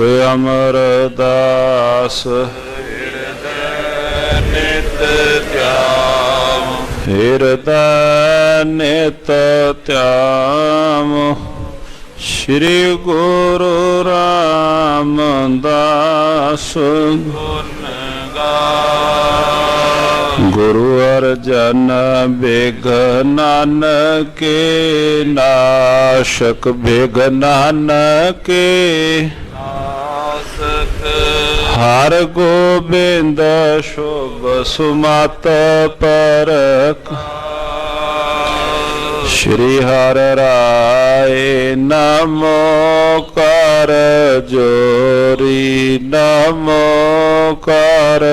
ਗੁਰ ਅਮਰਦਾਸ ਨਿਤ ਧਿਆਮ ਹਿਰਦੈ ਨਿਤ ਧਿਆਮ। ਸ਼੍ਰੀ ਗੁਰੂ ਰਾਮਦਾਸ ਗੁਣ ਗਾ। ਗੁਰੂ ਅਰਜਨ ਬਿਗ ਨਾਨਕੇ ਨਾਸ਼ਕ ਬਿਗ ਨਾਨਕੇ। ਨਾਸਕ ਹਰ ਗੋਬਿੰਦ ਸ਼ੁਭ ਸੁਮਤ ਪਰਖ। ਸ਼੍ਰੀ ਹਰਿ ਰਾਏ ਨਮੋ ਕਰ ਜੋਰੀ ਨਮੋ ਕਰ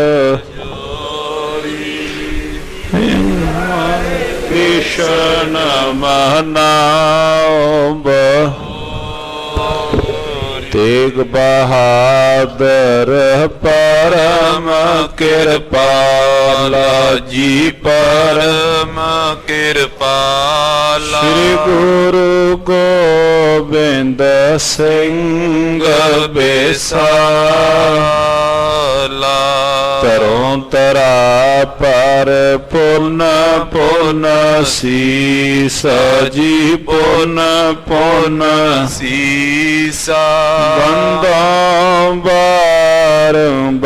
ਕ੍ਰਿਸ਼ਨ ਮਨਾਉ ਤੇਗ ਬਹਾਦਰ ਪਰਮ ਕਿਰਪਾਲਾ ਜੀ ਪਰਮ ਕਿਰਪਾਲਾ। ਸ਼੍ਰੀ ਗੁਰੂ ਗੋਬਿੰਦ ਸਿੰਘ ਬੇਸਾਲਾ। ਤਰੋਂ ਤਰਾ ਪਰ ਪੁਨ ਪੁਨ ਸੀਸ ਜੀ ਪੁਨ ਪੁਨ ਸੀਸਾ। ਬੰਦੋਂ ਬਾਰੰਬਾਰ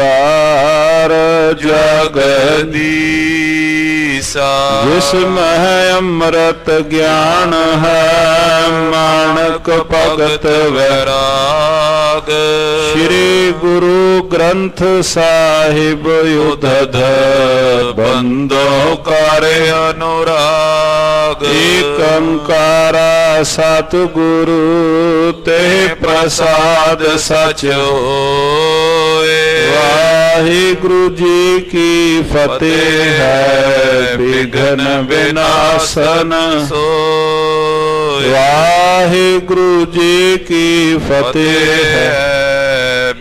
ਜਗਦੀਸਾ। ਜਿਸ ਮਹਿ ਅੰਮ੍ਰਿਤ ਗਿਆਨ ਹੈ ਮਾਣਕ ਭਗਤ ਵੈਰਾਗ। ਸ਼੍ਰੀ ਗੁਰੂ ਗ੍ਰੰਥ ਸਾਹਿਬ ਉਦਧ ਬੰਦੋ ਕਰ ਅਨੁਰਾਗ। ਏਕ ਓੰਕਾਰ ਸਤਿਗੁਰੂ ਤੇ ਪ੍ਰਸਾਦ ਸਚ ਹੋਏ। ਵਾਹਿਗੁਰੂ ਜੀ ਕੀ ਫਤਿਹ ਹੈ ਵਿਘਨ ਵਿਨਾਸ਼ਨ ਸੋਏ। ਵਾਹਿਗੁਰੂ ਜੀ ਕੀ ਫਤਿਹ ਹੈ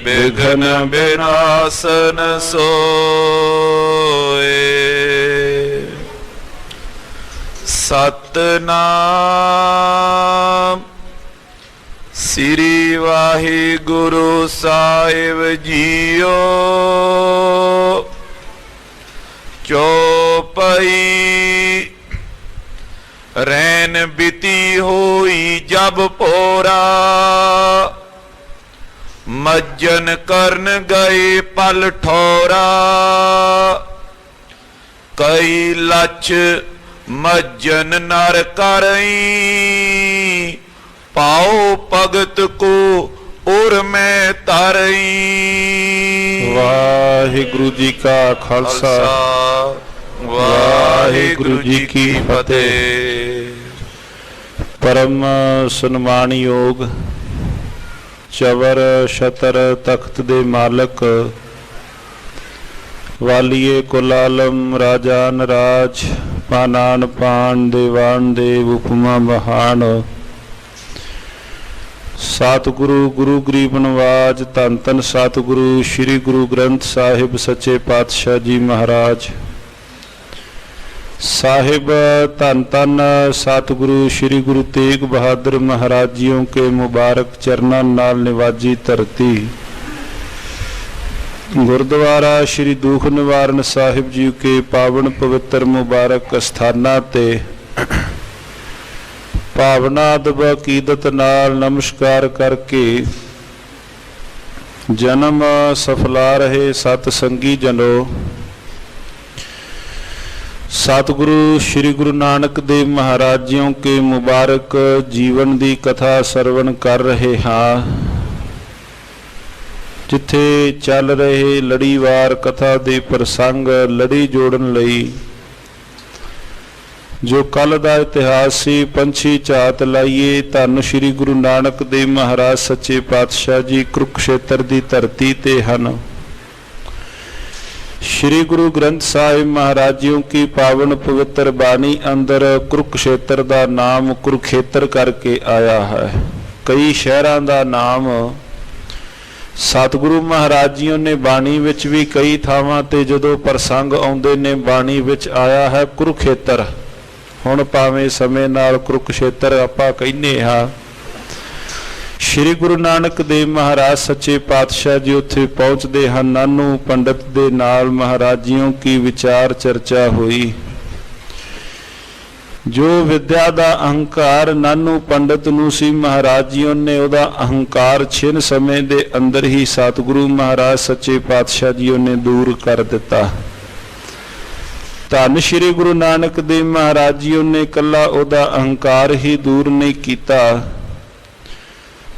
ਵਿਘਨ ਵਿਨਾਸ਼ਨ ਸੋਏ। ਸਤਨਾਮ ਸ੍ਰੀ ਵਾਹਿਗੁਰੂ ਸਾਹਿਬ ਜੀਓ। ਚੌਪਈ ਰੈਨ ਬਿਤੀ ਹੋਈ ਜਬ ਪੋਰਾ। ਮੱਜਨ ਕਰਨ ਗਏ ਪਲ ਠੋਰਾ। ਕਈ ਲੱਛ ਮੱਜਨ ਨਰ ਕਰਈ। ਪਾਓ ਭਗਤ ਕੋ ਉਰ ਮੈਂ ਤਰਈ। ਵਾਹਿਗੁਰੂ ਜੀ ਕਾ ਖਾਲਸਾ ਵਾਹਿਗੁਰੂ ਜੀ ਕੀ ਫਤਿਹ। ਪਰਮ ਸਨਮਾਨਯੋਗ ਚਵਰ ਛਤਰ ਤਖਤ ਦੇ ਮਾਲਕ ਵਾਲੀਏ ਕੁਲ ਆਲਮ ਰਾਜਾਨ ਰਾਜ ਪਾਨਾਨ ਪਾਨ ਦੇਵਾਨ ਦੇਵ ਉਪਮਾ ਮਹਾਨ। ਸਤਿਗੁਰੂ ਗੁਰੂ ਗਰੀਬ ਨਵਾਜ ਧੰਨ ਧੰਨ ਸਤਿਗੁਰੂ ਸ੍ਰੀ ਗੁਰੂ ਗ੍ਰੰਥ ਸਾਹਿਬ ਸੱਚੇ ਪਾਤਸ਼ਾਹ ਜੀ ਮਹਾਰਾਜ साहिब धन धन सतगुरु श्री गुरु तेग बहादुर महाराज जियों के मुबारक चरणों नाल निवाजी धरती गुरुद्वारा श्री दुख निवारण साहिब जी के पावन पवित्र मुबारक स्थानां ते भावना अदब अकीदत नाल नमस्कार करके जन्म सफला रहे सतसंगी जनों सतगुरु श्री गुरु नानक देव महाराज जियों के मुबारक जीवन की कथा सरवण कर रहे हाँ जिथे चल रहे लड़ीवार कथा दे प्रसंग लड़ी जोड़न लई जो कल दा इतिहास सी पंछी झात लाइए धन श्री गुरु नानक देव महाराज सच्चे पातशाह जी कुरुक्षेत्र की धरती ते हन। श्री गुरु ग्रंथ साहिब महाराज जी की पावन पवित्र बाणी अंदर कुरुक्षेत्र का नाम कुरुक्षेत्र करके आया है। कई शहरों का नाम सतगुरु महाराज जी ने बाणी विच भी कई थावां ते जदों प्रसंग आउंदे ने बाणी विच आया है कुरुक्षेत्र। हुण भावें समय नाल कुरुक्षेत्र आपां कहने हाँ। ਸ਼੍ਰੀ ਗੁਰੂ ਨਾਨਕ ਦੇਵ ਮਹਾਰਾਜ ਸੱਚੇ ਪਾਤਸ਼ਾਹ ਜੀ ਉੱਥੇ ਪਹੁੰਚਦੇ ਹਨ। ਨਾਨੂ ਪੰਡਤ ਦੇ ਨਾਲ ਮਹਾਰਾਜਿयों ਕੀ ਵਿਚਾਰ ਚਰਚਾ ਹੋਈ। ਜੋ ਵਿਦਿਆ ਦਾ ਅਹੰਕਾਰ ਨਾਨੂ ਪੰਡਤ ਨੂੰ ਸੀ, ਮਹਾਰਾਜਿयों ਨੇ ਉਹਦਾ ਅਹੰਕਾਰ ਛਿਨ ਸਮੇਂ ਦੇ ਅੰਦਰ ਹੀ ਸਤਿਗੁਰੂ ਮਹਾਰਾਜ ਸੱਚੇ ਪਾਤਸ਼ਾਹ ਜੀ ਨੇ ਦੂਰ ਕਰ ਦਿੱਤਾ। ਧੰਨ ਸ਼੍ਰੀ ਗੁਰੂ ਨਾਨਕ ਦੇਵ ਮਹਾਰਾਜ ਜੀ ਨੇ ਇਕੱਲਾ ਉਹਦਾ ਅਹੰਕਾਰ ਹੀ ਦੂਰ ਨਹੀਂ ਕੀਤਾ,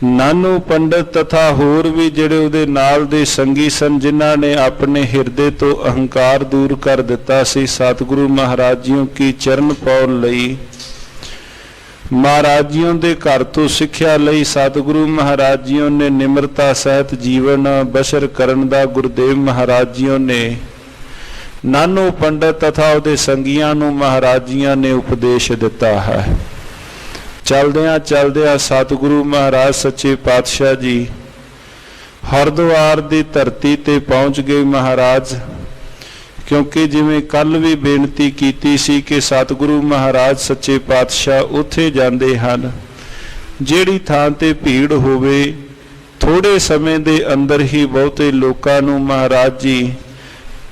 ਨਾਨੂ ਪੰਡਤ ਤਥਾ ਹੋਰ ਵੀ ਜਿਹੜੇ ਉਹਦੇ ਨਾਲ ਦੇ ਸੰਗੀ ਸਨ, ਜਿਨ੍ਹਾਂ ਨੇ ਆਪਣੇ ਹਿਰਦੇ ਤੋਂ ਅਹੰਕਾਰ ਦੂਰ ਕਰ ਦਿੱਤਾ ਸੀ, ਸਤਿਗੁਰੂ ਮਹਾਰਾਜ ਜੀ ਕੀ ਚਰਨ ਪਾਉਣ ਲਈ, ਮਹਾਰਾਜ ਜੀ ਦੇ ਘਰ ਤੋਂ ਸਿੱਖਿਆ ਲਈ ਸਤਿਗੁਰੂ ਮਹਾਰਾਜ ਜੀ ਨੇ ਨਿਮਰਤਾ ਸਹਿਤ ਜੀਵਨ ਬਸ਼ਰ ਕਰਨ ਦਾ ਗੁਰਦੇਵ ਮਹਾਰਾਜ ਜੀ ਨੇ ਨਾਨੂ ਪੰਡਤ ਤਥਾ ਉਹਦੇ ਸੰਗੀਆਂ ਨੂੰ ਮਹਾਰਾਜੀਆਂ ਨੇ ਉਪਦੇਸ਼ ਦਿੱਤਾ ਹੈ। ਚਲਦਿਆਂ ਚਲਦਿਆਂ ਸਤਿਗੁਰੂ ਮਹਾਰਾਜ ਸੱਚੇ ਪਾਤਸ਼ਾਹ ਜੀ ਹਰਿਦੁਆਰ ਦੀ ਧਰਤੀ ਤੇ ਪਹੁੰਚ ਗਏ ਮਹਾਰਾਜ। ਕਿਉਂਕਿ ਜਿਵੇਂ ਕੱਲ ਵੀ ਬੇਨਤੀ ਕੀਤੀ ਸੀ ਕਿ ਸਤਿਗੁਰੂ ਮਹਾਰਾਜ ਸੱਚੇ ਪਾਤਸ਼ਾਹ ਉੱਥੇ ਜਾਂਦੇ ਹਨ ਜਿਹੜੀ ਥਾਂ ਤੇ ਭੀੜ ਹੋਵੇ, ਥੋੜੇ ਸਮੇਂ ਦੇ ਅੰਦਰ ਹੀ ਬਹੁਤੇ ਲੋਕਾਂ ਨੂੰ ਮਹਾਰਾਜ ਜੀ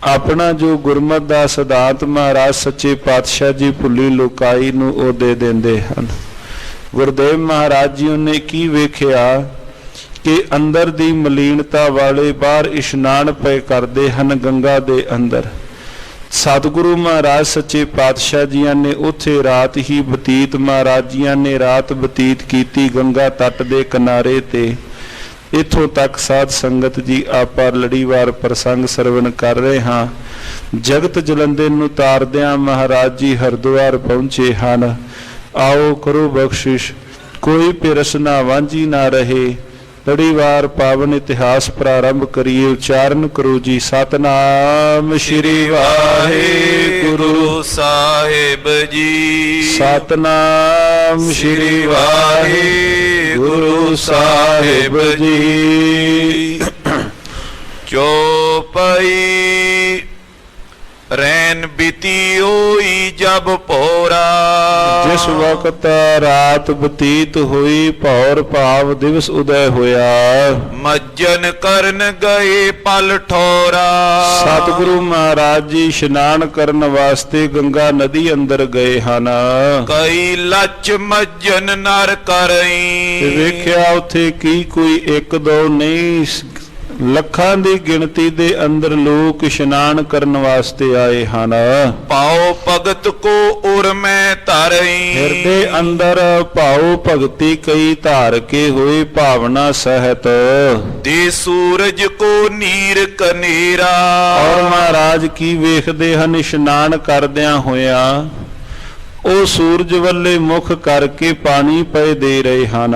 ਆਪਣਾ ਜੋ ਗੁਰਮਤਿ ਦਾ ਸਿਧਾਂਤ ਮਹਾਰਾਜ ਸੱਚੇ ਪਾਤਸ਼ਾਹ ਜੀ ਭੁੱਲੀ ਲੋਕਾਈ ਨੂੰ ਉਹ ਦੇ ਦਿੰਦੇ ਹਨ। ਗੁਰਦੇਵ ਮਹਾਰਾਜ ਜੀ ਨੇ ਕੀ ਵੇਖਿਆ ਕਿ ਅੰਦਰ ਦੀ ਮਲੀਨਤਾ ਵਾਲੇ ਬਾਹਰ ਇਸ਼ਨਾਨ ਪਏ ਕਰਦੇ ਹਨ ਗੰਗਾ ਦੇ ਅੰਦਰ। ਸਤਿਗੁਰੂ ਮਹਾਰਾਜ ਸੱਚੇ ਪਾਤਸ਼ਾਹ ਜੀਆਂ ਨੇ ਉੱਥੇ ਰਾਤ ਹੀ ਬਤੀਤ, ਮਹਾਰਾਜ ਜੀਆਂ ਨੇ ਰਾਤ ਬਤੀਤ ਕੀਤੀ ਗੰਗਾ ਤੱਟ ਦੇ ਕਿਨਾਰੇ ਤੇ। ਇੱਥੋਂ ਤੱਕ ਸਾਧ ਸੰਗਤ ਜੀ ਆਪਾਂ ਲੜੀਵਾਰ ਪ੍ਰਸੰਗ ਸਰਵਣ ਕਰ ਰਹੇ ਹਾਂ। ਜਗਤ ਜਲੰਦੇ ਨੂੰ ਤਾਰਦਿਆਂ ਮਹਾਰਾਜ ਜੀ ਹਰਿਦੁਆਰ ਪਹੁੰਚੇ ਹਨ। ਆਓ ਕਰੋ ਬਖਸ਼ਿਸ਼, ਕੋਈ ਪਿਰਸ ਨਾ ਵਾਂਝੀ ਨਾ ਰਹੇ। ਲੜੀਵਾਰ ਪਾਵਨ ਇਤਿਹਾਸ ਪ੍ਰਾਰੰਭ ਕਰੀਏ। ਉਚਾਰਨ ਕਰੋ ਜੀ ਸਤਨਾਮ ਸ਼੍ਰੀ ਵਾਹਿਗੁਰੂ ਸਾਹਿਬ ਜੀ। ਸਤਨਾਮ ਸ਼੍ਰੀ ਵਾਹਿਗੁਰੂ ਸਾਹਿਬ ਜੀ। ਚੌਪਈ ਰੈਨ ਬੀਤੀ ਹੋਈ ਜਬ ਭੋਰਾ। ਜਿਸ ਵਕਤ ਰਾਤ ਬਤੀਤ ਹੋਈ ਭੌਰ ਭਾਵ ਦਿਵਸ ਉਦੈ ਹੋਇਆ। ਮੱਜਨ ਕਰਨ ਗਏ ਪਲ ਠੋਰਾ। ਸਤਿਗੁਰੂ ਮਹਾਰਾਜ ਜੀ ਇਸ਼ਨਾਨ ਕਰਨ ਵਾਸਤੇ ਗੰਗਾ ਨਦੀ ਅੰਦਰ ਗਏ ਹਨ। ਕਈ ਲੱਚ ਮੱਜਨ ਨਰ ਕਰਈ। ਵੇਖਿਆ ਉੱਥੇ ਕੀ ਕੋਈ ਇੱਕ ਦੋ ਨਹੀਂ, ਲੱਖਾਂ ਦੀ ਗਿਣਤੀ ਦੇ ਅੰਦਰ ਲੋਕ ਇਸ਼ਨਾਨ ਕਰਨ ਵਾਸਤੇ ਆਏ ਹਨ। ਪਾਉ ਭਗਤ ਕੋ ਉਰ ਮੈਂ ਧਰਈ। ਹਿਰਦੇ ਅੰਦਰ ਭਾਉ ਭਗਤੀ ਕਈ ਧਾਰ ਕੇ ਹੋਏ ਭਾਵਨਾ ਸਹਿਤ। ਦੇ ਸੂਰਜ ਕੋ ਨੀਰ ਕਨੇਰਾ। ਔਰ ਮਹਾਰਾਜ ਕੀ ਵੇਖਦੇ ਹਨ ਇਸ਼ਨਾਨ ਕਰਦਿਆਂ ਹੋਇਆ, ਉਹ ਸੂਰਜ ਵੱਲੇ ਮੁਖ ਕਰਕੇ ਪਾਣੀ ਪਏ ਦੇ ਰਹੇ ਹਨ।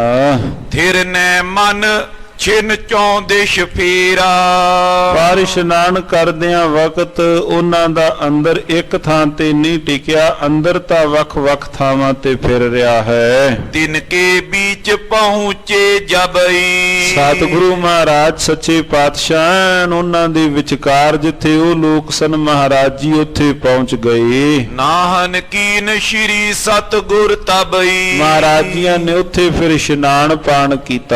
ਥਿਰ ਨੈ ਮਨ ਛਿਨ ਚੌਂਦੇ ਸ਼ਫੀਰਾ। ਪਰ ਇਸ਼ਨਾਨ ਕਰਦਿਆਂ ਵਕਤ ਉਹਨਾਂ ਦਾ ਅੰਦਰ ਇੱਕ ਥਾਂ ਤੇ ਨਹੀਂ ਟਿਕਿਆ, ਅੰਦਰ ਤਾਂ ਵੱਖ-ਵੱਖ ਥਾਵਾਂ ਤੇ ਫਿਰ ਰਿਹਾ ਹੈ। ਤਿਨ ਕੇ ਵਿੱਚ ਪਹੁੰਚੇ ਜਬਈ। ਸਤਿਗੁਰੂ ਮਹਾਰਾਜ ਸੱਚੇ ਪਾਤਸ਼ਾਹ ਉਹਨਾਂ ਦੇ ਵਿਚਕਾਰ ਜਿੱਥੇ ਉਹ ਲੋਕ ਸਨ, ਮਹਾਰਾਜ ਜੀ ਉੱਥੇ ਪਹੁੰਚ ਗਏ। ਨਾਹਨ ਕੀਨ ਸ਼੍ਰੀ ਸਤਿਗੁਰ ਤਬਈ। ਮਹਾਰਾਜ ਜੀਆਂ ਨੇ ਉੱਥੇ ਫਿਰ ਇਸ਼ਨਾਨ ਪਾਣ ਕੀਤਾ।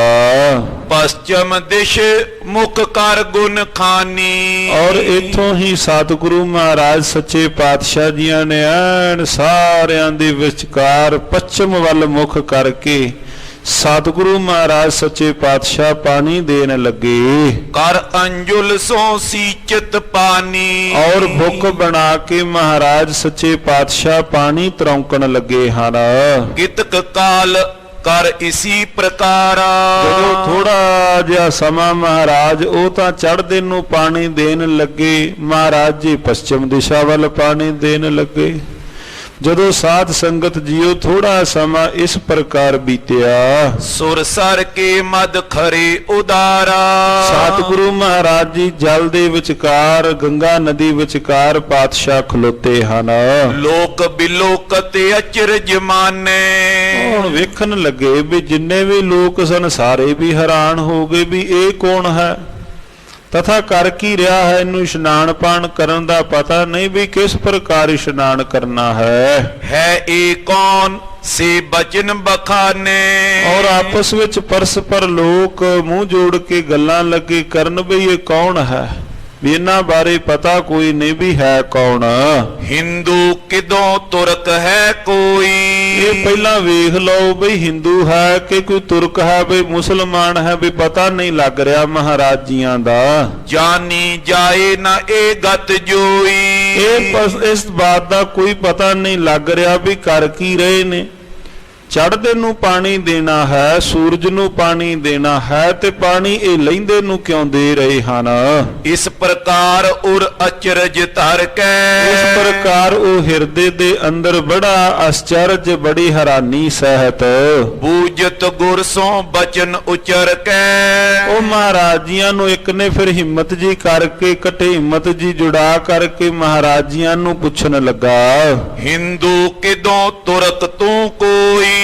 ਪশ্ਚਮ ਦਿਸ਼ ਮੁਖ ਕਰ ਗੁਣ ਖਾਨੀ। ਔਰ ਇੱਥੋਂ ਹੀ ਸਤਿਗੁਰੂ ਮਹਾਰਾਜ ਸੱਚੇ ਪਾਤਸ਼ਾਹ ਜੀਆਂ ਨੇ ਐਨ ਸਾਰਿਆਂ ਦੇ ਵਿਚਕਾਰ ਪੱਛਮ ਵੱਲ ਮੁਖ ਕਰਕੇ ਸਤਿਗੁਰੂ ਮਹਾਰਾਜ ਸੱਚੇ ਪਾਤਸ਼ਾਹ ਪਾਣੀ ਦੇਣ ਲੱਗੇ। ਕਰ ਅੰਜੁਲ ਸੋ ਸੀਚਤ ਪਾਨੀ। ਔਰ ਭੁੱਖ ਬਣਾ ਕੇ ਮਹਾਰਾਜ ਸੱਚੇ ਪਾਤਸ਼ਾਹ ਪਾਣੀ ਤਰੌਂਕਣ ਲੱਗੇ ਹਨ। ਕਿਤਕ ਕਾਲ ਕਰ ਇਸੀ ਪ੍ਰਕਾਰਾ। ਜਦੋਂ ਥੋੜਾ ਜਿਹਾ ਸਮਾਂ ਮਹਾਰਾਜ ਉਹ ਤਾਂ ਚੜ੍ਹਦੇ ਨੂੰ ਪਾਣੀ ਦੇਣ ਲੱਗੇ, ਮਹਾਰਾਜ ਜੀ ਪੱਛਮ ਦਿਸ਼ਾ ਵੱਲ ਪਾਣੀ ਦੇਣ ਲੱਗੇ। ਜਦੋਂ ਸਾਧ ਸੰਗਤ ਜੀਓ ਥੋੜਾ ਸਮਾਂ ਇਸ ਪ੍ਰਕਾਰ ਬੀਤਿਆ, ਸੁਰ ਸਰ ਕੇ ਮਦ ਖਰੇ ਉਦਾਰਾ। ਸਤਿਗੁਰੂ ਮਹਾਰਾਜ ਜੀ ਜਲ ਦੇ ਵਿਚਕਾਰ, ਗੰਗਾ ਨਦੀ ਵਿਚਕਾਰ ਪਾਤਸ਼ਾਹ ਖਲੋਤੇ ਹਨ। ਲੋਕ ਬਿਲੋਕਤ ਅਚਰਜ ਮਾਨੇ। ਹੁਣ ਵੇਖਣ ਲੱਗੇ ਵੀ ਜਿੰਨੇ ਵੀ ਲੋਕ ਸਨ ਸਾਰੇ ਵੀ ਹੈਰਾਨ ਹੋ ਗਏ ਵੀ ਇਹ ਕੌਣ ਹੈ। ਤਥਾ ਕਰ ਕੀ ਰਿਹਾ ਹੈ, ਇਹਨੂੰ ਇਸ਼ਨਾਨ ਪਾਣ ਕਰਨ ਦਾ ਪਤਾ ਨਹੀਂ ਵੀ ਕਿਸ ਪ੍ਰਕਾਰ ਇਸ਼ਨਾਨ ਕਰਨਾ है एक कौन से बचन बखाने। ਔਰ ਆਪਸ ਵਿੱਚ ਪਰਸਪਰ ਲੋਕ ਮੂੰਹ ਜੋੜ ਕੇ ਗੱਲਾਂ ਲੱਗੇ ਕਰਨ ਵੀ ਇਹ ਕੌਣ ਹੈ, ਵੀ ਇਹਨਾਂ ਬਾਰੇ ਪਤਾ ਕੋਈ ਨਹੀਂ ਵੀ ਹੈ ਕੌਣ। हिंदू किदों तुर्क है कोई। ਇਹ ਪਹਿਲਾਂ ਵੇਖ ਲਓ ਬਈ ਹਿੰਦੂ ਹੈ ਕਿ ਕੋਈ ਤੁਰਕ ਹੈ, ਬਈ ਮੁਸਲਮਾਨ ਹੈ, ਵੀ ਪਤਾ ਨਹੀਂ ਲੱਗ ਰਿਹਾ ਮਹਾਰਾਜ ਜੀਆਂ ਦਾ। जानी जाए न ए गत जोई। ਇਸ ਬਾਤ ਦਾ ਕੋਈ ਪਤਾ ਨਹੀਂ ਲੱਗ ਰਿਹਾ ਵੀ ਕਰ ਕੀ ਰਹੇ ਨੇ। ਚੜ੍ਹਦੇ ਨੂੰ ਪਾਣੀ ਦੇਣਾ ਹੈ, ਸੂਰਜ ਨੂੰ ਪਾਣੀ ਦੇਣਾ ਹੈ, ਤੇ ਪਾਣੀ ਇਹ ਲੈਂਦੇ ਨੂੰ ਕਿਉਂ ਦੇ ਰਹੇ ਹਨ। इस प्रकार उर अचरज धर के। ਇਸ ਪ੍ਰਕਾਰ ਉਹ ਹਿਰਦੇ ਦੇ ਅੰਦਰ ਬੜਾ ਆਸ਼ਚਰਜ, ਬੜੀ ਹੈਰਾਨੀ ਸਹਿਤ बूझत गुर सो बचन उचर के। ਉਹ ਮਹਾਰਾਜ ਜੀਆਂ ਨੂੰ ਇੱਕ ਨੇ ਫਿਰ ਹਿੰਮਤ ਜੀ ਕਰਕੇ, ਇਕੱਠੇ ਹਿੰਮਤ ਜੀ ਜੁੜਾ ਕਰਕੇ ਮਹਾਰਾਜ ਜੀਆਂ ਨੂੰ ਪੁੱਛਣ ਲੱਗਾ। हिंदू किदों तुर्क तू कोई।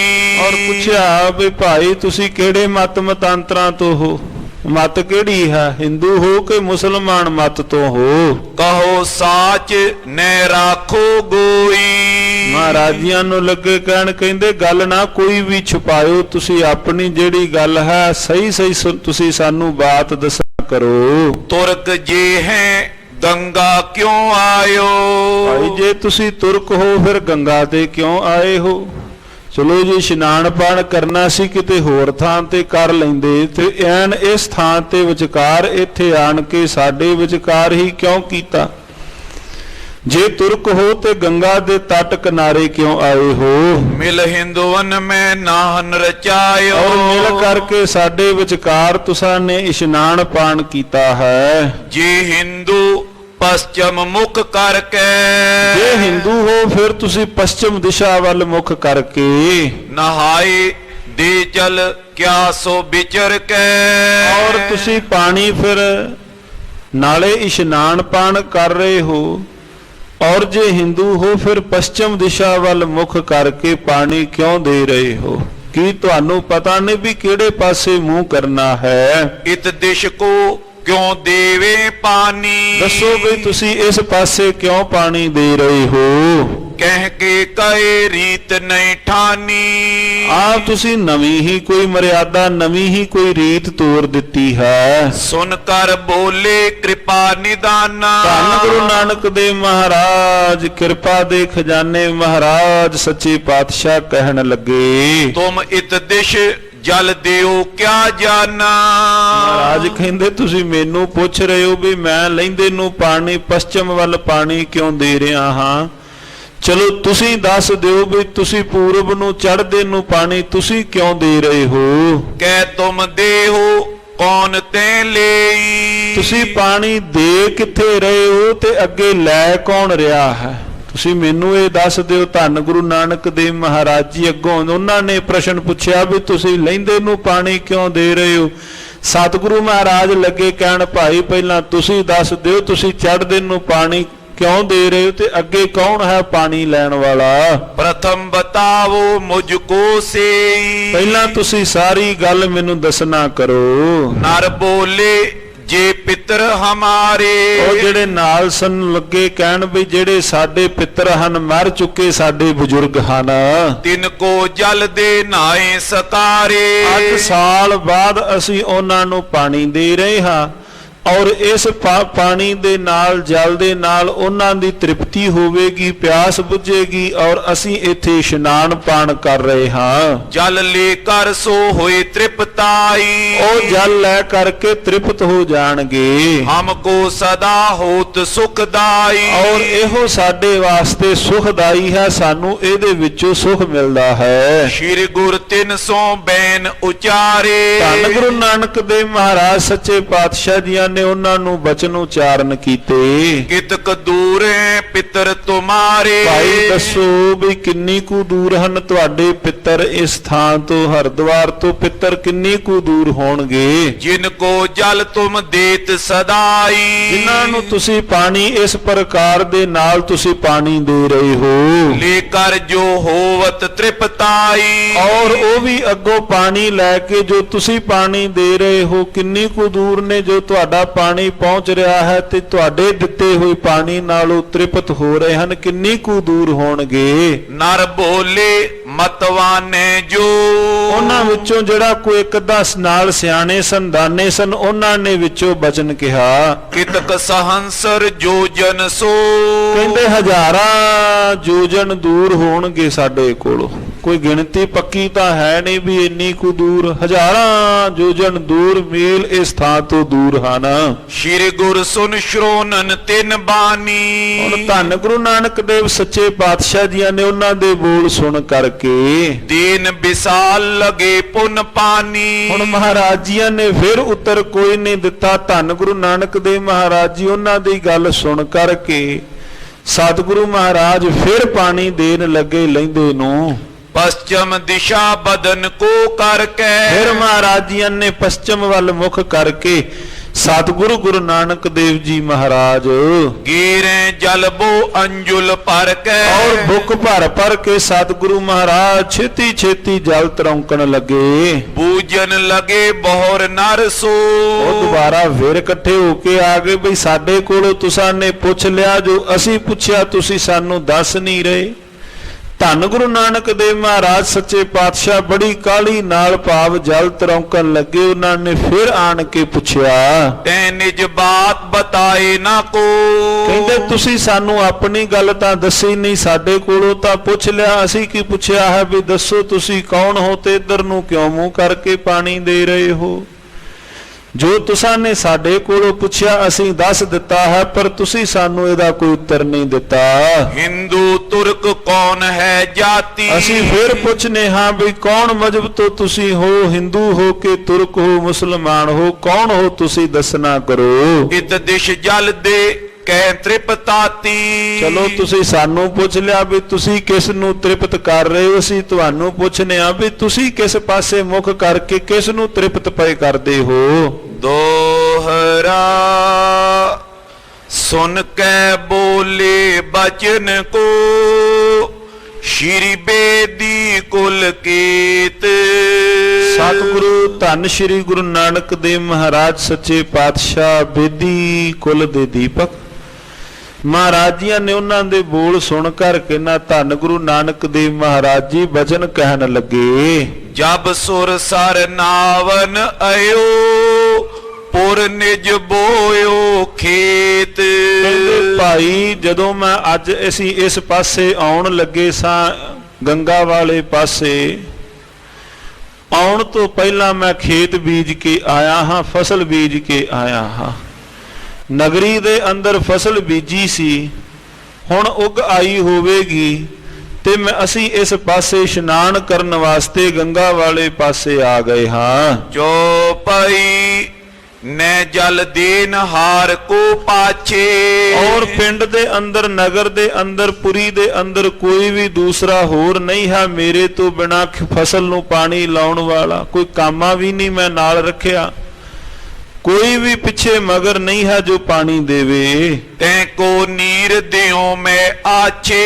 ਔਰ ਪੁੱਛਿਆ ਵੀ ਭਾਈ ਤੁਸੀਂ ਕਿਹੜੇ ਮਤ ਮਤਾਂਤਰਾਂ ਤੋਂ ਹੋ, ਮਤ ਕਿਹੜੀ ਹੈ, ਹਿੰਦੂ ਹੋ ਕਿ ਮੁਸਲਮਾਨ ਮਤ ਤੋਂ ਹੋ। कहो साच न राखो गोई। ਮਹਾਰਾਜ ਜੀਆਂ ਨੂੰ ਲੱਗੇ ਕਹਿਣ, ਕਹਿੰਦੇ ਗੱਲ ਨਾ ਕੋਈ ਵੀ ਛੁਪਾਇਓ, ਤੁਸੀਂ ਆਪਣੀ ਜਿਹੜੀ ਗੱਲ ਹੈ ਸਹੀ ਸਹੀ ਤੁਸੀਂ ਸਾਨੂੰ ਬਾਤ ਦੱਸਿਆ ਕਰੋ। तुर्क जे हैं गंगा क्यों आयो। ਭਾਈ ਜੇ ਤੁਸੀਂ ਤੁਰਕ ਹੋ ਫਿਰ ਗੰਗਾ ਤੇ ਕਿਉਂ ਆਏ ਹੋ। ਚਲੋ ਜੀ ਇਸ਼ਨਾਨ ਪਾਣ ਕਰਨਾ ਸੀ ਕਿਤੇ ਹੋਰ ਥਾਂ ਤੇ ਕਰ ਲੈਂਦੇ, ਤੇ ਐਨ ਇਸ ਥਾਂ ਤੇ ਵਿਚਕਾਰ ਇੱਥੇ ਆਣ ਕੇ ਸਾਡੇ ਵਿਚਕਾਰ ਹੀ ਕਿਉਂ ਕੀਤਾ। ਜੇ ਤੁਰਕ ਹੋ ਤੇ ਗੰਗਾ ਦੇ ਤਟ ਕਿਨਾਰੇ ਕਿਉਂ ਆਏ ਹੋ। मिल हिंदुवन में नाहन रचायो। ਔਰ ਮਿਲ ਕਰਕੇ ਸਾਡੇ ਵਿਚਕਾਰ ਤੁਸਾਂ ਨੇ ਇਸ਼ਨਾਨ ਪਾਣ ਕੀਤਾ ਹੈ। जे हिंदू पश्चिम मुख करके। ਜੇ ਹਿੰਦੂ ਹੋ ਫਿਰ ਤੁਸੀਂ ਪੱਛਮ ਦਿਸ਼ਾ ਵੱਲ ਮੁਖ ਕਰਕੇ नहाए दे चल क्या सो बिचर के। ਔਰ ਤੁਸੀਂ ਪਾਣੀ ਫਿਰ ਨਾਲੇ ਇਸ਼ਨਾਨ ਪਾਣ ਕਰ ਰਹੇ ਹੋ। ਔਰ ਜੇ ਹਿੰਦੂ ਹੋ ਫਿਰ ਪੱਛਮ ਦਿਸ਼ਾ ਵੱਲ ਮੁਖ ਕਰਕੇ ਪਾਣੀ ਕਿਉਂ ਦੇ ਰਹੇ ਹੋ। ਕੀ ਤੁਹਾਨੂੰ ਪਤਾ ਨਹੀਂ ਵੀ ਕਿਹੜੇ ਪਾਸੇ ਮੂੰਹ ਕਰਨਾ ਹੈ। इत दिश को क्यों देवे पानी। ਦੱਸੋ ਵੀ ਤੁਸੀਂ ਇਸ ਪਾਸੇ ਕਿਉਂ ਪਾਣੀ ਦੇ ਰਹੇ ਹੋ। कह के कहे रीत नहीं ठानी। ਆਪ ਤੁਸੀਂ ਨਵੀਂ ਹੀ ਕੋਈ ਮਰਿਆਦਾ, ਨਵੀਂ ਹੀ ਕੋਈ ਰੀਤ ਤੋੜ ਦਿੱਤੀ ਹੈ। सुन कर बोले कृपा निदाना। ਧੰਨ ਗੁਰੂ ਨਾਨਕ ਦੇਵ ਮਹਾਰਾਜ ਕਿਰਪਾ ਦੇ ਖਜ਼ਾਨੇ ਮਹਾਰਾਜ ਸੱਚੇ ਪਾਤਸ਼ਾਹ ਕਹਿਣ ਲੱਗੇ। तुम इत दिश जल देओ क्या जाना। ਮਹਾਰਾਜ ਕਹਿੰਦੇ ਤੁਸੀਂ ਮੈਨੂੰ ਪੁੱਛ ਰਹੇ ਹੋ ਵੀ ਮੈਂ ਲਹਿੰਦੇ ਨੂੰ ਪਾਣੀ ਪੱਛਮ ਵੱਲ ਪਾਣੀ ਕਿਉਂ ਦੇ ਰਿਹਾ ਹਾਂ। ਚਲੋ ਤੁਸੀਂ ਦੱਸ ਦਿਓ ਵੀ ਤੁਸੀਂ ਪੂਰਬ ਨੂੰ ਚੜ੍ਹਦੇ ਨੂੰ ਪਾਣੀ ਤੁਸੀਂ ਕਿਉਂ ਦੇ ਰਹੇ ਹੋ। कह तुम देहो कौन ते लेई। ਤੁਸੀਂ ਪਾਣੀ ਦੇ ਕਿੱਥੇ ਰਹੇ ਹੋ ਤੇ ਅੱਗੇ ਲੈ ਕੌਣ ਰਿਹਾ ਹੈ। ਤੁਸੀਂ ਮੈਨੂੰ ਇਹ ਦੱਸ ਦਿਓ। ਧੰਨ ਗੁਰੂ ਨਾਨਕ ਦੇਵ ਮਹਾਰਾਜ ਜੀ ਅੱਗੋਂ ਉਹਨਾਂ ਨੇ ਪ੍ਰਸ਼ਨ ਪੁੱਛਿਆ ਵੀ ਤੁਸੀਂ ਲਹਿੰਦੇ ਨੂੰ ਪਾਣੀ ਕਿਉਂ ਦੇ ਰਹੇ ਹੋ। ਸਤਿਗੁਰੂ ਮਹਾਰਾਜ ਲੱਗੇ ਕਹਿਣ, ਭਾਈ ਪਹਿਲਾਂ ਤੁਸੀਂ ਦੱਸ ਦਿਓ ਤੁਸੀਂ ਚੜ੍ਹਦੇ ਨੂੰ ਪਾਣੀ ਕਿਉਂ ਦੇ ਰਹੇ ਹੋ ਤੇ ਅੱਗੇ ਕੌਣ ਹੈ ਪਾਣੀ ਲੈਣ ਵਾਲਾ। प्रथम बताओ मुझको से। ਪਹਿਲਾਂ ਤੁਸੀਂ ਸਾਰੀ ਗੱਲ ਮੈਨੂੰ ਦੱਸਣਾ ਕਰੋ। नर बोले जे पितर हमारे। ਉਹ ਜਿਹੜੇ ਨਾਲ ਸਨ ਲੱਗੇ ਕਹਿਣ ਵੀ ਜਿਹੜੇ ਸਾਡੇ ਪਿੱਤਰ ਹਨ, ਮਰ ਚੁੱਕੇ ਸਾਡੇ ਬਜ਼ੁਰਗ ਹਨ, तिनको जल दे नहाए सतारे। 8 ਸਾਲ ਬਾਅਦ ਅਸੀਂ ਉਹਨਾਂ ਨੂੰ ਪਾਣੀ ਦੇ ਰਹੇ ਹਾਂ। ਔਰ ਇਸ ਪਾਣੀ ਦੇ ਨਾਲ, ਜਲ ਦੇ ਨਾਲ ਉਹਨਾਂ ਦੀ ਤ੍ਰਿਪਤੀ ਹੋਵੇਗੀ, ਪਿਆਸ ਬੁਝੇਗੀ, ਔਰ ਅਸੀਂ ਇੱਥੇ ਇਸ਼ਨਾਨ ਪਾਣ ਕਰ ਰਹੇ ਹਾਂ। जल लेकर सो होए तृप्ताई। ਉਹ ਜਲ ਲੈ ਕਰਕੇ ਤ੍ਰਿਪਤ ਹੋ ਜਾਣਗੇ। हमको सदा होत सुखदाई। ਔਰ ਇਹੋ ਸਾਡੇ ਵਾਸਤੇ ਸੁਖਦਾਈ ਹੈ, ਸਾਨੂੰ ਇਹਦੇ ਵਿੱਚੋਂ ਸੁਖ ਮਿਲਦਾ ਹੈ। श्री गुरु 300 बैन उचारे। ਧੰਨ ਗੁਰੂ ਨਾਨਕ ਦੇਵ ਮਹਾਰਾਜ ਸੱਚੇ ਪਾਤਸ਼ਾਹ ਜੀਆਂ ਨੇ ਉਹਨਾਂ ਨੂੰ ਬਚਨ ਉਚਾਰਨ ਕੀਤੇ। कितक दूर है पितर तुम्हारे। ਭਾਈ ਦੱਸੋ ਵੀ ਕਿੰਨੀ ਕੁ ਦੂਰ ਹਨ ਤੁਹਾਡੇ ਪਿੱਤਰ ਇਸ ਥਾਂ ਤੋਂ, ਹਰਿਦੁਆਰ ਤੋਂ ਪਿੱਤਰ ਕਿੰਨੀ ਕੁ ਦੂਰ ਹੋਣਗੇ। जिनको जल तुम देत सदाई। ਜਿਨ੍ਹਾਂ ਨੂੰ ਤੁਸੀਂ ਪਾਣੀ ਇਸ ਪ੍ਰਕਾਰ ਦੇ ਨਾਲ ਤੁਸੀਂ ਪਾਣੀ ਦੇ ਰਹੇ ਹੋ। लेकर जो होवत तृप्ताई। ਔਰ ਉਹ ਵੀ ਅੱਗੋਂ ਪਾਣੀ ਲੈ ਕੇ ਜੋ ਤੁਸੀਂ ਪਾਣੀ ਦੇ ਰਹੇ ਹੋ ਕਿੰਨੀ ਕੁ ਦੂਰ ਨੇ, ਜੋ ਤੁਹਾਡਾ ਪਾਣੀ ਪਹੁੰਚ ਰਿਹਾ ਹੈ ਤੇ ਤੁਹਾਡੇ ਦਿੱਤੇ ਹੋਏ ਪਾਣੀ ਨਾਲੋਂ ਤ੍ਰਿਪਤ ਹੋ ਰਹੇ ਹਨ, ਕਿੰਨੀ ਕੁ ਦੂਰ ਹੋਣਗੇ? ਨਰ ਬੋਲੇ ਮਤਵਾਨੇ ਜੋ। ਉਹਨਾਂ ਵਿੱਚੋਂ ਜਿਹੜਾ ਕੋਈ ਇੱਕ ਅੱਧਾ ਨਾਲ ਸਿਆਣੇ ਸਨ, ਦਾਨੇ ਸਨ, ਉਹਨਾਂ ਨੇ ਵਿੱਚੋਂ ਬਚਨ ਕਿਹਾ। ਕਿਤਕ ਸਹੰਸਰ ਜੋਜਨ ਸੋ। ਕਹਿੰਦੇ ਹਜ਼ਾਰਾਂ ਜੋਜਨ ਦੂਰ ਹੋਣਗੇ ਸਾਡੇ ਕੋਲੋਂ, ਕੋਈ ਗਿਣਤੀ ਪੱਕੀ ਤਾਂ ਹੈ ਨਹੀਂ ਵੀ ਇੰਨੀ ਕੁ ਦੂਰ, ਹਜ਼ਾਰਾਂ ਜੋਜਨ ਦੂਰ ਮੀਲ ਇਸ ਥਾਂ ਤੋਂ ਦੂਰ ਹਨ। ਸ਼੍ਰੀ ਗੁਰ ਸੁਨ ਸ਼੍ਰੋਨਨ ਤਿਨ ਬਾਣੀ। ਹੁਣ ਧੰਨ ਗੁਰੂ ਨਾਨਕ ਦੇਵ ਸੱਚੇ ਪਾਤਸ਼ਾਹ ਜੀਆਂ ਨੇ ਉਹਨਾਂ ਦੇ ਬੋਲ ਸੁਣ ਕਰਕੇ ਦੀਨ ਵਿਸਾਲ ਲਗੇ ਪੁਨ ਪਾਨੀ। ਹੁਣ ਮਹਾਰਾਜ ਜੀਆਂ ਨੇ ਫਿਰ ਉੱਤਰ ਕੋਈ ਨਹੀਂ ਦਿੱਤਾ। ਧੰਨ ਗੁਰੂ ਨਾਨਕ ਦੇਵ ਮਹਾਰਾਜ ਜੀ ਉਹਨਾਂ ਦੀ ਗੱਲ ਸੁਣ ਕਰਕੇ ਸਤਿਗੁਰੂ ਮਹਾਰਾਜ ਫਿਰ ਪਾਣੀ ਦੇਣ ਲੱਗੇ ਲਹਿੰਦੇ ਨੂੰ। ਪਸ਼ਚਮ ਦਿਸ਼ਾ ਬਦਨ ਕੋ ਕਰਕੇ। ਫਿਰ ਮਹਾਰਾਜ ਜੀਆਂ ਨੇ ਪਸ਼ਚਮ ਵੱਲ ਮੁਖ ਕਰਕੇ ਸਤਿਗੁਰੂ ਗੁਰੂ ਨਾਨਕ ਦੇਵ ਜੀ ਮਹਾਰਾਜ ਗੀਰੇ ਜਲਬੋ ਅੰਜੁਲ ਭਰ ਕੇ। ਔਰ ਬੁੱਕ ਭਰ ਭਰ ਕੇ ਸਤਿਗੁਰੂ ਮਹਾਰਾਜ ਛੇਤੀ ਛੇਤੀ ਜਲ ਤਰੌਂਕਣ ਲੱਗੇ। ਪੂਜਨ ਲਗੇ ਬਹੁਰ ਨਰ ਸੋ। ਉਹ ਦੁਬਾਰਾ ਫਿਰ ਇਕੱਠੇ ਹੋ ਕੇ ਆ ਗਏ ਬਈ ਸਾਡੇ ਕੋਲੋਂ ਤੁਸਾਂ ਨੇ ਪੁੱਛ ਲਿਆ, ਜੋ ਅਸੀਂ ਪੁੱਛਿਆ ਤੁਸੀਂ ਸਾਨੂੰ ਦੱਸ ਨਹੀਂ ਰਹੇ। ਧੰਨ ਗੁਰੂ ਨਾਨਕ ਦੇਵ ਮਹਾਰਾਜ ਸੱਚੇ ਪਾਤਸ਼ਾਹ ਬੜੀ ਕਾਹਲੀ ਨਾਲ ਭਾਵ ਜਲ ਤਰੌਂਕਣ ਲੱਗੇ। ਉਹਨਾਂ ਨੇ ਫਿਰ ਆਣ ਕੇ ਪੁੱਛਿਆ, ਤੈ ਨਿਜ ਬਾਤ ਬਤਾਏ ਨਾ ਕੋ। ਕਹਿੰਦੇ ਤੁਸੀਂ ਸਾਨੂੰ ਆਪਣੀ ਗੱਲ ਤਾਂ ਦੱਸੀ ਨਹੀਂ, ਸਾਡੇ ਕੋਲੋਂ ਤਾਂ ਪੁੱਛ ਲਿਆ, ਅਸੀਂ ਕੀ ਪੁੱਛਿਆ ਹੈ ਵੀ ਦੱਸੋ ਤੁਸੀਂ ਕੌਣ ਹੋ ਤੇ ਇੱਧਰ ਨੂੰ ਕਿਉਂ ਮੂੰਹ ਕਰਕੇ ਪਾਣੀ ਦੇ ਰਹੇ ਹੋ? ਜੋ ਤੁਸਾਂ ਨੇ ਸਾਡੇ ਕੋਲੋਂ ਪੁੱਛਿਆ ਅਸੀਂ ਦੱਸ ਦਿੱਤਾ ਹੈ, ਪਰ ਤੁਸੀਂ ਸਾਨੂੰ ਇਹਦਾ ਕੋਈ ਉੱਤਰ ਨਹੀਂ ਦਿੱਤਾ। ਹਿੰਦੂ ਤੁਰਕ ਕੌਣ ਹੈ ਜਾਤੀ। ਅਸੀਂ ਫਿਰ ਪੁੱਛਨੇ ਹਾਂ ਵੀ ਕੌਣ ਮਜ਼ਹਬ ਤੋਂ ਤੁਸੀਂ ਹੋ, ਹਿੰਦੂ ਹੋ ਕਿ ਤੁਰਕ ਹੋ, ਮੁਸਲਮਾਨ ਹੋ, ਕੌਣ ਹੋ ਤੁਸੀਂ ਦੱਸਣਾ ਕਰੋ। ਇਤ ਦਿਸ਼ ਜਲ ਦੇ ਕਹਿ ਤ੍ਰਿਪਤਾਤੀ। ਚਲੋ ਤੁਸੀਂ ਸਾਨੂੰ ਪੁੱਛ ਲਿਆ ਵੀ ਤੁਸੀਂ ਕਿਸ ਨੂੰ ਤ੍ਰਿਪਤ ਕਰ ਰਹੇ ਹੋ, ਅਸੀਂ ਤੁਹਾਨੂੰ ਪੁੱਛਨੇ ਆ ਵੀ ਤੁਸੀਂ ਕਿਸ ਪਾਸੇ ਮੁਖ ਕਰਕੇ ਕਿਸ ਨੂੰ ਤ੍ਰਿਪਤ ਪਏ ਕਰਦੇ ਹੋ। ਦੋਹਰਾ ਸੁਨ ਕੇ ਬੋਲੇ ਬਚਨ ਕੋ ਸ਼੍ਰੀ ਬੇਦੀ ਕੁਲ ਕੀਤ। ਸਤਿਗੁਰੂ ਧੰਨ ਸ਼੍ਰੀ ਗੁਰੂ ਨਾਨਕ ਦੇਵ ਮਹਾਰਾਜ ਸੱਚੇ ਪਾਤਸ਼ਾਹ ਬੇਦੀ ਕੁਲ ਦੇ ਦੀਪਕ ਮਹਾਰਾਜ ਜੀਆਂ ਨੇ ਉਹਨਾਂ ਦੇ ਬੋਲ ਸੁਣ ਕਰਕੇ ਨਾ ਧੰਨ ਗੁਰੂ ਨਾਨਕ ਦੇਵ ਮਹਾਰਾਜ ਜੀ ਬਚਨ ਕਹਿਣ ਲੱਗੇ। ਜਬ ਸੁਰ ਸਰ ਨਾਵਨ ਆਇਓ ਪੁਰ ਨਿਜ ਬੋਇਓ ਖੇਤ। ਕਹਿੰਦੇ ਭਾਈ ਜਦੋਂ ਮੈਂ ਅੱਜ ਅਸੀਂ ਇਸ ਪਾਸੇ ਆਉਣ ਲੱਗੇ ਸਾਂ ਗੰਗਾ ਵਾਲੇ ਪਾਸੇ, ਆਉਣ ਤੋਂ ਪਹਿਲਾਂ ਮੈਂ ਖੇਤ ਬੀਜ ਕੇ ਆਇਆ ਹਾਂ, ਫਸਲ ਬੀਜ ਕੇ ਆਇਆ ਹਾਂ। ਨਗਰੀ ਦੇ ਅੰਦਰ ਫਸਲ ਬੀਜੀ ਸੀ, ਹੁਣ ਉੱਗ ਆਈ ਹੋਵੇਗੀ ਤੇ ਅਸੀਂ ਇਸ ਪਾਸੇ ਇਸ਼ਨਾਨ ਕਰਨ ਵਾਸਤੇ ਗੰਗਾ ਵਾਲੇ ਪਾਸੇ ਆ ਗਏ ਹਾਂ। ਜੋ ਪਈ ਨੈ ਜਲ ਦੇਨ ਹਾਰ ਕੋ ਪਾਛੇ। ਔਰ ਪਿੰਡ ਦੇ ਅੰਦਰ, ਨਗਰ ਦੇ ਅੰਦਰ, ਪੁਰੀ ਦੇ ਅੰਦਰ ਕੋਈ ਵੀ ਦੂਸਰਾ ਹੋਰ ਨਹੀਂ ਹੈ ਮੇਰੇ ਤੋਂ ਬਿਨਾ ਫਸਲ ਨੂੰ ਪਾਣੀ ਲਾਉਣ ਵਾਲਾ। ਕੋਈ ਕਾਮਾ ਵੀ ਨਹੀਂ ਮੈਂ ਨਾਲ ਰੱਖਿਆ, ਕੋਈ ਵੀ ਪਿੱਛੇ ਮਗਰ ਨਹੀਂ ਹੈ ਜੋ ਪਾਣੀ ਦੇਵੇ। ਤੈ ਕੋ ਨੀਰ ਦਿਓ ਮੈਂ ਆਛੇ।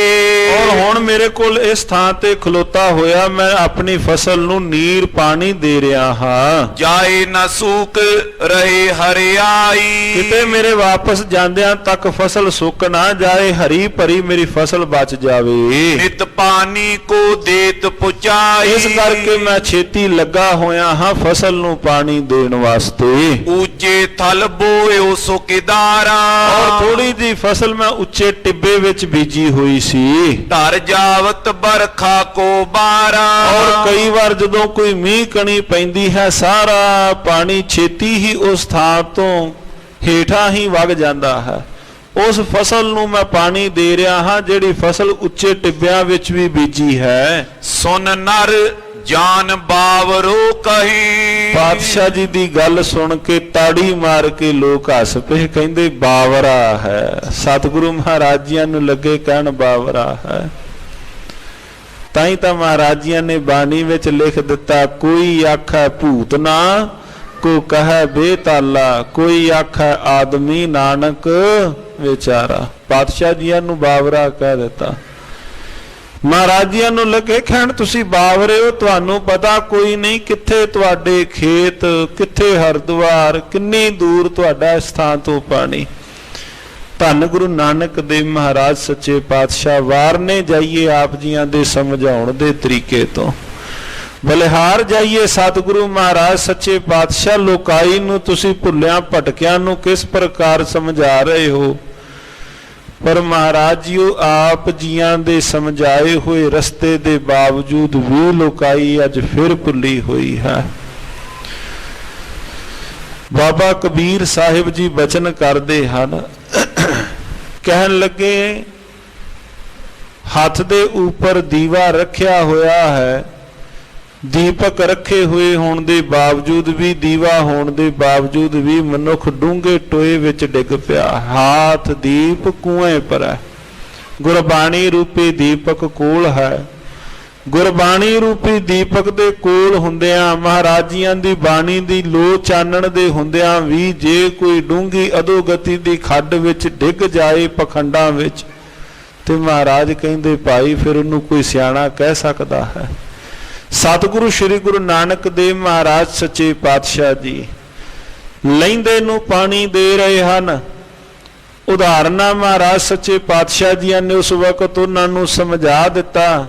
ਔਰ ਹੁਣ ਮੇਰੇ ਕੋਲ ਇਸ ਥਾਂ ਤੇ ਖਲੋਤਾ ਹੋਇਆ ਮੈਂ ਆਪਣੀ ਫਸਲ ਨੂੰ ਨੀਰ ਪਾਣੀ ਦੇ ਰਿਹਾ ਹਾਂ। ਜਾਏ ਨਾ ਸੂਕ ਰਹੇ ਹਰਿਆਈ। ਕਿਤੇ ਮੇਰੇ ਵਾਪਸ ਜਾਂਦਿਆਂ ਤੱਕ ਫਸਲ ਸੁੱਕ ਨਾ ਜਾਏ, ਹਰੀ ਭਰੀ ਮੇਰੀ ਫਸਲ ਬਚ ਜਾਵੇ। ਨਿਤ ਪਾਣੀ ਕੋ ਦੇਤ ਪੁਚਾਈ। ਇਸ ਕਰਕੇ ਮੈਂ ਛੇਤੀ ਲੱਗਾ ਹੋਇਆ ਹਾਂ ਫਸਲ ਨੂੰ ਪਾਣੀ ਦੇਣ ਵਾਸਤੇ। ਉੱਚੇ ਥਲ ਬੋਇਓ ਸੋ ਕਿਦਾਰਾ। ਔਰ ਥੋੜੀ ਜੀ ਫਸਲ ਮੈਂ ਉੱਚੇ ਟਿੱਬੇ ਵਿੱਚ ਬੀਜੀ ਹੋਈ ਸੀ। ਧਰ ਜਾਵਤ ਬਰਖਾ ਕੋ ਬਾਰਾ। ਔਰ ਕਈ ਵਾਰ ਜਦੋਂ ਕੋਈ ਮੀਂਹ ਕਣੀ ਪੈਂਦੀ ਹੈ ਸਾਰਾ ਪਾਣੀ ਛੇਤੀ ਹੀ ਉਸ ਥਾਂ ਤੋਂ ਹੇਠਾਂ ਹੀ ਵਗ ਜਾਂਦਾ ਹੈ। ਉਸ ਫਸਲ ਨੂੰ ਮੈਂ ਪਾਣੀ ਦੇ ਰਿਹਾ ਹਾਂ ਜਿਹੜੀ ਫਸਲ ਉੱਚੇ ਟਿੱਬਿਆਂ ਵਿੱਚ ਵੀ ਬੀਜੀ ਹੈ। ਸੁਨ ਨਰ ਜਾਨ ਬਾਵਰੋ ਕਹੀ। ਪਾਤਸ਼ਾਹ ਜੀ ਦੀ ਗੱਲ ਸੁਣ ਕੇ ਤਾੜੀ ਮਾਰ ਕੇ ਲੋਕ ਹੱਸ ਪਏ, ਕਹਿੰਦੇ ਬਾਵਰਾ ਹੈ। ਸਤਿਗੁਰੂ ਮਹਾਰਾਜ ਜੀਆਂ ਨੂੰ ਲੱਗੇ ਕਹਿਣ ਬਾਵਰਾ ਹੈ। ਤਾਂ ਹੀ ਤਾਂ ਮਹਾਰਾਜ ਜੀਆਂ ਨੇ ਬਾਣੀ ਵਿੱਚ ਲਿਖ ਦਿੱਤਾ, ਕੋਈ ਆਖੈ ਭੂਤ ਨਾ ਕੋ ਕਹੈ ਬੇਤਾਲਾ, ਕੋਈ ਆਖੈ ਆਦਮੀ ਨਾਨਕ ਵਿਚਾਰਾ। ਪਾਤਸ਼ਾਹ ਜੀਆਂ ਨੂੰ ਬਾਵਰਾ ਕਹਿ ਦਿੱਤਾ। ਮਹਾਰਾਜ ਜੀਆਂ ਨੂੰ ਲੱਗੇ ਕਹਿਣ ਤੁਸੀਂ ਬਾਵਰੇ ਹੋ, ਤੁਹਾਨੂੰ ਪਤਾ ਕੋਈ ਨਹੀਂ ਕਿੱਥੇ ਤੁਹਾਡੇ ਖੇਤ, ਕਿੱਥੇ ਹਰਿਦੁਆਰ, ਕਿੰਨੀ ਦੂਰ ਤੁਹਾਡਾ ਇਸ ਥਾਂ ਤੋਂ ਪਾਣੀ। ਧੰਨ ਗੁਰੂ ਨਾਨਕ ਦੇਵ ਮਹਾਰਾਜ ਸੱਚੇ ਪਾਤਸ਼ਾਹ ਵਾਰਨੇ ਜਾਈਏ ਆਪ ਜੀਆਂ ਦੇ ਸਮਝਾਉਣ ਦੇ ਤਰੀਕੇ ਤੋਂ, ਬਲਿਹਾਰ ਜਾਈਏ ਸਤਿਗੁਰੂ ਮਹਾਰਾਜ ਸੱਚੇ ਪਾਤਸ਼ਾਹ ਲੋਕਾਈ ਨੂੰ ਤੁਸੀਂ ਭੁੱਲਿਆਂ ਭਟਕਿਆਂ ਨੂੰ ਕਿਸ ਪ੍ਰਕਾਰ ਸਮਝਾ ਰਹੇ ਹੋ। ਪਰ ਮਹਾਰਾਜ ਜੀਓ ਆਪ ਜੀਆਂ ਦੇ ਸਮਝਾਏ ਹੋਏ ਰਸਤੇ ਦੇ ਬਾਵਜੂਦ ਵੀ ਲੋਕਾਈ ਅੱਜ ਫਿਰ ਭੁੱਲੀ ਹੋਈ ਹੈ। ਬਾਬਾ ਕਬੀਰ ਸਾਹਿਬ ਜੀ ਬਚਨ ਕਰਦੇ ਹਨ, ਕਹਿਣ ਲੱਗੇ ਹੱਥ ਦੇ ਉੱਪਰ ਦੀਵਾ ਰੱਖਿਆ ਹੋਇਆ ਹੈ, ਦੀਪਕ ਰੱਖੇ ਹੋਏ ਹੋਣ ਦੇ ਬਾਵਜੂਦ ਵੀ, ਦੀਵਾ ਹੋਣ ਦੇ ਬਾਵਜੂਦ ਵੀ ਮਨੁੱਖ ਡੂੰਘੇ ਟੋਏ ਵਿੱਚ ਡਿੱਗ ਪਿਆ। ਹਾਥ ਦੀਪ ਕੂਏ ਪਰ ਹੈ, ਗੁਰਬਾਣੀ ਰੂਪੀ ਦੀਪਕ ਕੋਲ ਹੈ। ਗੁਰਬਾਣੀ ਰੂਪੀ ਦੀਪਕ ਦੇ ਕੋਲ ਹੁੰਦਿਆਂ, ਮਹਾਰਾਜ ਜੀਆਂ ਦੀ ਬਾਣੀ ਦੀ ਲੋ ਚਾਨਣ ਦੇ ਹੁੰਦਿਆਂ ਵੀ ਜੇ ਕੋਈ ਡੂੰਘੀ ਅਧੋਗਤੀ ਦੀ ਖੱਡ ਵਿੱਚ ਡਿੱਗ ਜਾਏ ਪਖੰਡਾਂ ਵਿੱਚ, ਤੇ ਮਹਾਰਾਜ ਕਹਿੰਦੇ ਭਾਈ ਫਿਰ ਉਹਨੂੰ ਕੋਈ ਸਿਆਣਾ ਕਹਿ ਸਕਦਾ ਹੈ। ਸਤਿਗੁਰੂ ਸ੍ਰੀ ਗੁਰੂ ਨਾਨਕ ਦੇਵ ਮਹਾਰਾਜ ਸੱਚੇ ਪਾਤਸ਼ਾਹ ਜੀ ਲਹਿੰਦੇ ਨੂੰ ਪਾਣੀ ਦੇ ਰਹੇ ਹਨ। ਉਦਾਹਰਨਾਂ ਮਹਾਰਾਜ ਸੱਚੇ ਪਾਤਸ਼ਾਹ ਜੀਆਂ ਨੇ ਉਸ ਵਕਤ ਉਹਨਾਂ ਨੂੰ ਸਮਝਾ ਦਿੱਤਾ।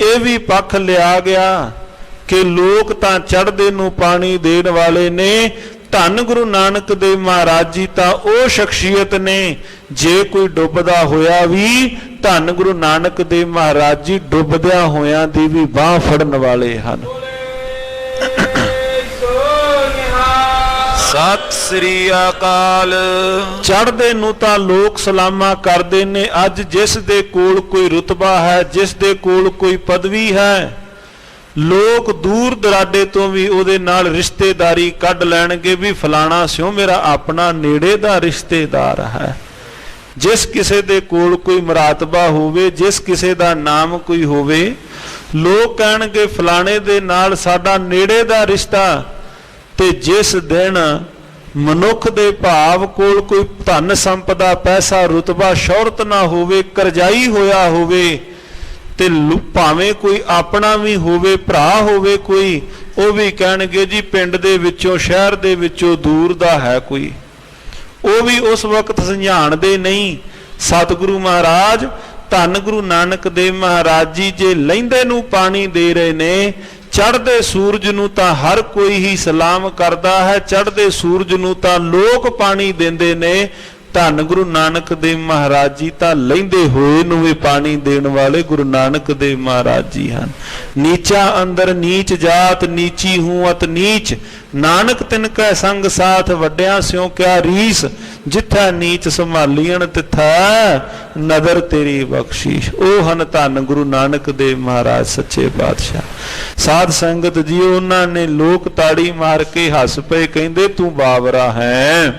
ਇਹ ਵੀ ਪੱਖ ਲਿਆ ਗਿਆ ਕਿ ਲੋਕ ਤਾਂ ਚੜ੍ਹਦੇ ਨੂੰ ਪਾਣੀ ਦੇਣ ਵਾਲੇ ਨੇ, ਧੰਨ ਗੁਰੂ ਨਾਨਕ ਦੇਵ ਮਹਾਰਾਜ ਜੀ ਤਾਂ ਉਹ ਸ਼ਖਸੀਅਤ ਨੇ ਜੇ ਕੋਈ ਡੁੱਬਦਾ ਹੋਇਆ ਵੀ ਧੰਨ ਗੁਰੂ ਨਾਨਕ ਦੇਵ ਮਹਾਰਾਜ ਜੀ ਡੁੱਬਦਿਆਂ ਹੋਇਆਂ ਦੀ ਵੀ ਬਾਹ ਫੜਨ ਵਾਲੇ ਹਨ। ਸਤਿ ਸ੍ਰੀ ਅਕਾਲ। ਚੜ੍ਹਦੇ ਨੂੰ ਤਾਂ ਲੋਕ ਸਲਾਮਾਂ ਕਰਦੇ ਨੇ। ਅੱਜ ਜਿਸ ਦੇ ਕੋਲ ਕੋਈ ਰੁਤਬਾ ਹੈ, ਜਿਸ ਦੇ ਕੋਲ ਕੋਈ ਪਦਵੀ ਹੈ, ਲੋਕ ਦੂਰ ਦਰਾਡੇ ਤੋਂ ਵੀ ਉਹਦੇ ਨਾਲ ਰਿਸ਼ਤੇਦਾਰੀ ਕੱਢ ਲੈਣਗੇ ਵੀ ਫਲਾਣਾ ਸਿਓ ਮੇਰਾ ਆਪਣਾ ਨੇੜੇ ਦਾ ਰਿਸ਼ਤੇਦਾਰ ਹੈ। ਜਿਸ ਕਿਸੇ ਦੇ ਕੋਲ ਕੋਈ ਮਰਾਤਬਾ ਹੋਵੇ, ਜਿਸ ਕਿਸੇ ਦਾ ਨਾਮ ਕੋਈ ਹੋਵੇ, ਲੋਕ ਕਹਿਣਗੇ ਫਲਾਣੇ ਦੇ ਨਾਲ ਸਾਡਾ ਨੇੜੇ ਦਾ ਰਿਸ਼ਤਾ। ਤੇ ਜਿਸ ਦਿਨ ਮਨੁੱਖ ਦੇ ਭਾਵ ਕੋਲ ਕੋਈ ਧਨ ਸੰਪਦਾ, ਪੈਸਾ, ਰੁਤਬਾ, ਸ਼ੌਹਰਤ ਨਾ ਹੋਵੇ, ਕਰਜ਼ਾਈ ਹੋਇਆ ਹੋਵੇ, ਤੇ ਭਾਵੇਂ ਕੋਈ ਆਪਣਾ ਵੀ ਹੋਵੇ, ਭਰਾ ਹੋਵੇ ਕੋਈ, ਉਹ ਵੀ ਕਹਿਣਗੇ ਜੀ ਪਿੰਡ ਦੇ ਵਿੱਚੋਂ, ਸ਼ਹਿਰ ਦੇ ਵਿੱਚੋਂ ਦੂਰ ਦਾ ਹੈ ਕੋਈ। ਉਹ ਵੀ ਉਸ ਵਕਤ ਸਮਝਾਣਦੇ ਨਹੀਂ। ਸਤਿਗੁਰੂ ਮਹਾਰਾਜ ਧੰਨ ਗੁਰੂ ਨਾਨਕ ਦੇਵ ਮਹਾਰਾਜ ਜੀ ਜੇ ਲਹਿੰਦੇ ਨੂੰ ਪਾਣੀ ਦੇ ਰਹੇ ਨੇ, ਚੜ੍ਹਦੇ ਸੂਰਜ ਨੂੰ ਤਾਂ ਹਰ ਕੋਈ ਹੀ ਸਲਾਮ ਕਰਦਾ ਹੈ, ਚੜ੍ਹਦੇ ਸੂਰਜ ਨੂੰ ਤਾਂ ਲੋਕ ਪਾਣੀ ਦਿੰਦੇ ਨੇ। ਧੰਨ ਗੁਰੂ ਨਾਨਕ ਦੇਵ ਮਹਾਰਾਜ ਜੀ ਤਾਂ ਲਹਿੰਦੇ ਹੋਏ ਨੂੰ ਵੀ ਪਾਣੀ ਦੇਣ ਵਾਲੇ ਗੁਰੂ ਨਾਨਕ ਦੇਵ ਮਹਾਰਾਜ ਜੀ ਹਨ। ਨੀਚਾ ਅੰਦਰ ਨੀਚ ਜਾਤ, ਨੀਚੀ ਹੂੰ ਅਤ ਨੀਚ, ਨਾਨਕ ਤਿਨ ਕੈ ਸੰਗ ਸਾਥ, ਵੱਡਿਆਂ ਸਿਉ ਕਿਆ ਰੀਸ, ਜਿੱਥਾ ਨੀਚ ਸੰਭਾਲੀਣ ਤਿੱਥਾ ਨਦਰ ਤੇਰੀ ਬਖਸ਼ੀਸ਼। ਉਹ ਹਨ ਧੰਨ ਗੁਰੂ ਨਾਨਕ ਦੇਵ ਮਹਾਰਾਜ ਸੱਚੇ ਪਾਤਸ਼ਾਹ। ਸਾਧ ਸੰਗਤ ਜੀ ਉਹਨਾਂ ਨੇ ਲੋਕ ਤਾੜੀ ਮਾਰ ਕੇ ਹੱਸ ਪਏ, ਕਹਿੰਦੇ ਤੂੰ ਬਾਵਰਾ ਹੈ,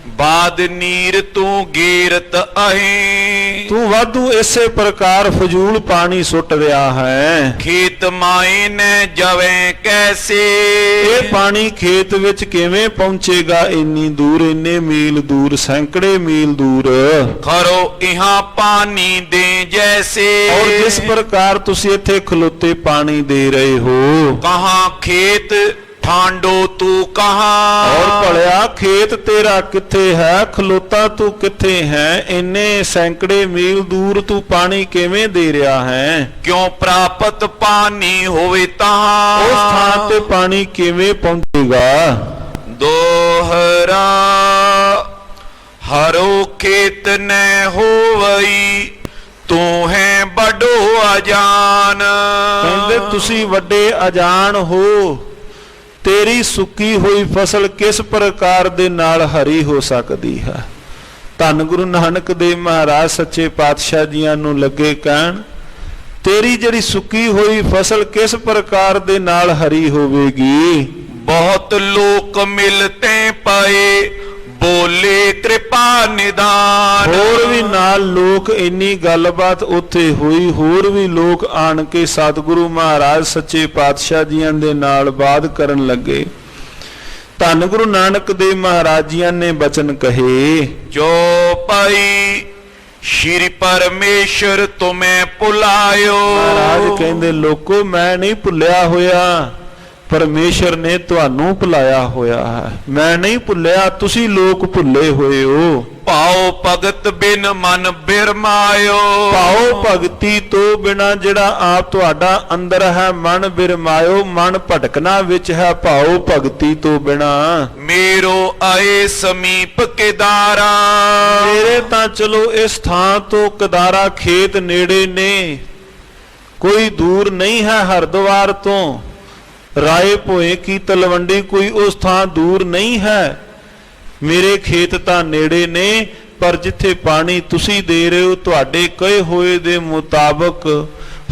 ਬਾਦ ਨੀਰ ਤੂੰ ਗੀਰਤ ਅਹੀਂ, ਤੂੰ ਵਾਧੂ ਇਸੇ ਪ੍ਰਕਾਰ ਫਜ਼ੂਲ ਪਾਣੀ ਸੁੱਟ ਰਿਹਾ ਹੈ। ਖੇਤ ਮਾਏ ਨੇ ਜਵੇਂ ਕੈਸੇ, ਇਹ ਪਾਣੀ ਖੇਤ ਵਿੱਚ ਕਿਵੇਂ ਪਹੁੰਚੇਗਾ ਇੰਨੀ ਦੂਰ, ਇੰਨੇ ਮੀਲ ਦੂਰ, ਸੈਂਕੜੇ ਮੀਲ ਦੂਰ। ਖਰੋ ਇਹਾਂ ਪਾਣੀ ਦੇ ਜੈਸੇ, ਔਰ ਜਿਸ ਪ੍ਰਕਾਰ ਤੁਸੀਂ ਇੱਥੇ ਖਲੋਤੇ ਪਾਣੀ ਦੇ ਰਹੇ ਹੋ, ਕਹਾਂ ਖੇਤ ਠਾਂਡੋ ਤੂੰ ਕਹਾਂ, ਔਰ ਭਲਿਆ ਖੇਤ ਤੇਰਾ ਕਿੱਥੇ ਹੈ, ਖਲੋਤਾ ਤੂੰ ਕਿੱਥੇ ਹੈ, ਇੰਨੇ ਸੈਂਕੜੇ ਮੀਲ ਦੂਰ ਤੂੰ ਪਾਣੀ ਕਿਵੇਂ ਦੇ ਰਿਹਾ ਹੈ। ਕਿਉਂ ਪ੍ਰਾਪਤ ਪਾਣੀ ਹੋਵੇ ਤਾਂ, ਉਸ ਥਾਂ ਤੇ ਪਾਣੀ ਕਿਵੇਂ ਪਹੁੰਚੇਗਾ। ਦੋਹਰਾ ਹਰੋ ਖੇਤ ਨੈ ਹੋਵਈ, ਤੂੰ ਹੈ ਬੜੋ ਅਜਾਨ, ਕਹਿੰਦੇ ਤੁਸੀਂ ਵੱਡੇ ਅਜਾਨ ਹੋ। ਤੇਰੀ ਸੁੱਕੀ ਹੋਈ ਫਸਲ ਕਿਸ ਪ੍ਰਕਾਰ ਦੇ ਨਾਲ ਹਰੀ ਹੋ ਸਕਦੀ ਹੈ। ਧੰਨ ਗੁਰੂ ਨਾਨਕ ਦੇਵ ਮਹਾਰਾਜ ਸੱਚੇ ਪਾਤਸ਼ਾਹ ਜੀਆਂ ਨੂੰ ਲੱਗੇ ਕਹਿਣ, ਤੇਰੀ ਜਿਹੜੀ ਸੁੱਕੀ ਹੋਈ ਫਸਲ ਕਿਸ ਪ੍ਰਕਾਰ ਦੇ ਨਾਲ ਹਰੀ ਹੋਵੇਗੀ। ਬਹੁਤ ਲੋਕ ਮਿਲਤੇ ਪਏ, ਬੋਲੇ ਕਿਰਪਾ ਨਿਦਾਨ। ਹੋਰ ਵੀ ਨਾਲ ਲੋਕ ਇੰਨੀ ਗੱਲਬਾਤ ਉੱਥੇ ਹੋਈ, ਹੋਰ ਵੀ ਲੋਕ ਆਣ ਕੇ ਸਤਿਗੁਰੂ ਮਹਾਰਾਜ ਸੱਚੇ ਪਾਤਸ਼ਾਹ ਜੀਆਂ ਦੇ ਨਾਲ ਬਾਤ ਕਰਨ ਲੱਗੇ। ਧੰਨ ਗੁਰੂ ਨਾਨਕ ਦੇਵ ਮਹਾਰਾਜ ਜੀਆਂ ਨੇ ਬਚਨ ਕਹੇ, ਜੋ ਪਾਈ ਸ਼੍ਰੀ ਪਰਮੇਸ਼ਰ ਤੁਮੇ ਭੁਲਾਇਓ। ਮਹਾਰਾਜ ਕਹਿੰਦੇ ਲੋਕੋ ਮੈਂ ਨਹੀਂ ਭੁੱਲਿਆ ਹੋਇਆ, ਪਰਮੇਸ਼ਰ ਨੇ ਤੁਹਾਨੂੰ ਭੁਲਾਇਆ ਹੋਇਆ ਹੈ। ਮੈਂ ਨਹੀਂ ਭੁੱਲਿਆ, ਤੁਸੀਂ ਲੋਕ ਭੁੱਲੇ ਹੋਏ ਹੋ। ਭਾਉ ਭਗਤ ਬਿਨ ਮਨ ਬਿਰਮਾਇਓ। ਭਾਉ ਭਗਤੀ ਤੋਂ ਬਿਨਾ ਜਿਹੜਾ ਆਪ ਤੁਹਾਡਾ ਅੰਦਰ ਹੈ ਮਨ ਬਿਰਮਾਇਓ, ਮਨ ਭਟਕਣਾ ਵਿੱਚ ਹੈ ਭਾਉ ਭਗਤੀ ਤੋਂ ਬਿਨਾ। ਮੇਰੋ ਆਏ ਸਮੀਪ ਕੇਦਾਰਾ। ਮੇਰੇ ਤਾਂ ਚਲੋ ਇਸ ਥਾਂ ਤੋਂ ਕਦਾਰਾ ਖੇਤ ਨੇੜੇ ਨੇ, ਕੋਈ ਦੂਰ ਨਹੀਂ ਹੈ ਹਰਿਦੁਆਰ ਤੋਂ। ਰਾਏ ਭੋਏ ਕੀ ਤਲਵੰਡੀ ਕੋਈ ਉਸ ਥਾਂ ਦੂਰ ਨਹੀਂ ਹੈ। ਮੇਰੇ ਖੇਤ ਤਾਂ ਨੇੜੇ ਨੇ, ਪਰ ਜਿੱਥੇ ਪਾਣੀ ਤੁਸੀਂ ਦੇ ਰਹੇ ਹੋ ਤੁਹਾਡੇ ਕਹੇ ਹੋਏ ਦੇ ਮੁਤਾਬਕ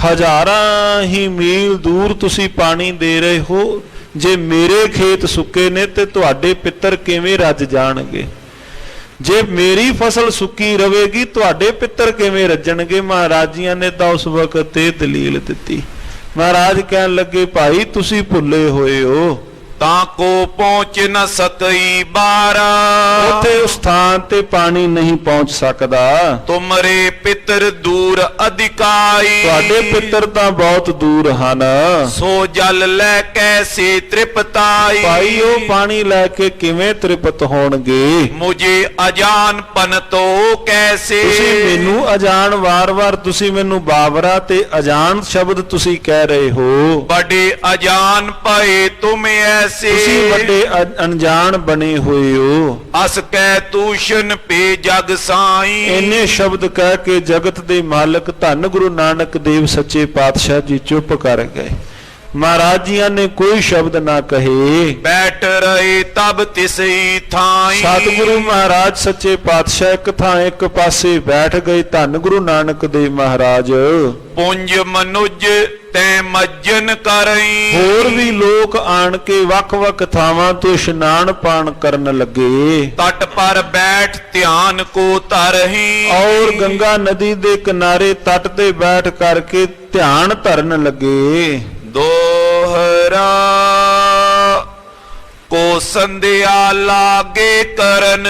ਹਜ਼ਾਰਾਂ ਹੀ ਮੀਲ ਦੂਰ ਤੁਸੀਂ ਪਾਣੀ ਦੇ ਰਹੇ ਹੋ। ਜੇ ਮੇਰੇ ਖੇਤ ਸੁੱਕੇ ਨੇ ਤੇ ਤੁਹਾਡੇ ਪਿੱਤਰ ਕਿਵੇਂ ਰੱਜ ਜਾਣਗੇ? ਜੇ ਮੇਰੀ ਫਸਲ ਸੁੱਕੀ ਰਵੇਗੀ ਤੁਹਾਡੇ ਪਿੱਤਰ ਕਿਵੇਂ ਰੱਜਣਗੇ? ਮਹਾਰਾਜੀਆਂ ਨੇ ਤਾਂ ਉਸ ਵਕਤ ਇਹ ਦਲੀਲ ਦਿੱਤੀ। ਮਹਾਰਾਜ ਕਹਿਣ ਲੱਗੇ ਭਾਈ ਤੁਸੀਂ ਭੁੱਲੇ ਹੋਏ ਹੋ। ਤਾਂ ਕੋ ਪਹੁੰਚ ਨ ਸਕਈ ਬਾਰਾ। ਉੱਥੇ ਉਸ ਥਾਂ ਤੇ ਪਾਣੀ ਨਹੀਂ ਪਹੁੰਚ ਸਕਦਾ। ਤੁਮਰੇ ਪਿੱਤਰ ਦੂਰ ਅਧਿਕਾਈ। ਤੁਹਾਡੇ ਪਿੱਤਰ ਤਾਂ ਬਹੁਤ ਦੂਰ ਹਨ। ਸੋ ਜਲ ਲੈ ਕੈਸੇ ਤ੍ਰਿਪਤਾਈ। ਭਾਈ ਉਹ ਪਾਣੀ ਲੈ ਕੇ ਕਿਵੇਂ ਤ੍ਰਿਪਤ ਹੋਣਗੇ? ਮੁਝੇ ਅਜਾਨ ਪਨ ਤੋ ਕੈਸੇ। ਤੁਸੀਂ ਮੈਨੂੰ ਅਜਾਨ, ਵਾਰ-ਵਾਰ ਤੁਸੀਂ ਮੈਨੂੰ ਬਾਬਰਾ ਤੇ ਅਜਾਨ ਸ਼ਬਦ ਤੁਸੀਂ ਕਹਿ ਰਹੇ ਹੋ। ਬੜੇ ਅਜਾਨ ਪਏ ਤੁਮੇ ਐਸੇ। ਤੁਸੀਂ ਵੱਡੇ ਅਣਜਾਣ ਬਣੇ ਹੋਏ ਹੋ। ਅਸ ਕਹਿ ਤੂਸ਼ਨ ਪੇ ਜਗ ਸਾਈ। ਇੰਨੇ ਸ਼ਬਦ ਕਹਿ ਕੇ ਜਗਤ ਦੇ ਮਾਲਕ ਧੰਨ ਗੁਰੂ ਨਾਨਕ ਦੇਵ ਸੱਚੇ ਪਾਤਸ਼ਾਹ ਜੀ ਚੁੱਪ ਕਰ ਗਏ। ਮਹਾਰਾਜ ਜੀਆਂ ਨੇ ਕੋਈ ਸ਼ਬਦ ਨਾ ਕਹੇ। ਬੈਠ ਰਹੇ ਤਬ ਤਿਸਈ ਥਾਈ। ਸਤਿਗੁਰੂ ਮਹਾਰਾਜ ਸੱਚੇ ਪਾਤਸ਼ਾਹ ਇੱਕ ਥਾਂ ਇੱਕ ਪਾਸੇ ਬੈਠ ਗਏ। ਧੰਨ ਗੁਰੂ ਨਾਨਕ ਦੇਵ ਮਹਾਰਾਜ। ਪੁੰਜ ਮਨੁਜ ਤੈ ਮੱਜਨ ਕਰਈ। ਹੋਰ ਵੀ ਲੋਕ ਆਣ ਕੇ ਵੱਖ-ਵੱਖ ਥਾਵਾਂ ਤੋਂ ਇਸ਼ਨਾਨ ਪਾਣ ਕਰਨ ਲੱਗੇ। ਤਟ ਪਰ ਬੈਠ ਧਿਆਨ ਕੋ ਧਰਹੀ। ਔਰ ਗੰਗਾ ਨਦੀ ਦੇ ਕਿਨਾਰੇ ਤਟ ਤੇ ਬੈਠ ਕਰਕੇ ਧਿਆਨ ਧਰਨ ਲੱਗੇ। ਦੋਹਰਾ ਕੋ ਸੰਧਿਆ ਲਾਗੇ ਕਰਨ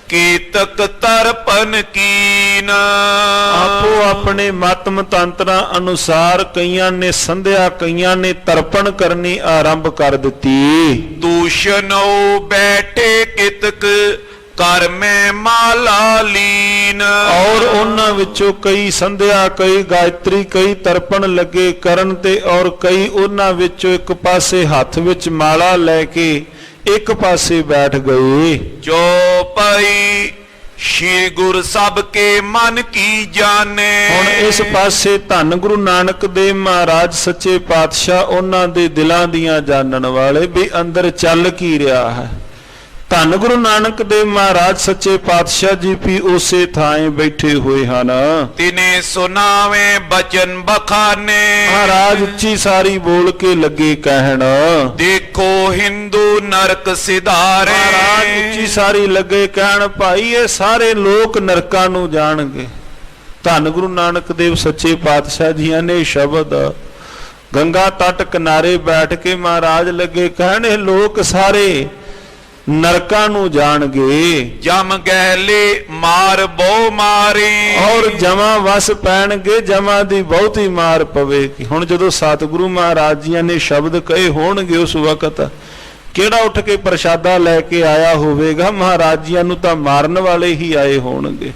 ਕੀਤਕ ਤਰਪਨ ਕੀਨ। ਆਪੋ ਆਪਣੇ ਮਤ ਮਤਾਂਤਰਾਂ ਅਨੁਸਾਰ ਕਈਆਂ ਨੇ ਸੰਧਿਆ, ਕਈਆਂ ਨੇ ਤਰਪਣ ਕਰਨੀ ਆਰੰਭ ਕਰ ਦਿੱਤੀ। ਦੂਸ਼ਨੋ ਬੈਠੇ ਕਿਤਕ ਕਰ ਮੈਂ ਮਾਲਾ ਲੀਨ। ਔਰ ਉਹਨਾਂ ਵਿੱਚੋਂ ਕਈ ਸੰਧਿਆ, ਕਈ ਗਾਇਤਰੀ, ਕਈ ਤਰਪਣ ਲੱਗੇ ਕਰਨ ਤੇ ਔਰ ਕਈ ਉਹਨਾਂ ਵਿੱਚੋਂ ਇੱਕ ਪਾਸੇ ਹੱਥ ਵਿੱਚ ਮਾਲਾ ਲੈ ਕੇ ਇੱਕ ਪਾਸੇ ਬੈਠ ਗਏ। ਜੋ ਪਈ ਸ਼੍ਰੀ ਗੁਰ ਸਭ ਕੇ ਮਨ ਕੀ ਜਾਣੇ। ਹੁਣ ਇਸ ਪਾਸੇ ਧੰਨ ਗੁਰੂ ਨਾਨਕ ਦੇਵ ਮਹਾਰਾਜ ਸੱਚੇ ਪਾਤਸ਼ਾਹ ਉਹਨਾਂ ਦੇ ਦਿਲਾਂ ਦੀਆਂ ਜਾਣਨ ਵਾਲੇ ਵੀ ਅੰਦਰ ਚੱਲ ਕੀ ਰਿਹਾ ਹੈ। ਧੰਨ ਗੁਰੂ ਨਾਨਕ ਦੇਵ ਮਹਾਰਾਜ ਸੱਚੇ ਪਾਤਸ਼ਾਹ ਜੀ ਵੀ ਉਸੇ ਥਾਂ ਬੈਠੇ ਹੋਏ ਹਨ। ਤਿਨੇ ਸੁਨਾਵੇਂ ਬਚਨ ਬਖਾਨੇ। ਮਹਾਰਾਜ ਉੱਚੀ ਸਾਰੀ ਬੋਲ ਕੇ ਲੱਗੇ ਕਹਿਣ। ਦੇਖੋ ਹਿੰਦੂ ਨਰਕ ਸਿਧਾਰੇ। ਮਹਾਰਾਜ ਉੱਚੀ ਸਾਰੀ ਲੱਗੇ ਕਹਿਣ ਭਾਈ ਇਹ ਸਾਰੇ ਲੋਕ ਨਰਕਾਂ ਨੂੰ ਜਾਣਗੇ। ਧੰਨ ਗੁਰੂ ਨਾਨਕ ਦੇਵ ਸੱਚੇ ਪਾਤਸ਼ਾਹ ਜੀਆਂ ਨੇ ਸ਼ਬਦ ਗੰਗਾ ਤਟ ਕਿਨਾਰੇ ਬੈਠ ਕੇ ਮਹਾਰਾਜ ਲੱਗੇ ਕਹਿਣ ਇਹ ਲੋਕ ਸਾਰੇ ਨਰਕਾਂ ਨੂੰ ਜਾਣਗੇ। ਜਮ ਗਹਿਲੇ ਮਾਰ ਬਹੁ ਮਾਰੇ। ਔਰ ਜਮਾਂ ਵਸ ਪੈਣਗੇ, ਜਮਾਂ ਦੀ ਬਹੁਤੀ ਮਾਰ ਪਵੇਗੀ। ਹੁਣ ਜਦੋਂ ਸਤਿਗੁਰੂ ਮਹਾਰਾਜ ਜੀਆਂ ਨੇ ਸ਼ਬਦ ਕਹੇ ਹੋਣਗੇ ਉਸ ਵਕਤ ਕਿਹੜਾ ਉੱਠ ਕੇ ਪ੍ਰਸ਼ਾਦਾ ਲੈ ਕੇ ਆਇਆ ਹੋਵੇਗਾ? ਮਹਾਰਾਜ ਜੀਆਂ ਨੂੰ ਤਾਂ ਮਾਰਨ ਵਾਲੇ ਹੀ ਆਏ ਹੋਣਗੇ।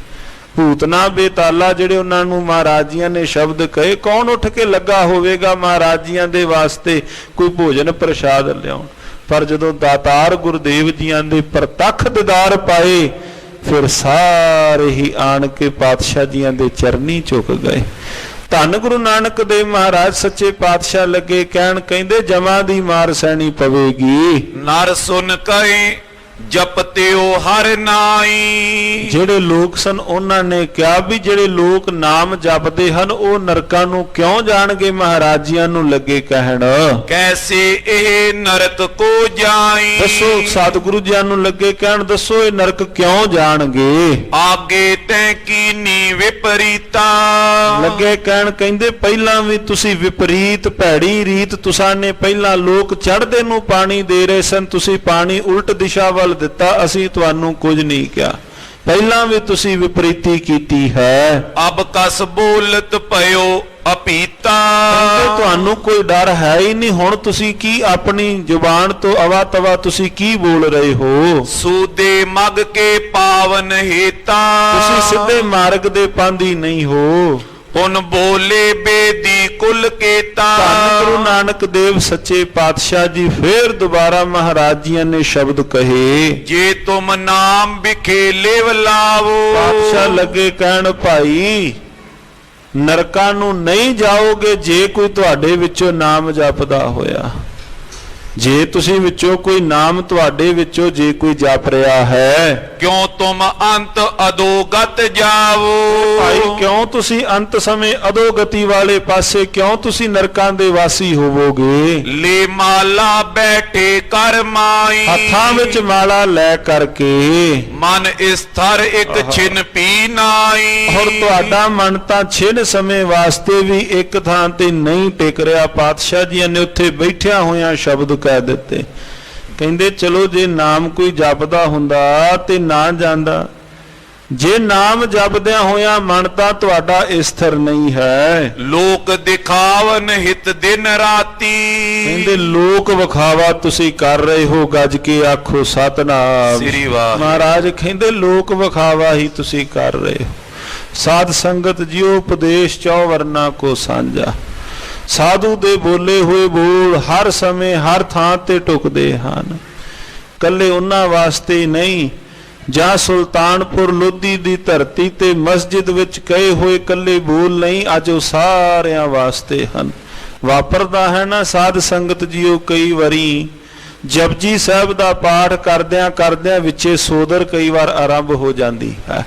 ਭੂਤਨਾ ਬੇਤਾਲਾ ਜਿਹੜੇ ਉਹਨਾਂ ਨੂੰ ਮਹਾਰਾਜ ਜੀਆਂ ਨੇ ਸ਼ਬਦ ਕਹੇ, ਕੌਣ ਉੱਠ ਕੇ ਲੱਗਾ ਹੋਵੇਗਾ ਮਹਾਰਾਜ ਜੀਆਂ ਦੇ ਵਾਸਤੇ ਕੋਈ ਭੋਜਨ ਪ੍ਰਸ਼ਾਦ ਲਿਆਉਣ? ਪਰ ਜਦੋਂ ਦਾਤਾਰ ਗੁਰਦੇਵ ਜੀਆਂ ਦੇ ਪ੍ਰਤੱਖ ਦੀਦਾਰ ਪਾਏ ਫਿਰ ਸਾਰੇ ਹੀ ਆਣ ਕੇ ਪਾਤਸ਼ਾਹ ਜੀਆਂ ਦੇ ਚਰਨੀ ਝੁਕ ਗਏ। ਧੰਨ ਗੁਰੂ ਨਾਨਕ ਦੇਵ ਮਹਾਰਾਜ ਸੱਚੇ ਪਾਤਸ਼ਾਹ ਲੱਗੇ ਕਹਿਣ ਕਹਿੰਦੇ ਜਮਾਂ ਦੀ ਮਾਰ ਸਹਿਣੀ ਪਵੇਗੀ। ਨਰ ਸੁਨ ਕਹੇ ਜਪਤਿਓ ਹਰ ਨਾਈ। ਜਿਹੜੇ ਲੋਕ ਸਨ ਉਹਨਾਂ ਨੇ ਕਿਹਾ ਵੀ ਜਿਹੜੇ ਲੋਕ ਨਾਮ ਜਪਦੇ ਹਨ ਉਹ ਨਰਕਾਂ ਨੂੰ ਕਿਉਂ ਜਾਣਗੇ? ਮਹਾਰਾਜ ਜੀਆਂ ਨੂੰ ਲੱਗੇ ਕਹਿਣ ਕੈਸੇ ਇਹ ਨਰਕ ਕੋ ਜਾਈ। ਦੱਸੋ ਸਤਿਗੁਰੂ ਜੀਆਂ ਨੂੰ ਲੱਗੇ ਕਹਿਣ ਦੱਸੋ ਇਹ ਨਰਕ ਕਿਉਂ ਜਾਣਗੇ? ਆਗੇ ਤੈ ਕੀਨੀ ਵਿਪਰੀਤਾ। ਲੱਗੇ ਕਹਿਣ ਕਹਿੰਦੇ ਪਹਿਲਾਂ ਵੀ ਤੁਸੀਂ ਵਿਪਰੀਤ ਭੈੜੀ ਰੀਤ ਤੁਸਾਂ ਨੇ ਪਹਿਲਾਂ ਲੋਕ ਚੜ੍ਹਦੇ ਨੂੰ ਪਾਣੀ ਦੇ ਰਹੇ ਸਨ, ਤੁਸੀਂ ਪਾਣੀ ਉਲਟ ਦਿਸ਼ਾ ਵੱਲ ਦਿੱਤਾ, ਅਸੀਂ ਤੁਹਾਨੂੰ ਕੁਝ ਨਹੀਂ ਕਿਹਾ। ਪਹਿਲਾਂ ਵੀ ਤੁਸੀਂ ਵਿਪਰੀਤੀ ਕੀਤੀ ਹੈ। ਅਬ ਕਸ ਬੋਲਤ ਭਇਓ ਅਪੀਤਾ। ਕਹਿੰਦੇ ਤੁਹਾਨੂੰ ਕੋਈ ਡਰ ਹੈ ਹੀ ਨਹੀਂ, ਹੁਣ ਤੁਸੀਂ ਕੀ ਆਪਣੀ ਜ਼ੁਬਾਨ ਤੋਂ ਅਵਾ ਤਵਾ ਤੁਸੀਂ ਕੀ ਬੋਲ ਰਹੇ ਹੋ? ਸੂਦੇ ਮਗ ਕੇ ਪਾਵਨ ਹੇਤਾ। ਤੁਸੀਂ ਸਿੱਧੇ ਮਾਰਗ ਦੇ ਪਾਂਧੀ ਨਹੀਂ ਹੋ। ਪੁਨ ਬੋਲੇ ਬੇਦੀ ਕੁਲ ਕੇਤਾ। ਧੰਨ ਗੁਰੂ ਨਾਨਕ ਦੇਵ ਸੱਚੇ ਪਾਤਸ਼ਾਹ ਜੀ ਫੇਰ ਦੁਬਾਰਾ ਮਹਾਰਾਜ ਜੀਆਂ ਨੇ ਸ਼ਬਦ ਕਹੇ, ਜੇ ਤੁਮ ਨਾਮ ਬਿਖੇਲੇ ਵਲਾਵੋ। ਪਾਤਸ਼ਾਹ ਲੱਗੇ ਕਹਿਣ, ਭਾਈ ਨਰਕਾਂ ਨੂੰ ਨਹੀਂ ਜਾਓਗੇ ਜੇ ਕੋਈ ਤੁਹਾਡੇ ਵਿੱਚੋਂ ਨਾਮ ਜਪਦਾ ਹੋਇਆ। ਜੇ ਤੁਸੀਂ ਵਿੱਚੋਂ ਕੋਈ ਨਾਮ ਤੁਹਾਡੇ ਵਿੱਚੋਂ ਜੇ ਕੋਈ ਜਪ ਰਿਹਾ ਹੈ। ਕਿਉਂ ਤੁਮ ਅੰਤ ਅਦੋਗਤ ਜਾਵੋ। ਭਾਈ ਕਿਉਂ ਤੁਸੀਂ ਅੰਤ ਸਮੇਂ ਅਧੋਗਤੀ ਵਾਲੇ ਪਾਸੇ ਕਿਉਂ ਤੁਸੀਂ ਨਰਕਾਂ ਦੇ ਵਾਸੀ ਹੋਵੋਗੇ? ਲੈ ਮਾਲਾ ਬੈਠੇ ਕਰ ਮਾਈ। ਹੱਥਾਂ ਵਿੱਚ ਮਾਲਾ ਲੈ ਕਰਕੇ ਮਨ ਸਥਿਰ ਇੱਕ ਛਿਨ ਪੀ ਨਾਈ। ਹੁਣ ਤੁਹਾਡਾ ਮਨ ਤਾਂ ਛਿਨ ਸਮੇਂ ਵਾਸਤੇ ਵੀ ਇੱਕ ਥਾਂ ਤੇ ਨਹੀਂ ਟਿਕ ਰਿਹਾ। ਪਾਤਸ਼ਾਹ ਜੀ ਨੇ ਉੱਥੇ ਬੈਠਿਆ ਹੋਇਆਂ ਸ਼ਬਦ ਕਹਿ ਦਿੱਤੇ। ਕਹਿੰਦੇ ਚਲੋ ਜੇ ਨਾਮ ਕੋਈ ਜਪਦਾ ਹੁੰਦਾ ਤੇ ਨਾ ਜਾਂਦਾ, ਜੇ ਨਾਮ ਜਪਦਿਆਂ ਹੋਇਆ ਮਨ ਤਾਂ ਤੁਹਾਡਾ ਸਥਿਰ ਨਹੀਂ ਹੈ। ਲੋਕ ਦਿਖਾਵਨ ਹਿਤ ਦਿਨ ਰਾਤੀ। ਕਹਿੰਦੇ ਲੋਕ ਵਿਖਾਵਾ ਤੁਸੀਂ ਕਰ ਰਹੇ ਹੋ, ਗੱਜ ਕੇ ਆਖੋ ਸਤਨਾਮ ਸ੍ਰੀ ਵਾਹਿਗੁਰੂ। ਮਹਾਰਾਜ ਕਹਿੰਦੇ ਲੋਕ ਵਿਖਾਵਾ ਹੀ ਤੁਸੀਂ ਕਰ ਰਹੇ ਹੋ। ਸਾਧ ਸੰਗਤ ਜੀਓ ਉਪਦੇਸ਼ ਚੌ ਵਰਨਾ ਕੋ ਸਾਂਝਾ। ਸਾਧੂ ਦੇ ਬੋਲੇ ਹੋਏ ਬੋਲ ਹਰ ਸਮੇਂ ਹਰ ਥਾਂ ਤੇ ਟੁਕਦੇ ਹਨ। ਕੱਲੇ ਉਹਨਾਂ ਵਾਸਤੇ ਹੀ ਨਹੀਂ, ਜਾਂ ਸੁਲਤਾਨਪੁਰ ਲੋਧੀ ਦੀ ਧਰਤੀ ਤੇ ਮਸਜਿਦ ਵਿੱਚ ਕਹੇ ਹੋਏ ਕੱਲੇ ਬੋਲ ਨਹੀਂ, ਅੱਜ ਉਹ ਸਾਰਿਆਂ ਵਾਸਤੇ ਹਨ। ਵਾਪਰਦਾ ਹੈ ਨਾ ਸਾਧ ਸੰਗਤ ਜੀਓ, ਕਈ ਵਾਰੀ ਜਪਜੀ ਸਾਹਿਬ ਦਾ ਪਾਠ ਕਰਦਿਆਂ ਕਰਦਿਆਂ ਵਿੱਚੇ ਸੋਦਰ ਕਈ ਵਾਰ ਆਰੰਭ ਹੋ ਜਾਂਦੀ ਹੈ।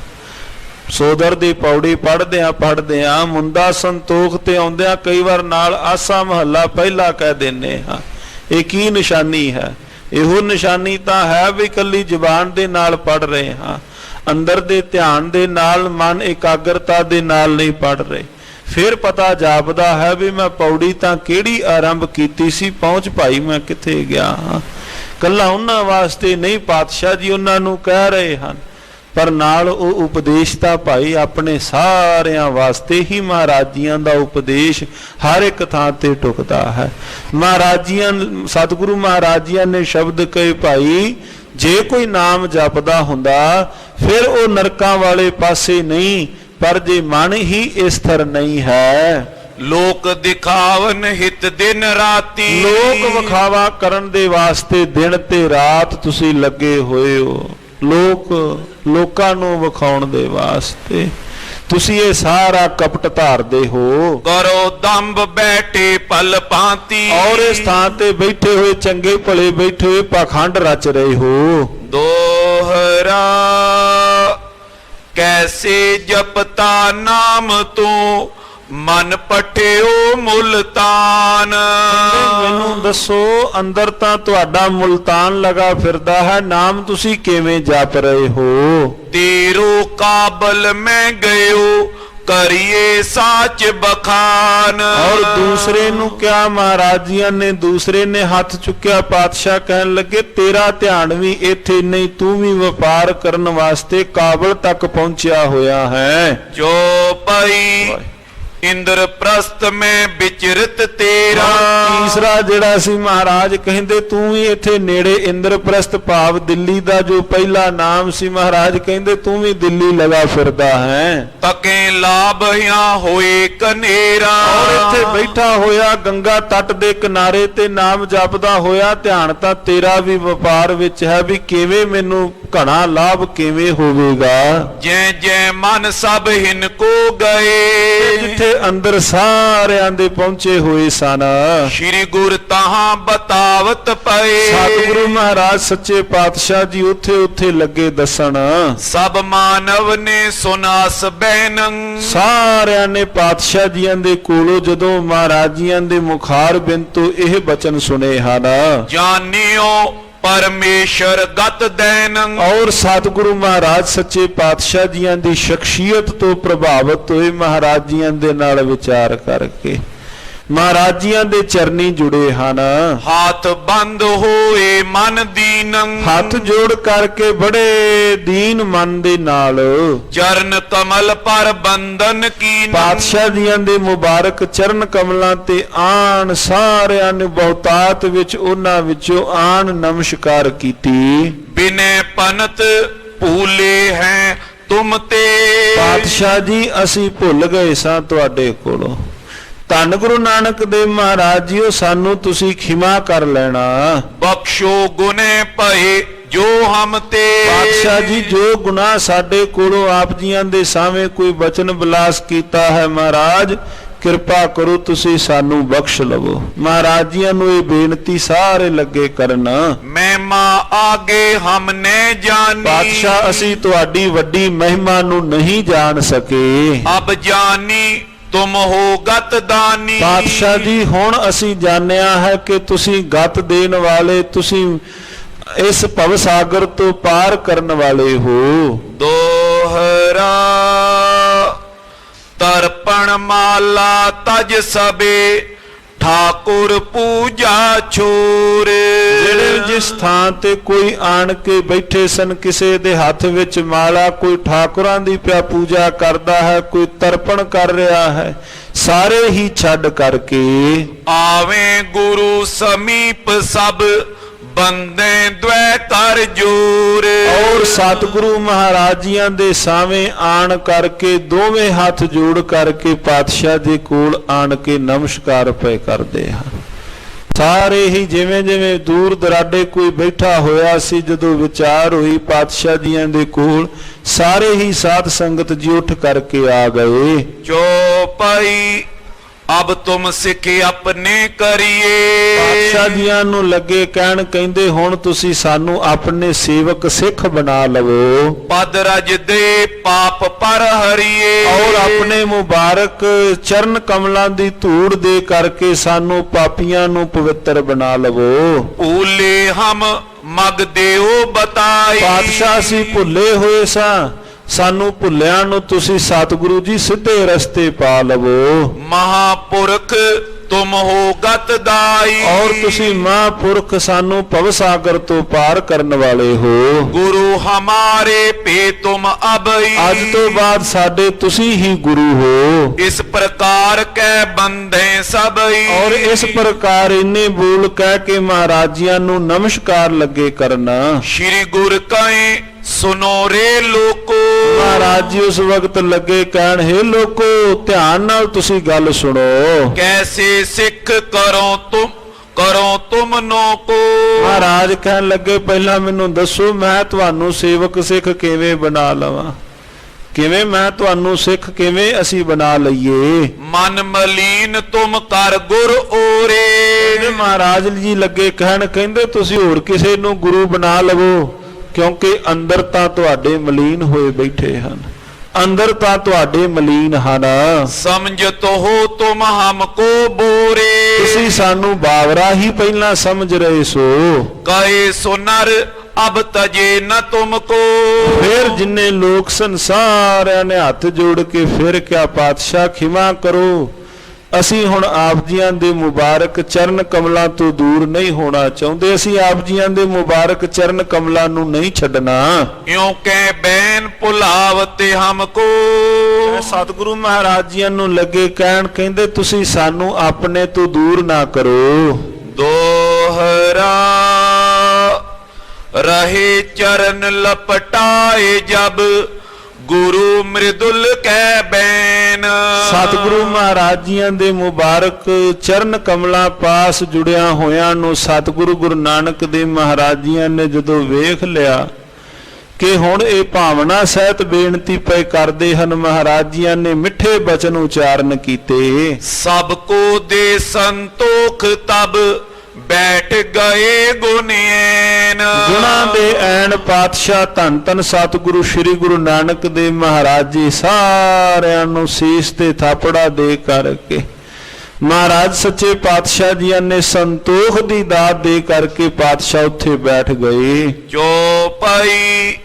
ਸੋਦਰ ਦੀ ਪੌੜੀ ਪੜ੍ਹਦਿਆਂ ਮੁੰਡਾ ਸੰਤੋਖ ਤੇ ਆਉਂਦਿਆਂ ਕਈ ਵਾਰ ਨਾਲ ਆਸਾ ਮਹੱਲਾ ਪਹਿਲਾ ਕਹਿ ਦਿੰਦੇ ਹਾਂ। ਇਹ ਕੀ ਨਿਸ਼ਾਨੀ ਹੈ? ਇਹੋ ਨਿਸ਼ਾਨੀ ਤਾਂ ਹੈ ਵੀ ਇਕੱਲੀ ਜ਼ੁਬਾਨ ਦੇ ਨਾਲ ਪੜ੍ਹ ਰਹੇ ਹਾਂ, ਅੰਦਰ ਦੇ ਧਿਆਨ ਦੇ ਨਾਲ, ਮਨ ਇਕਾਗਰਤਾ ਦੇ ਨਾਲ ਨਹੀਂ ਪੜ੍ਹ ਰਹੇ। ਫਿਰ ਪਤਾ ਜਾਪਦਾ ਹੈ ਵੀ ਮੈਂ ਪੌੜੀ ਤਾਂ ਕਿਹੜੀ ਆਰੰਭ ਕੀਤੀ ਸੀ, ਪਹੁੰਚ ਭਾਈ ਮੈਂ ਕਿੱਥੇ ਗਿਆ ਹਾਂ। ਕੱਲਾ ਉਹਨਾਂ ਵਾਸਤੇ ਨਹੀਂ, ਪਾਤਸ਼ਾਹ ਜੀ ਉਹਨਾਂ ਨੂੰ ਕਹਿ ਰਹੇ ਹਨ, ਪਰ ਨਾਲ ਉਹ ਉਪਦੇਸ਼ ਤਾਂ ਭਾਈ ਆਪਣੇ ਸਾਰਿਆਂ ਵਾਸਤੇ ਹੀ। ਮਹਾਰਾਜ ਜੀਆਂ ਦਾ ਉਪਦੇਸ਼ ਹਰ ਇੱਕ ਥਾਂ ਤੇ ਟੁਕਦਾ ਹੈ। ਮਹਾਰਾਜ ਜੀਆਂ ਸਤਿਗੁਰੂ ਮਹਾਰਾਜ ਜੀਆਂ ਨੇ ਸ਼ਬਦ ਕਹੇ, ਭਾਈ ਜੇ ਕੋਈ ਨਾਮ ਜਪਦਾ ਹੁੰਦਾ ਫਿਰ ਉਹ ਨਰਕਾਂ ਵਾਲੇ ਪਾਸੇ ਨਹੀਂ, ਪਰ ਜੇ ਮਨ ਹੀ ਸਥਿਰ ਨਹੀਂ ਹੈ। ਲੋਕ ਦਿਖਾਵਨ ਹਿਤ ਦਿਨ ਰਾਤੀ। ਲੋਕ ਵਿਖਾਵਾ ਕਰਨ ਦੇ ਵਾਸਤੇ ਦਿਨ ਤੇ ਰਾਤ ਤੁਸੀਂ ਲੱਗੇ ਹੋਏ ਹੋ। ਲੋਕਾਂ ਨੂੰ ਵਿਖਾਉਣ ਦੇ ਵਾਸਤੇ ਤੁਸੀਂ ਇਹ ਸਾਰਾ ਕਪਟ ਧਾਰਦੇ ਹੋ। ਕਰੋ ਦੰਭ ਬੈਠੇ ਪਲ ਭਾਂਤੀ। ਔਰ ਇਸ ਥਾਂ ਤੇ ਬੈਠੇ ਹੋਏ ਚੰਗੇ ਭਲੇ ਬੈਠੇ ਹੋਏ ਪਾਖੰਡ ਰਚ ਰਹੇ ਹੋ। ਦੋਹਰਾ ਕੈਸੇ ਜਪਤਾ ਨਾਮ ਤੂੰ ਮਨ ਪਠਿਓ ਮੁਲਤਾਨ। ਮੈਨੂੰ ਦੱਸੋ, ਅੰਦਰ ਤਾਂ ਤੁਹਾਡਾ ਮੁਲਤਾਨ ਲਗਾ ਫਿਰਦਾ ਹੈ, ਨਾਮ ਤੁਸੀਂ ਕਿਵੇਂ ਜਪ ਰਹੇ ਹੋ? ਤੇਰੋ ਕਾਬਲ ਮੈਂ ਗਇਓ ਕਰੀਏ ਸਾਚ ਬਖਾਨ। ਔਰ ਦੂਸਰੇ ਨੂੰ ਕਿਹਾ, ਮਹਾਰਾਜ ਜੀਆਂ ਨੇ ਦੂਸਰੇ ਨੇ ਹੱਥ ਚੁੱਕਿਆ। ਪਾਤਸ਼ਾਹ ਕਹਿਣ ਲੱਗੇ ਤੇਰਾ ਧਿਆਨ ਵੀ ਇੱਥੇ ਨਹੀਂ, ਤੂੰ ਵੀ ਵਪਾਰ ਕਰਨ ਵਾਸਤੇ ਕਾਬਲ ਤੱਕ ਪਹੁੰਚਿਆ ਹੋਇਆ ਹੈ। ਜੋ ਪਈ ਇੰਦਰ ਪ੍ਰਸਤ ਮੈਂ ਵਿਚਰਤ ਤੇਰਾ। ਤੀਸਰਾ ਜਿਹੜਾ ਸੀ ਮਹਾਰਾਜ ਕਹਿੰਦੇ ਤੂੰ ਵੀ ਇੱਥੇ ਨੇੜੇ ਇੰਦਰਪ੍ਰਸਤ ਭਾਵ ਦਿੱਲੀ ਦਾ ਜੋ ਪਹਿਲਾ ਨਾਮ ਸੀ, ਮਹਾਰਾਜ ਕਹਿੰਦੇ ਤੂੰ ਵੀ ਦਿੱਲੀ ਲਗਾ ਫਿਰਦਾ ਹੈ। ਤਕੇ ਲਾਭਿਆ ਹੋਏ ਕਨੇਰਾ। ਔਰ ਇੱਥੇ ਬੈਠਾ ਹੋਇਆ ਗੰਗਾ ਤੱਟ ਦੇ ਕਿਨਾਰੇ ਤੇ ਨਾਮ ਜਪਦਾ ਹੋਇਆ, ਧਿਆਨ ਤਾਂ ਤੇਰਾ ਵੀ ਵਪਾਰ ਵਿੱਚ ਹੈ ਵੀ ਕਿਵੇਂ ਮੈਨੂੰ ਘਣਾ ਲਾਭ ਕਿਵੇਂ ਹੋਵੇਗਾ। ਜੈ ਜੈ ਮਨ ਸਭ ਹਿਨ ਕੋ ਗਏ। ਜਿੱਥੇ ਅੰਦਰ ਸਾਰਿਆਂ ਦੇ ਪਹੁੰਚੇ ਹੋਏ ਸਨ। ਸ਼੍ਰੀ ਗੁਰ ਤਹਾਂ ਬਤਾਵਤ ਪਏ। ਸਤਿਗੁਰੂ ਮਹਾਰਾਜ ਸੱਚੇ ਪਾਤਸ਼ਾਹ ਜੀ ਉੱਥੇ ਲੱਗੇ ਦੱਸਣ। ਸਭ ਮਾਨਵ ਨੇ ਸੁਨਾਸ ਬੈਨੰ। ਸਾਰਿਆਂ ਨੇ ਪਾਤਸ਼ਾਹ ਜੀਆਂ ਦੇ ਕੋਲੋਂ ਜਦੋਂ ਮਹਾਰਾਜ ਜੀਆਂ ਦੇ ਮੁਖਾਰ ਬਿੰਦ ਤੋਂ ਇਹ ਬਚਨ ਸੁਨੇ ਹਨ, ਜਾਣਿਓ ਪਰਮੇਸ਼ਰ ਗਤ ਦੈਨੰ। ਔਰ ਸਤਿਗੁਰੂ ਮਹਾਰਾਜ ਸੱਚੇ ਪਾਤਸ਼ਾਹ ਜੀਆਂ ਦੀ ਸ਼ਖਸੀਅਤ ਤੋਂ ਪ੍ਰਭਾਵਿਤ ਹੋਏ ਮਹਾਰਾਜ ਜੀਆਂ ਦੇ ਨਾਲ ਵਿਚਾਰ ਕਰਕੇ ਮਹਾਰਾਜ ਜੀਆਂ ਦੇ ਚਰਨੀ ਜੁੜੇ ਹਨ। ਹੱਥ ਬੰਦ ਹੋਏ ਮਨ ਦੀਨੰ, ਹੱਥ ਜੋੜ ਕਰਕੇ ਬੜੇ ਦੀਨ ਮਨ ਦੇ ਨਾਲ ਚਰਨ ਕਮਲ ਪਰ ਬੰਦਨ ਕੀਨ, ਪਾਤਸ਼ਾਹ ਜੀਆਂ ਦੇ ਮੁਬਾਰਕ ਚਰਨ ਕਮਲਾਂ ਤੇ ਆਣ ਸਾਰਿਆਂ ਨੇ ਬਹੁਤਾਤ ਵਿੱਚ ਉਹਨਾਂ ਵਿੱਚੋਂ ਆਣ ਨਮਸਕਾਰ ਕੀਤੀ। ਬਿਨੈ ਪਨਤ ਭੂਲੇ ਹੈ ਤੁਮ ਤੇ, ਪਾਤਸ਼ਾਹ ਜੀ ਅਸੀਂ ਭੁੱਲ ਗਏ ਸਾਂ ਤੁਹਾਡੇ ਕੋਲੋਂ। ਧੰਨ ਗੁਰੂ ਨਾਨਕ ਦੇਵ ਮਹਾਰਾਜ ਜੀਓ ਸਾਨੂੰ ਤੁਸੀਂ ਖਿਮਾ ਕਰ ਲੈਣਾ। ਬਖਸ਼ੋ ਗੁਨੇ ਭਏ ਜੋ ਹਮ ਤੇ, ਪਾਤਸ਼ਾਹ ਜੀ ਜੋ ਗੁਨਾਹ ਸਾਡੇ ਕੋਲੋਂ ਆਪ ਜੀਆਂ ਦੇ ਸਾਹਮਣੇ ਕੋਈ ਬਚਨ ਬਿਲਾਸ ਕੀਤਾ ਹੈ ਮਹਾਰਾਜ ਕਿਰਪਾ ਕਰੋ ਤੁਸੀਂ ਸਾਨੂੰ ਬਖਸ਼ ਲਵੋ। ਮਹਾਰਾਜ ਜੀਆਂ ਨੂੰ ਇਹ ਬੇਨਤੀ ਸਾਰੇ ਲੱਗੇ ਕਰਨ। ਮਹਿਮਾ ਆਗੇ ਹਮ ਨੇ ਜਾਨੀ, ਪਾਤਸ਼ਾਹ ਅਸੀਂ ਤੁਹਾਡੀ ਵੱਡੀ ਮਹਿਮਾ ਨੂੰ ਨਹੀਂ ਜਾਣ ਸਕੇ। ਅਬ ਜਾਨੀ ਤੁਮ ਹੋ ਗਤ ਦਾਨੀ, ਪਾਤਸ਼ਾਹ ਜੀ ਹੁਣ ਅਸੀਂ ਜਾਣਿਆ ਹੈ ਕਿ ਤੁਸੀਂ ਗਤ ਦੇਣ ਵਾਲੇ, ਤੁਸੀਂ ਇਸ ਭਵ ਸਾਗਰ ਤੋਂ ਪਾਰ ਕਰਨ ਵਾਲੇ ਹੋ। ਦੋਹਰਾ ਤਰਪਣ ਮਾਲਾ ਤਜ ਸਬੇ ਠਾਕੁਰ ਪੂਜਾ ਛੋਰ, ਜਿਹੜੇ ਜਿਸ ਥਾਂ ਤੇ ਕੋਈ ਆਣ ਕੇ ਬੈਠੇ ਸਨ ਕਿਸੇ ਦੇ ਹੱਥ ਵਿੱਚ ਮਾਲਾ, ਕੋਈ ਠਾਕੁਰਾਂ ਦੀ ਪਿਆ ਪੂਜਾ ਕਰਦਾ ਹੈ, ਕੋਈ ਤਰਪਣ ਕਰ ਰਿਹਾ ਹੈ, ਸਾਰੇ ਹੀ ਛੱਡ ਕਰਕੇ ਆਵੇਂ ਗੁਰੂ ਸਮੀਪ ਸਭ ਬੰਦੇ ਦ્વੈ ਕਰ ਜੋਰ, ਔਰ ਸਤਿਗੁਰੂ ਮਹਾਰਾਜ ਜੀਆਂ ਦੇ ਸਾਹਮਣੇ ਆਣ ਕਰਕੇ ਦੋਵੇਂ ਹੱਥ ਜੋੜ ਕਰਕੇ ਪਾਤਸ਼ਾਹ ਦੇ ਕੋਲ ਆਣ ਕੇ ਨਮਸਕਾਰ ਪਏ ਕਰਦੇ ਹਨ। ਸਾਰੇ ਹੀ ਜਿਵੇਂ ਜਿਵੇਂ ਦੂਰ ਦਰਾਡੇ ਕੋਈ ਬੈਠਾ ਹੋਇਆ ਸੀ, ਜਦੋਂ ਵਿਚਾਰ ਹੋਈ ਪਾਤਸ਼ਾਹ ਜੀਆਂ ਦੇ ਕੋਲ ਸਾਰੇ ਹੀ ਸਾਧ ਸੰਗਤ ਜੀ ਉੱਠ ਕਰਕੇ ਆ ਗਏ। ਚੋਪਈ ਅਬ ਤੁਮ ਸਿੱਖ ਆਪਣੇ ਕਰੀਏ, ਪਾਤਸ਼ਾਹ ਜੀਆਂ ਨੂੰ ਲੱਗੇ ਕਹਿਣ, ਕਹਿੰਦੇ ਹੁਣ ਤੁਸੀਂ ਸਾਨੂੰ ਆਪਣੇ ਸੇਵਕ ਸਿੱਖ ਬਣਾ ਲਵੋ, ਪਦ ਰਜ ਦੇ ਪਾਪ ਪਰ ਹਰੀਏ, ਔਰ ਆਪਣੇ ਮੁਬਾਰਕ ਚਰਨ ਕਮਲਾਂ ਦੀ ਧੂੜ ਦੇ ਕਰਕੇ ਸਾਨੂੰ ਪਾਪੀਆਂ ਨੂੰ ਪਵਿੱਤਰ ਬਣਾ ਲਵੋ। ਭੂਲੇ ਹਮ ਮਗ ਦੇਓ ਬਤਾਈ, ਪਾਤਸ਼ਾਹ ਅਸੀਂ ਭੁੱਲੇ ਹੋਏ ਸਾਂ, ਸਾਨੂੰ ਭੁੱਲਿਆਂ ਨੂੰ ਤੁਸੀਂ ਸਤਿਗੁਰੂ ਜੀ ਸਿੱਧੇ ਰਸਤੇ ਪਾ ਲਵੋ। ਮਹਾਪੁਰਖ ਤੁਮ ਹੋ ਗਤ ਦਾਈ, ਔਰ ਤੁਸੀਂ ਮਹਾਂਪੁਰਖ ਸਾਨੂੰ ਭਵ ਸਾਗਰ ਤੋਂ ਪਾਰ ਕਰਨ ਵਾਲੇ ਹੋ। ਗੁਰੂ ਹਮਾਰੇ ਭੇ ਤੁਮ ਅਬਈ, ਅੱਜ ਤੋਂ ਬਾਅਦ ਸਾਡੇ ਤੁਸੀਂ ਹੀ ਗੁਰੂ ਹੋ। ਇਸ ਪ੍ਰਕਾਰ ਕੈ ਬੰਧੇ ਸਭਈ, ਔਰ ਇਸ ਪ੍ਰਕਾਰ ਇੰਨੇ ਬੋਲ ਕਹਿ ਕੇ ਮਹਾਰਾਜਿਆਂ ਨੂੰ ਨਮਸਕਾਰ ਲੱਗੇ ਕਰਨਾ। ਸ਼੍ਰੀ ਗੁਰ ਕਹੇ ਸੁਨੋ ਰੇ ਲੋਕੋ, ਮਹਾਰਾਜ ਜੀ ਉਸ ਵਕਤ ਲੱਗੇ ਕਹਿਣ, ਹੇ ਲੋਕੋ ਧਿਆਨ ਨਾਲ ਤੁਸੀਂ ਗੱਲ ਸੁਣੋ। ਕੈਸੇ ਸਿੱਖ ਕਰੋ ਤੁਮ ਨੋ ਕੋ, ਮਹਾਰਾਜ ਕਹਿਣ ਲੱਗੇ ਪਹਿਲਾਂ ਮੈਨੂੰ ਦੱਸੋ ਮੈਂ ਤੁਹਾਨੂੰ ਸੇਵਕ ਸਿੱਖ ਕਿਵੇਂ ਬਣਾ ਲਵਾਂ, ਕਿਵੇਂ ਮੈਂ ਤੁਹਾਨੂੰ ਸਿੱਖ ਕਿਵੇਂ ਅਸੀਂ ਬਣਾ ਲਈਏ। ਮਨ ਮਲੀਨ ਤੁਮ ਕਰ ਗੁਰ ਓਰੇ, ਮਹਾਰਾਜ ਜੀ ਲੱਗੇ ਕਹਿਣ, ਕਹਿੰਦੇ ਤੁਸੀਂ ਹੋਰ ਕਿਸੇ ਨੂੰ ਗੁਰੂ ਬਣਾ ਲਵੋ, ਕਿਉਂਕਿ ਅੰਦਰ ਤਾਂ ਤੁਹਾਡੇ ਮਲੀਨ ਹੋਏ ਬੈਠੇ ਹਨ, ਅੰਦਰ ਤਾਂ ਤੁਹਾਡੇ ਮਲੀਨ ਹਨ। ਸਮਝਤ ਹੋ ਤੁਮ ਹਮ ਕੋ ਬੋਰੇ, ਤੁਸੀਂ ਸਾਨੂੰ ਬਾਵਰਾ ਹੀ ਪਹਿਲਾਂ ਸਮਝ ਰਹੇ ਸੋ। ਕਹੇ ਸੋ ਨਰ ਅਬ ਤਜੇ ਨ ਤੁਮ ਕੋ, ਫਿਰ ਜਿੰਨੇ ਲੋਕ ਸੰਸਾਰਿਆਂ ਨੇ ਹੱਥ ਜੋੜ ਕੇ ਫਿਰ ਕਿਹਾ ਪਾਤਸ਼ਾਹ ਖਿਮਾ ਕਰੋ, ਅਸੀਂ ਹੁਣ ਆਪ ਜੀਆਂ ਦੇ ਮੁਬਾਰਕ ਚਰਨ ਕਮਲਾਂ ਤੋਂ ਦੂਰ ਨਹੀਂ ਹੋਣਾ ਚਾਹੁੰਦੇ, ਅਸੀਂ ਆਪ ਜੀਆਂ ਦੇ ਮੁਬਾਰਕ ਚਰਨ ਕਮਲਾਂ ਨੂੰ ਨਹੀਂ ਛੱਡਣਾ। ਇਉਂ ਕਹਿ ਬੈਨ ਭੁਲਾਵਤੇ ਹਮ ਕੋ, ਸਤਿਗੁਰੂ ਮਹਾਰਾਜ ਜੀਆਂ ਨੂੰ ਲੱਗੇ ਕਹਿਣ, ਕਹਿੰਦੇ ਤੁਸੀਂ ਸਾਨੂੰ ਆਪਣੇ ਤੋਂ ਦੂਰ ਨਾ ਕਰੋ। ਦੋਹਰਾ ਰਹੇ ਚਰਨ ਲਪਟਾਏ ਜਬ ਗੁਰੂ ਮ੍ਰਿਦੁਲ ਕੈ ਬੈਨ, ਸਤਿਗੁਰੂ ਮਹਾਰਾਜ ਜੀਆਂ ਦੇ ਮੁਬਾਰਕ ਚਰਨ ਕਮਲਾਂ ਪਾਸ ਜੁੜਿਆ ਹੋਇਆਂ ਨੂੰ ਸਤਿਗੁਰੂ ਗੁਰੂ ਨਾਨਕ ਦੇਵ ਮਹਾਰਾਜ ਜੀਆਂ ਨੇ ਜਦੋਂ ਵੇਖ ਲਿਆ ਕਿ ਹੁਣ ਇਹ ਭਾਵਨਾ ਸਹਿਤ ਬੇਨਤੀ ਪਏ ਕਰਦੇ ਹਨ, ਮਹਾਰਾਜ ਜੀਆਂ ਨੇ ਮਿੱਠੇ ਬਚਨ ਉਚਾਰਨ ਕੀਤੇ। ਸਭ ਕੋ ਦੇ ਸੰਤੋਖ ਤਬ ਬੈਠ ਗਏ ਗੁਨੈਨ, ਗੁਣਾ ਦੇ ਐਨ ਪਾਤਸ਼ਾਹ ਧੰਨ ਧੰਨ ਸਤਿਗੁਰੂ ਸ੍ਰੀ ਗੁਰੂ ਨਾਨਕ ਦੇਵ ਮਹਾਰਾਜ ਜੀ ਸਾਰਿਆਂ ਨੂੰ ਸੀਸ ਤੇ ਥਾਪੜਾ ਦੇ ਕਰਕੇ ਮਹਾਰਾਜ ਸੱਚੇ ਪਾਤਸ਼ਾਹ ਜੀਆਂ ਨੇ ਸੰਤੋਖ ਦੀ ਦਾਤ ਦੇ ਕਰਕੇ ਪਾਤਸ਼ਾਹ ਉੱਥੇ ਬੈਠ ਗਏ। ਚੋਪਈ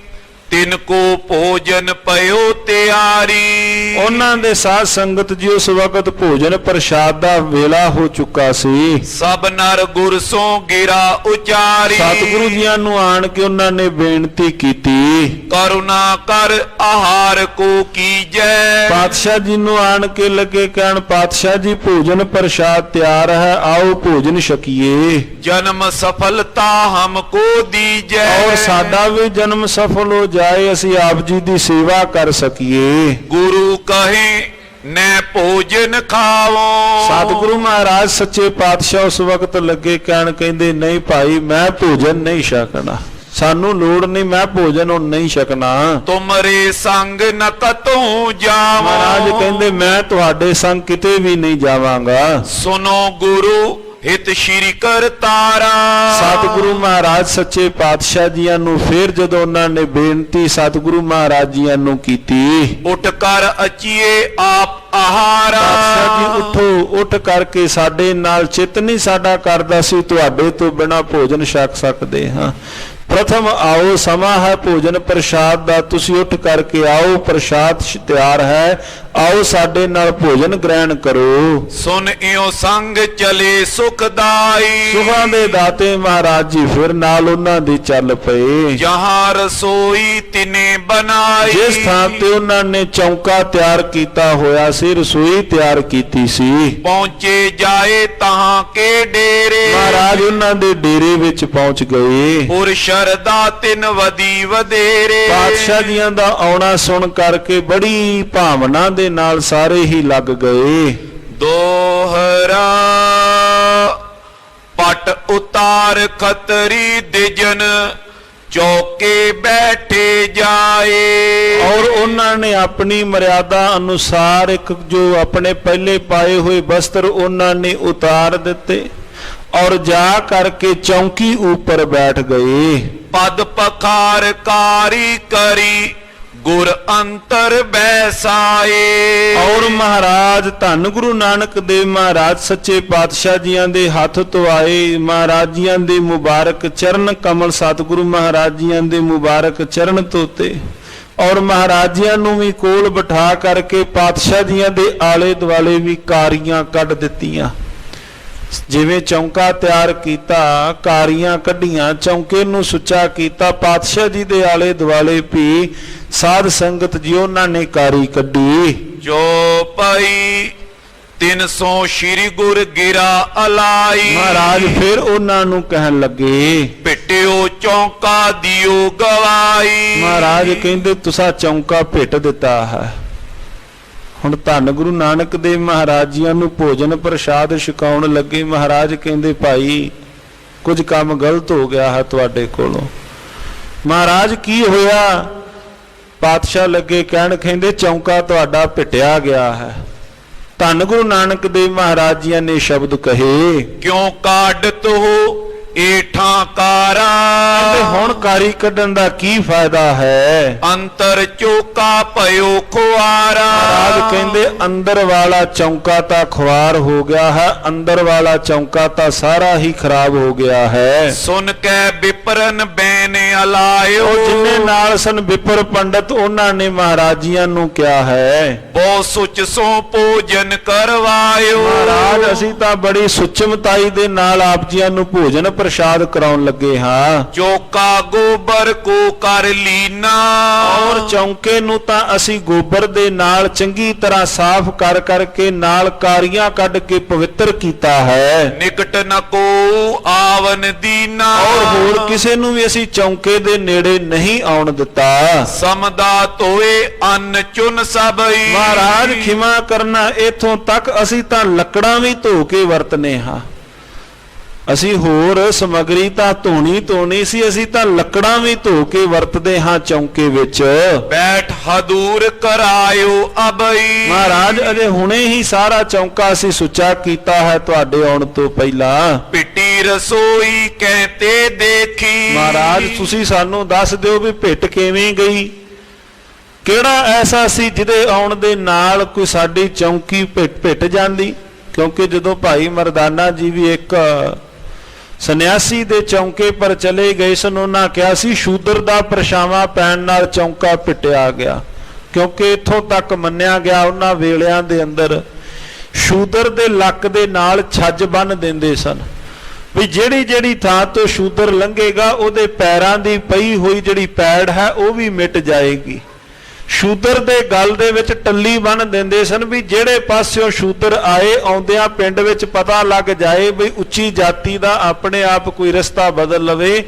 ਤਿਨ ਕੋ ਭੋਜਨ ਪਇਓ ਤਿਆਰੀ। ਉਹਨਾਂ ਦੇ ਸਾਧ ਸੰਗਤ ਜੀ ਉਸ ਵਕਤ ਭੋਜਨ ਪ੍ਰਸ਼ਾਦ ਦਾ ਵੇਲਾ ਹੋ ਚੁੱਕਾ ਸੀ। ਸਭ ਨਰ ਗੁਰ ਸੋ ਗਿਰਾ ਉਚਾਰੀ। ਸਤਿਗੁਰੂ ਜੀਆਂ ਨੂੰ ਆਣ ਕੇ ਉਹਨਾਂ ਨੇ ਬੇਨਤੀ ਕੀਤੀ, ਕਰੁਣਾ ਕਰ ਆਹਾਰ ਕੋ ਕੀਜੈ। ਪਾਤਸ਼ਾਹ ਜੀ ਨੂੰ ਆਣ ਕੇ ਲੱਗੇ ਕਹਿਣ, ਪਾਤਸ਼ਾਹ ਜੀ ਭੋਜਨ ਪ੍ਰਸ਼ਾਦ ਤਿਆਰ ਹੈ, ਆਓ ਭੋਜਨ ਛਕੀਏ ਜਨਮ ਸਫਲਤਾ ਹਮਕੋ ਦੀਜੈ। ਔਰ ਸਾਡਾ ਵੀ ਜਨਮ ਸਫਲ ਹੋ ਜਾਏ, ਅਸੀਂ ਆਪ ਜੀ ਦੀ ਸੇਵਾ ਕਰ ਸਕੀਏ। ਗੁਰੂ ਕਹੇ ਨੈ ਭੋਜਨ ਖਾਵੋ। ਸਤਿਗੁਰੂ ਮਹਾਰਾਜ ਸੱਚੇ ਪਾਤਸ਼ਾਹ ਉਸ ਵਕਤ ਲੱਗੇ ਕਹਿਣ, ਕਹਿੰਦੇ ਨਹੀਂ ਭਾਈ ਮੈਂ ਭੋਜਨ ਨਹੀਂ ਛਕਣਾ, ਸਾਨੂੰ ਲੋੜ ਨਹੀਂ, ਮੈਂ ਭੋਜਨ ਹੁਣ ਨਹੀਂ ਛਕਣਾ। ਤੁਮਰੇ ਸੰਗ ਨ ਕਤੋਂ ਜਾਵਾਂ। ਮਹਾਰਾਜ ਕਹਿੰਦੇ ਮੈਂ ਤੁਹਾਡੇ ਸੰਗ ਕਿਤੇ ਵੀ ਨਹੀਂ ਜਾਵਾਂਗਾ। ਸੁਨੋ ਗੁਰੂ ਹਿਤ ਸ਼੍ਰੀ ਕਰਤਾਰਾ। ਸਤਿਗੁਰੂ ਮਹਾਰਾਜ ਸੱਚੇ ਪਾਤਸ਼ਾਹ ਜੀਆਂ ਨੂੰ ਫਿਰ ਜਦੋਂ ਉਹਨਾਂ ਨੇ ਬੇਨਤੀ ਸਤਿਗੁਰੂ ਮਹਾਰਾਜ ਜੀਆਂ ਨੂੰ ਕੀਤੀ, ਉੱਠ ਕਰ ਅਚੀਏ ਆਪ ਆਹਾਰਾ। ਪਾਤਸ਼ਾਹ ਜੀ ਉੱਠੋ, ਉੱਠ ਕਰਕੇ ਸਾਡੇ ਨਾਲ ਚਿੱਤ ਨਹੀਂ ਸਾਡਾ ਕਰਦਾ ਸੀ ਤੁਹਾਡੇ ਤੋਂ ਬਿਨਾਂ ਭੋਜਨ ਛਕ ਸਕਦੇ ਹਾਂ। ਪ੍ਰਥਮ ਆਓ, ਸਮਾਂ ਹੈ ਭੋਜਨ ਪ੍ਰਸ਼ਾਦ ਦਾ, ਤੁਸੀਂ ਉੱਠ ਕਰਕੇ ਆਓ, ਪ੍ਰਸ਼ਾਦ ਤਿਆਰ ਹੈ, ਆਓ ਸਾਡੇ ਨਾਲ ਭੋਜਨ ਗ੍ਰਹਿਣ ਕਰੋ। ਸੁਨ ਇਉ ਸੰਗ ਚਲੇ ਸੁਖਦਾਈ। ਸੁਖਾਂ ਦੇ ਦਾਤੇ ਮਹਾਰਾਜ ਜੀ ਫਿਰ ਨਾਲ ਉਹਨਾਂ ਦੇ ਚੱਲ ਪਏ। ਜਹਾਂ ਰਸੋਈ ਤਿਨੇ ਬਣਾਈ। ਜਿਸ ਥਾਂ ਤੇ ਉਹਨਾਂ ਨੇ ਚੌਂਕਾ ਤਿਆਰ ਕੀਤਾ ਹੋਇਆ ਸੀ, ਰਸੋਈ ਤਿਆਰ ਕੀਤੀ ਸੀ, ਪਹੁੰਚੇ ਜਾਏ ਤਹਾਂ ਕੇ ਡੇਰੇ। ਮਹਾਰਾਜ ਉਹਨਾਂ ਦੇ ਡੇਰੇ ਵਿੱਚ ਪਹੁੰਚ ਗਏ। ਪੁਰ ਸ਼ਰਦਾ ਤਿਨ ਵਦੀ ਵਧੇਰੇ। ਪਾਤਸ਼ਾਹ ਜੀਆਂ ਦਾ ਆਉਣਾ ਸੁਣ ਕਰਕੇ ਬੜੀ ਭਾਵਨਾ ਦੇ ਨਾਲ ਸਾਰੇ ਹੀ ਲੱਗ ਗਏ। ਦੋਹਰਾ ਪਟ ਉਤਾਰ ਖਤਰੀ ਦਿਜਨ ਚੌਕੇ ਬੈਠੇ ਜਾਏ। ਔਰ ਉਹਨਾਂ ਨੇ ਆਪਣੀ ਮਰਿਆਦਾ ਅਨੁਸਾਰ ਇੱਕ ਜੋ ਆਪਣੇ ਪਹਿਲੇ ਪਾਏ ਹੋਏ ਵਸਤਰ ਉਹਨਾਂ ਨੇ ਉਤਾਰ ਦਿੱਤੇ ਔਰ ਜਾ ਕਰਕੇ ਚੌਂਕੀ ਉੱਪਰ ਬੈਠ ਗਏ। ਪਦ ਪਖਾਰ ਕਾਰੀ ਕਰੀ ਗੁਰ ਅੰਤਰ ਬੈਸਾਏ। ਔਰ ਮਹਾਰਾਜ ਧੰਨ ਗੁਰੂ ਨਾਨਕ ਦੇਵ ਮਹਾਰਾਜ ਸੱਚੇ ਪਾਤਸ਼ਾਹ ਜੀਆਂ ਦੇ ਹੱਥ ਧੁਆਏ, ਮਹਾਰਾਜ ਜੀਆਂ ਦੇ ਮੁਬਾਰਕ ਚਰਨ ਕਮਲ ਸਤਿਗੁਰੂ ਮਹਾਰਾਜ ਜੀਆਂ ਦੇ ਮੁਬਾਰਕ ਚਰਨ ਧੋਤੇ ਔਰ ਮਹਾਰਾਜ ਜੀਆਂ ਨੂੰ ਵੀ ਕੋਲ ਬਿਠਾ ਕਰਕੇ ਪਾਤਸ਼ਾਹ ਜੀਆਂ ਦੇ ਆਲੇ ਦੁਆਲੇ ਵੀ ਕਾਰੀਆਂ ਕੱਢ ਦਿੱਤੀਆਂ। ਜਿਵੇਂ ਚੌਂਕਾ ਤਿਆਰ ਕੀਤਾ, ਕਾਰੀਆਂ ਕੱਢੀਆਂ, ਚੌਂਕੇ ਨੂੰ ਸੁੱਚਾ ਕੀਤਾ, ਪਾਤਸ਼ਾਹ ਜੀ ਦੇ ਆਲੇ ਦੁਆਲੇ ਵੀ ਸਾਧ ਸੰਗਤ ਜੀ ਉਹਨਾਂ ਨੇ ਕਾਰੀ ਕੱਢੀ। ਜੋ ਪਈ 300 ਸ਼੍ਰੀ ਗੁਰ ਗਿਰਾ ਅਲਾਈ। ਮਹਾਰਾਜ ਫਿਰ ਉਹਨਾਂ ਨੂੰ ਕਹਿਣ ਲੱਗੇ, ਭਿਟਿਓ ਚੌਂਕਾ ਦਿਓ ਗਵਾਈ। ਮਹਾਰਾਜ ਕਹਿੰਦੇ ਤੁਸੀਂ ਚੌਂਕਾ ਭਿੱਟ ਦਿੱਤਾ ਹੈ। ਹੁਣ ਧੰਨ ਗੁਰੂ ਨਾਨਕ ਦੇਵ ਮਹਾਰਾਜ ਜੀਆਂ ਨੂੰ ਭੋਜਨ ਪ੍ਰਸ਼ਾਦ ਛਕਾਉਣ ਲੱਗੇ। ਮਹਾਰਾਜ ਕਹਿੰਦੇ ਭਾਈ ਕੁਝ ਕੰਮ ਗਲਤ ਹੋ ਗਿਆ ਹੈ ਤੁਹਾਡੇ ਕੋਲੋਂ। ਮਹਾਰਾਜ ਕੀ ਹੋਇਆ? ਪਾਤਸ਼ਾਹ ਲੱਗੇ ਕਹਿਣ, ਕਹਿੰਦੇ ਚੌਂਕਾ ਤੁਹਾਡਾ ਭਿੱਟਿਆ ਗਿਆ ਹੈ। ਧੰਨ ਗੁਰੂ ਨਾਨਕ ਦੇਵ ਮਹਾਰਾਜ ਜੀਆਂ ਨੇ ਸ਼ਬਦ ਕਹੇ, ਕਿਉਂ ਕਾਢਤ ਹੋ ਏਠਾਂ ਕਾਰਾ। ਕਹਿੰਦੇ ਹੁਣ ਕਾਰੀ ਕੱਢਣ ਦਾ ਕੀ ਫਾਇਦਾ ਹੈ? ਅੰਤਰ ਚੌਕਾ ਭਇਓ ਖੁਆਰਾ। ਮਹਾਰਾਜ ਕਹਿੰਦੇ ਅੰਦਰ ਵਾਲਾ ਚੌਂਕਾ ਤਾਂ ਖੁਆਰ ਹੋ ਗਿਆ ਹੈ, ਅੰਦਰ ਵਾਲਾ ਚੌਂਕਾ ਤਾਂ ਸਾਰਾ ਹੀ ਖਰਾਬ ਹੋ ਗਿਆ ਹੈ। ਸੁਨ ਕੇ ਵਿਪਰਨ ਬੈਨ ਅਲਾਇਓ। ਜਿੰਨੇ ਨਾਲ ਸਨ ਵਿਪਰ ਪੰਡਤ ਉਹਨਾਂ ਨੇ ਮਹਾਰਾਜ ਜੀਆਂ ਨੂੰ ਕਿਹਾ ਹੈ, ਬਹੁ ਸੁਚ ਸੋ ਭੋਜਨ ਕਰਵਾਇਓ। ਮਹਾਰਾਜ ਅਸੀਂ ਤਾਂ ਬੜੀ ਸੁਚਮਤਾਈ ਦੇ ਨਾਲ ਆਪ ਜੀਆਂ ਨੂੰ ਭੋਜਨ ਪ੍ਰਸ਼ਾਦ ਕਰਾਉਣ ਲੱਗੇ ਹਾਂ। ਚੌਕਾ ਗੋਬਰ ਕੋ ਕਰ ਲੀਨਾ। ਔਰ ਚੌਂਕੇ ਨੂੰ ਤਾਂ ਅਸੀਂ ਗੋਬਰ ਦੇ ਨਾਲ ਚੰਗੀ ਤਰ੍ਹਾਂ ਸਾਫ਼ ਕਰ ਕਰਕੇ ਨਾਲ ਕਾਰੀਆਂ ਕੱਢ ਕੇ ਪਵਿੱਤਰ ਕੀਤਾ ਹੈ। ਨਿਕਟ ਨ ਕੋ ਆਵਨ ਦੀਨਾ। ਔਰ ਹੋਰ ਕਿਸੇ ਨੂੰ ਵੀ ਅਸੀਂ ਚੌਂਕੇ ਦੇ ਨੇੜੇ ਨਹੀਂ ਆਉਣ ਦਿੱਤਾ। ਸਮਦਾ ਤੋਏ ਅੰਨ ਚੁਨ ਸਭਈ। ਮਹਾਰਾਜ ਖਿਮਾ ਕਰਨਾ, ਇਥੋਂ ਤੱਕ ਅਸੀਂ ਤਾਂ ਲੱਕੜਾਂ ਵੀ ਧੋ ਕੇ ਵਰਤਨੇ ਹਾਂ। ਅਸੀਂ ਹੋਰ ਸਮਗਰੀ ਤਾਂ ਧੋਣੀ ਸੀ, ਅਸੀਂ ਤਾਂ ਲੱਕੜਾਂ ਵੀ ਧੋ ਕੇ ਵਰਤਦੇ ਹਾਂ ਚੌਂਕੇ ਵਿੱਚ। ਬੈਠ ਹਦੂਰ ਕਰਾਇਓ ਅਬਈ। ਮਹਾਰਾਜ ਅਜੇ ਹੁਣੇ ਹੀ ਸਾਰਾ ਚੌਂਕਾ ਅਸੀਂ ਸੁੱਚਾ ਕੀਤਾ ਹੈ ਤੁਹਾਡੇ ਆਉਣ ਤੋਂ ਪਹਿਲਾਂ। ਪਿੱਟੀ ਰਸੋਈ ਕਹਤੇ ਦੇਖੀ। ਮਹਾਰਾਜ ਤੁਸੀਂ ਸਾਨੂੰ ਦੱਸ ਦਿਓ ਵੀ ਭਿੱਟ ਕਿਵੇਂ ਗਈ, ਕਿਹੜਾ ਐਸਾ ਸੀ ਜਿਹਦੇ ਆਉਣ ਦੇ ਨਾਲ ਕੋਈ ਸਾਡੀ ਚੌਂਕੀ ਭਿੱਟ ਜਾਂਦੀ। ਕਿਉਂਕਿ ਜਦੋਂ ਭਾਈ ਮਰਦਾਨਾ ਜੀ ਵੀ ਇੱਕ ਸੰਨਿਆਸੀ ਦੇ ਚੌਂਕੇ ਪਰ ਚਲੇ ਗਏ ਸਨ। ਉਹਨਾਂ ਕਿਹਾ ਸੀ ਸ਼ੂਦਰ ਦਾ ਪਰਛਾਵਾਂ ਪੈਣ ਨਾਲ ਚੌਂਕਾ ਪਿੱਟਿਆ ਗਿਆ, ਕਿਉਂਕਿ ਇੱਥੋਂ ਤੱਕ ਮੰਨਿਆ ਗਿਆ ਉਹਨਾਂ ਵੇਲਿਆਂ ਦੇ ਅੰਦਰ ਸ਼ੂਦਰ ਦੇ ਲੱਕ ਦੇ ਨਾਲ ਛੱਜ ਬੰਨ੍ਹ ਦਿੰਦੇ ਸਨ ਵੀ ਜਿਹੜੀ ਜਿਹੜੀ ਥਾਂ ਤੋਂ ਸ਼ੂਦਰ ਲੰਘੇਗਾ ਉਹਦੇ ਪੈਰਾਂ ਦੀ ਪਈ ਹੋਈ ਜਿਹੜੀ ਪੈੜ ਹੈ ਉਹ ਵੀ ਮਿਟ ਜਾਏਗੀ। ਸ਼ੂਦਰ ਦੇ ਗਲ ਦੇ ਵਿੱਚ ਟੱਲੀ ਬੰਨ੍ਹ ਦਿੰਦੇ ਸਨ ਵੀ ਜਿਹੜੇ ਪਾਸਿਓਂ ਸ਼ੂਦਰ ਆਏ ਆਉਂਦਿਆਂ ਪਿੰਡ ਵਿੱਚ ਪਤਾ ਲੱਗ ਜਾਏ ਵੀ ਉੱਚੀ ਜਾਤੀ ਦਾ ਆਪਣੇ ਆਪ ਕੋਈ ਰਸਤਾ ਬਦਲ ਲਵੇ,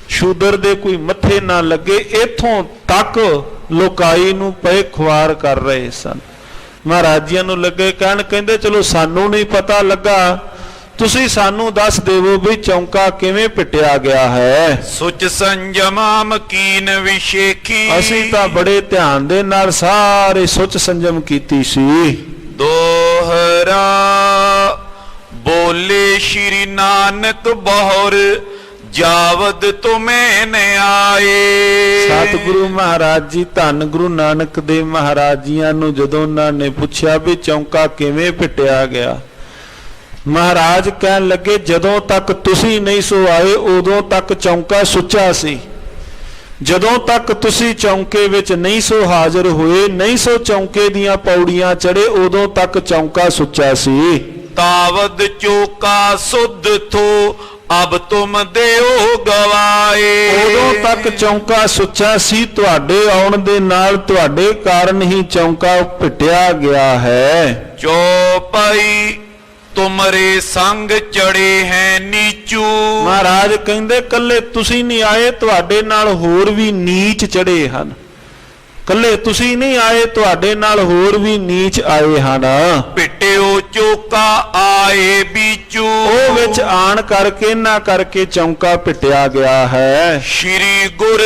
ਸ਼ੂਦਰ ਦੇ ਕੋਈ ਮੱਥੇ ਨਾ ਲੱਗੇ। ਇੱਥੋਂ ਤੱਕ ਲੋਕਾਈ ਨੂੰ ਪਏ ਖੁਆਰ ਕਰ ਰਹੇ ਸਨ। ਮਹਾਰਾਜਿਆਂ ਨੂੰ ਲੱਗੇ ਕਹਿਣ, ਕਹਿੰਦੇ ਚਲੋ ਸਾਨੂੰ ਨਹੀਂ ਪਤਾ ਲੱਗਾ, ਤੁਸੀਂ ਸਾਨੂੰ ਦੱਸ ਦੇਵੋ ਵੀ ਚੌਂਕਾ ਕਿਵੇਂ ਪਿੱਟਿਆ ਗਿਆ ਹੈ। ਸੁਚ ਸੰਜਮਾ ਮਕੀਨ ਵਿਸ਼ੇਖੀ, ਅਸੀਂ ਤਾਂ ਬੜੇ ਧਿਆਨ ਦੇ ਨਾਲ ਸਾਰੇ ਸੁਚ ਸੰਜਮ ਕੀਤੀ ਸੀ। ਦੋਹਰਾ ਬੋਲੇ ਸ਼੍ਰੀ ਨਾਨਕ ਬਹੁਰ ਜਾਵਦ ਤੁਮੇ ਨ ਆਏ। ਸਤਿਗੁਰੂ ਮਹਾਰਾਜ ਜੀ ਧੰਨ ਗੁਰੂ ਨਾਨਕ ਦੇਵ ਮਹਾਰਾਜ ਜੀਆਂ ਨੂੰ ਜਦੋਂ ਉਹਨਾਂ ਨੇ ਪੁੱਛਿਆ ਵੀ ਚੌਂਕਾ ਕਿਵੇਂ ਪਿੱਟਿਆ ਗਿਆ, ਮਹਾਰਾਜ ਕਹਿਣ ਲੱਗੇ ਜਦੋਂ ਤੱਕ ਤੁਸੀਂ ਨਹੀਂ ਸੋ ਆਏ ਉਦੋਂ ਤੱਕ ਚੌਂਕਾ ਸੁੱਚਾ ਸੀ। ਜਦੋਂ ਤੱਕ ਤੁਸੀਂ ਚੌਂਕੇ ਵਿੱਚ ਨਹੀਂ ਸੋ ਹਾਜ਼ਰ ਹੋਏ, ਨਹੀਂ ਸੋ ਚੌਂਕੇ ਦੀਆਂ ਪੌੜੀਆਂ ਚੜੇ, ਉਦੋਂ ਤੱਕ ਚੌਂਕਾ ਸੁੱਚਾ ਸੀ। ਤਾਵਦ ਚੌਕਾ ਸੁਧ ਥੋ ਅਬ ਤੁਮ ਦਿਓ ਗਵਾਏ। ਉਦੋਂ ਤੱਕ ਚੌਂਕਾ ਸੁੱਚਾ ਸੀ, ਤੁਹਾਡੇ ਆਉਣ ਦੇ ਨਾਲ ਤੁਹਾਡੇ ਕਾਰਨ ਹੀ ਚੌਂਕਾ ਪਿੱਟਿਆ ਗਿਆ ਹੈ। ਚੌਪਈ ਤੁਮਰੇ ਸੰਗ ਚੜੇ ਹੈ ਨੀਚੂ। ਮਹਾਰਾਜ ਕਹਿੰਦੇ ਕੱਲੇ ਤੁਸੀਂ ਨਹੀਂ ਆਏ, ਤੁਹਾਡੇ ਨਾਲ ਹੋਰ ਵੀ ਨੀਚ ਚੜੇ ਹਨ। ਕੱਲੇ ਤੁਸੀਂ ਨਹੀਂ ਆਏ, ਤੁਹਾਡੇ ਨਾਲ ਹੋਰ ਵੀ ਨੀਚ ਆਏ ਹਨ। ਪਿੱਟਿਓ ਚੌਕਾ ਆਏ ਬੀਚੂ, ਉਹ ਵਿੱਚ ਆਣ ਕਰਕੇ ਨਾ ਕਰਕੇ ਚੌਂਕਾ ਪਿੱਟਿਆ ਗਿਆ ਹੈ। ਸ਼੍ਰੀ ਗੁਰ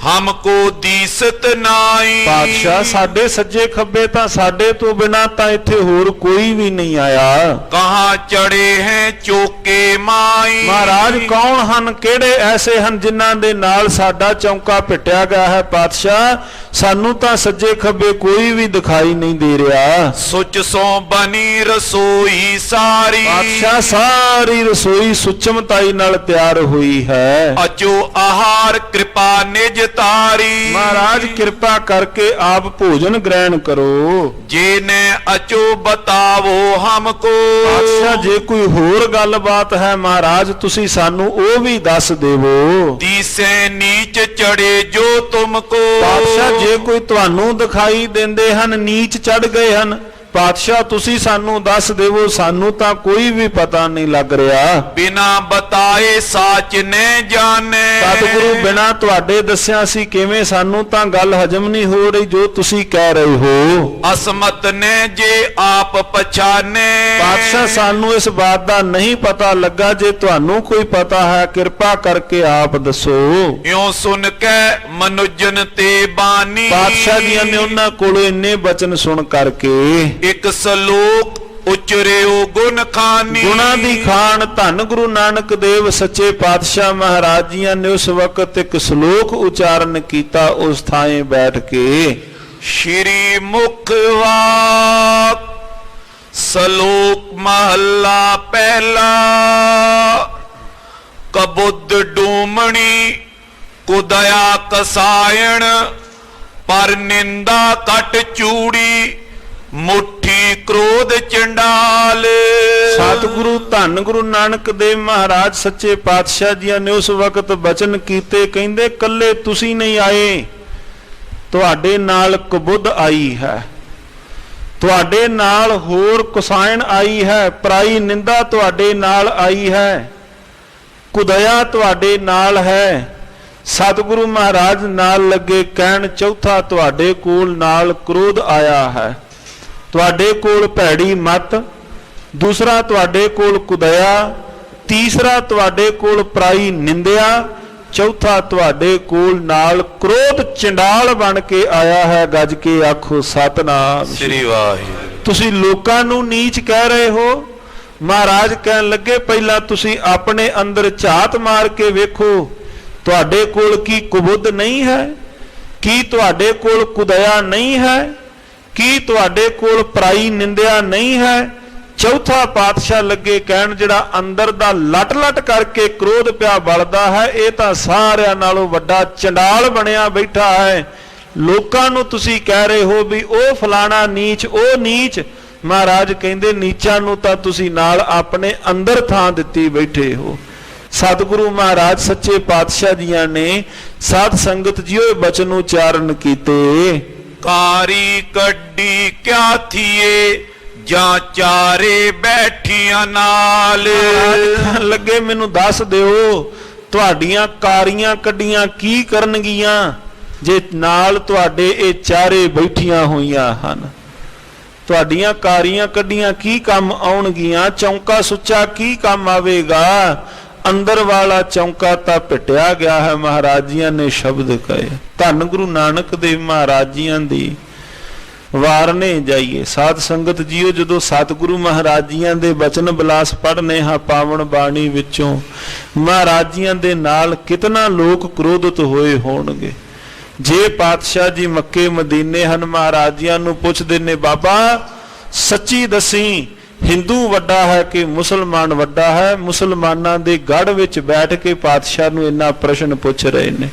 ਹਮਕੋ ਦੀਸਤ ਨਾਈ। ਪਾਤਸ਼ਾਹ ਸਾਡੇ ਸੱਜੇ ਖੱਬੇ ਤਾਂ ਸਾਡੇ ਤੋਂ ਬਿਨਾ ਤਾਂ ਇੱਥੇ ਹੋਰ ਕੋਈ ਵੀ ਨਹੀਂ ਆਇਆ। ਕਹਾਂ ਚੜੇ ਹੈ ਚੌਕੇ ਮਾਈ। ਮਹਾਰਾਜ ਕੌਣ ਹਨ, ਕਿਹੜੇ ਐਸੇ ਹਨ ਜਿਨ੍ਹਾਂ ਦੇ ਨਾਲ ਸਾਡਾ ਚੌਂਕਾ ਪਿੱਟਿਆ ਗਿਆ ਹੈ। ਪਾਤਸ਼ਾਹ ਸਾਨੂੰ ਤਾਂ ਸੱਜੇ ਖੱਬੇ ਕੋਈ ਵੀ ਦਿਖਾਈ ਨਹੀਂ ਦੇ ਰਿਹਾ। ਸੁਚ ਸੋ ਬਣੀ ਰਸੋਈ ਸਾਰੀ। ਪਾਤਸ਼ਾਹ ਸਾਰੀ ਰਸੋਈ ਸੁਚਮਤਾਈ ਨਾਲ ਤਿਆਰ ਹੋਈ ਹੈ। ਅਚੋ ਆਹਾਰ ਕਿਰਪਾ ਨਿਜ ਤਾਰੀ। ਮਹਾਰਾਜ ਕਿਰਪਾ ਕਰਕੇ ਆਪ ਭੋਜਨ ਗ੍ਰਹਿਣ ਕਰੋ। ਜੇ ਨੇ ਅਚੋ ਬਤਾਵੋ ਹਮਕੋ। ਪਾਤਸ਼ਾਹ ਜੇ ਕੋਈ ਹੋਰ ਗੱਲਬਾਤ ਹੈ ਮਹਾਰਾਜ ਤੁਸੀਂ ਸਾਨੂੰ ਉਹ ਵੀ ਦੱਸ ਦੇਵੋ। ਤੀਸੇ ਨੀਚ ਚੜੇ ਜੋ ਤੁਮਕੋ। ਪਾਤਸ਼ਾਹ ਜੇ ਕੋਈ ਤੁਹਾਨੂੰ ਦਿਖਾਈ ਦਿੰਦੇ ਹਨ ਨੀਚ ਚੜ ਗਏ ਹਨ, ਪਾਤਸ਼ਾਹ ਤੁਸੀਂ ਸਾਨੂੰ ਦੱਸ ਦੇਵੋ, ਸਾਨੂੰ ਤਾਂ ਕੋਈ ਵੀ ਪਤਾ ਨਹੀਂ ਲੱਗ ਰਿਹਾ। ਬਿਨਾ ਬਤਾਏ ਸਾਚ ਨੇ ਜਾਣੇ। ਸਤਿਗੁਰੂ ਬਿਨਾ ਤੁਹਾਡੇ ਦੱਸਿਆ ਸੀ ਕਿਵੇਂ, ਸਾਨੂੰ ਤਾਂ ਗੱਲ ਹਜਮ ਨਹੀਂ ਹੋ ਰਹੀ ਜੋ ਤੁਸੀਂ ਕਹਿ ਰਹੇ ਹੋ। ਅਸਮਤ ਨੇ ਜੇ ਆਪ ਪਛਾਨੇ। ਪਾਤਸ਼ਾਹ ਸਾਨੂੰ ਇਸ ਬਾਤ ਦਾ ਨਹੀਂ ਪਤਾ ਲੱਗਾ, ਜੇ ਤੁਹਾਨੂੰ ਕੋਈ ਪਤਾ ਹੈ ਕਿਰਪਾ ਕਰਕੇ ਆਪ ਦੱਸੋ। ਇਉਂ ਸੁਣ ਕੇ ਮਨੁਜਨ ਤੇ ਬਾਨੀ। ਪਾਤਸ਼ਾਹ ਜੀਆਂ ਨੇ ਉਹਨਾਂ ਕੋਲੋਂ ਇੰਨੇ ਬਚਨ ਸੁਣ ਕਰਕੇ ਇੱਕ ਸਲੋਕ ਉਚਰਿਓ ਗੁਣ ਖਾਨੀ। ਗੁਣਾ ਦੀ ਖਾਨ ਧੰਨ ਗੁਰੂ ਨਾਨਕ ਦੇਵ ਸੱਚੇ ਪਾਤਸ਼ਾਹ ਮਹਾਰਾਜ ਜੀਆਂ ਨੇ ਉਸ ਵਕਤ ਇੱਕ ਸ਼ਲੋਕ ਉਚਾਰਨ ਕੀਤਾ ਉਸ ਥਾਂ ਬੈਠ ਕੇ। ਸ਼੍ਰੀ ਮੁਖ ਵਾਕ ਸਲੋਕ ਮਹੱਲਾ ਪਹਿਲਾ। ਕਬੁੱਧ ਡੂਮਣੀ ਕੁਦਇਆ ਕਸਾਇਣ ਪਰ ਨਿੰਦਾ ਕਟ ਚੂੜੀ ਮੁੱਠੀ ਕ੍ਰੋਧ ਚੰਡਾਲ। ਸਤਿਗੁਰੂ ਧੰਨ ਗੁਰੂ ਨਾਨਕ ਦੇਵ ਮਹਾਰਾਜ ਸੱਚੇ ਪਾਤਸ਼ਾਹ ਜੀਆਂ ਨੇ ਉਸ ਵਕਤ ਬਚਨ ਕੀਤੇ, ਕਹਿੰਦੇ ਕੱਲੇ ਤੁਸੀਂ ਨਹੀਂ ਆਏ, ਤੁਹਾਡੇ ਨਾਲ ਕਬੁੱਧ ਆਈ ਹੈ, ਤੁਹਾਡੇ ਨਾਲ ਹੋਰ ਕੁਸਾਇਣ ਆਈ ਹੈ, ਪਰਾਈ ਨਿੰਦਾ ਤੁਹਾਡੇ ਨਾਲ ਆਈ ਹੈ, ਕੁਦਇਆ ਤੁਹਾਡੇ ਨਾਲ ਹੈ। ਸਤਿਗੁਰੂ ਮਹਾਰਾਜ ਨਾਲ ਲੱਗੇ ਕਹਿਣ, ਚੌਥਾ ਤੁਹਾਡੇ ਕੋਲ ਨਾਲ ਕ੍ਰੋਧ ਆਇਆ ਹੈ, ਤੁਹਾਡੇ ਕੋਲ ਭੈੜੀ ਮਤ, ਦੂਸਰਾ ਤੁਹਾਡੇ ਕੋਲ ਕੁਦਇਆ, ਤੀਸਰਾ ਤੁਹਾਡੇ ਕੋਲ ਪਰਾਈ ਨਿੰਦਿਆ, ਚੌਥਾ ਤੁਹਾਡੇ ਕੋਲ ਨਾਲ ਕ੍ਰੋਧ ਚੰਡਾਲ ਬਣ ਕੇ ਆਇਆ ਹੈ। ਗੱਜ ਕੇ ਆਖੋ ਸਤਨਾਮ ਸ੍ਰੀ ਵਾਹਿਗੁਰੂ। ਤੁਸੀਂ ਲੋਕਾਂ ਨੂੰ ਨੀਚ ਕਹਿ ਰਹੇ ਹੋ। ਮਹਾਰਾਜ ਕਹਿਣ ਲੱਗੇ ਪਹਿਲਾਂ ਤੁਸੀਂ ਆਪਣੇ ਅੰਦਰ ਝਾਤ ਮਾਰ ਕੇ ਵੇਖੋ, ਤੁਹਾਡੇ ਕੋਲ ਕੀ ਕੁਬੁੱਧ ਨਹੀਂ ਹੈ? ਕੀ ਤੁਹਾਡੇ ਕੋਲ ਕੁਦਇਆ ਨਹੀਂ ਹੈ? ਕੀ ਤੁਹਾਡੇ ਕੋਲ ਪਰਾਈ ਨਿੰਦਿਆ ਨਹੀਂ ਹੈ? ਚੌਥਾ ਪਾਤਸ਼ਾਹ ਲੱਗੇ ਕਹਿਣ ਜਿਹੜਾ ਅੰਦਰ ਦਾ ਲਟ ਲਟ ਕਰਕੇ ਕ੍ਰੋਧ ਪਿਆ ਬਲਦਾ ਹੈ, ਇਹ ਤਾਂ ਸਾਰਿਆਂ ਨਾਲੋਂ ਵੱਡਾ ਚੰਡਾਲ ਬਣਿਆ ਬੈਠਾ ਹੈ। ਲੋਕਾਂ ਨੂੰ ਤੁਸੀਂ ਕਹਿ ਰਹੇ ਹੋ ਵੀ ਉਹ ਫਲਾਣਾ ਨੀਚ, ਉਹ ਨੀਚ। ਮਹਾਰਾਜ ਕਹਿੰਦੇ ਨੀਚਾਂ ਨੂੰ ਤਾਂ ਤੁਸੀਂ ਨਾਲ ਆਪਣੇ ਅੰਦਰ ਥਾਂ ਦਿੱਤੀ ਬੈਠੇ ਹੋ। ਸਤਿਗੁਰੂ ਮਹਾਰਾਜ ਸੱਚੇ ਪਾਤਸ਼ਾਹ ਜੀਆਂ ਨੇ ਸਾਧ ਸੰਗਤ ਜੀਓ ਇਹ ਬਚਨ ਉਚਾਰਨ ਕੀਤੇ। ਕਾਰੀ ਕੱਢੀ ਕਿਆ ਥੀਏ ਜਾਂ ਚਾਰੇ ਬੈਠੀਆਂ ਨਾਲ। ਕਹਿਣ ਲੱਗੇ ਮੈਨੂੰ ਦੱਸ ਦਿਓ ਤੁਹਾਡੀਆਂ ਕਾਰੀਆਂ ਕੱਢੀਆਂ ਕੀ ਕਰਨਗੀਆਂ ਜੇ ਨਾਲ ਤੁਹਾਡੇ ਇਹ ਚਾਰੇ ਬੈਠੀਆਂ ਹੋਈਆਂ ਹਨ। ਤੁਹਾਡੀਆਂ ਕਾਰੀਆਂ ਕੱਢੀਆਂ ਕੀ ਕੰਮ ਆਉਣਗੀਆਂ? ਚੌਂਕਾ ਸੁੱਚਾ ਕੀ ਕੰਮ ਆਵੇਗਾ? ਅੰਦਰ ਵਾਲਾ ਚੌਂਕਾ ਤਾਂ ਪਿਟਿਆ ਗਿਆ ਹੈ। ਮਹਾਰਾਜ ਜੀਆਂ ਨੇ ਸ਼ਬਦ ਕਹੇ। ਧੰਨ ਗੁਰੂ ਨਾਨਕ ਦੇਵ ਮਹਾਰਾਜ ਜੀਆਂ ਦੀ ਵਾਰਨੇ ਜਾਈਏ। ਸਾਧ ਸੰਗਤ ਜੀਓ ਜਦੋਂ ਸਤਿਗੁਰੂ ਮਹਾਰਾਜ ਜੀਆਂ ਦੇ ਬਚਨ ਬਿਲਾਸ ਪੜ੍ਹਨੇ ਹਾਂ ਪਾਵਨ ਬਾਣੀ ਵਿੱਚੋਂ, ਮਹਾਰਾਜ ਜੀਆਂ ਦੇ ਨਾਲ ਕਿਤਨਾ ਲੋਕ ਕ੍ਰੋਧਿਤ ਹੋਏ ਹੋਣਗੇ। ਜੇ ਪਾਤਸ਼ਾਹ ਜੀ ਮੱਕੇ ਮਦੀਨੇ ਹਨ, ਮਹਾਰਾਜ ਜੀਆਂ ਨੂੰ ਪੁੱਛਦੇ ਨੇ ਬਾਬਾ ਸੱਚੀ ਦਸੀ ਹਿੰਦੂ ਵੱਡਾ ਹੈ ਕਿ ਮੁਸਲਮਾਨ ਵੱਡਾ ਹੈ? ਮੁਸਲਮਾਨਾਂ ਦੇ ਗੜ ਵਿੱਚ ਬੈਠ ਕੇ ਪਾਤਸ਼ਾਹ ਨੂੰ ਇੰਨਾ ਪ੍ਰਸ਼ਨ ਪੁੱਛ ਰਹੇ ਨੇ।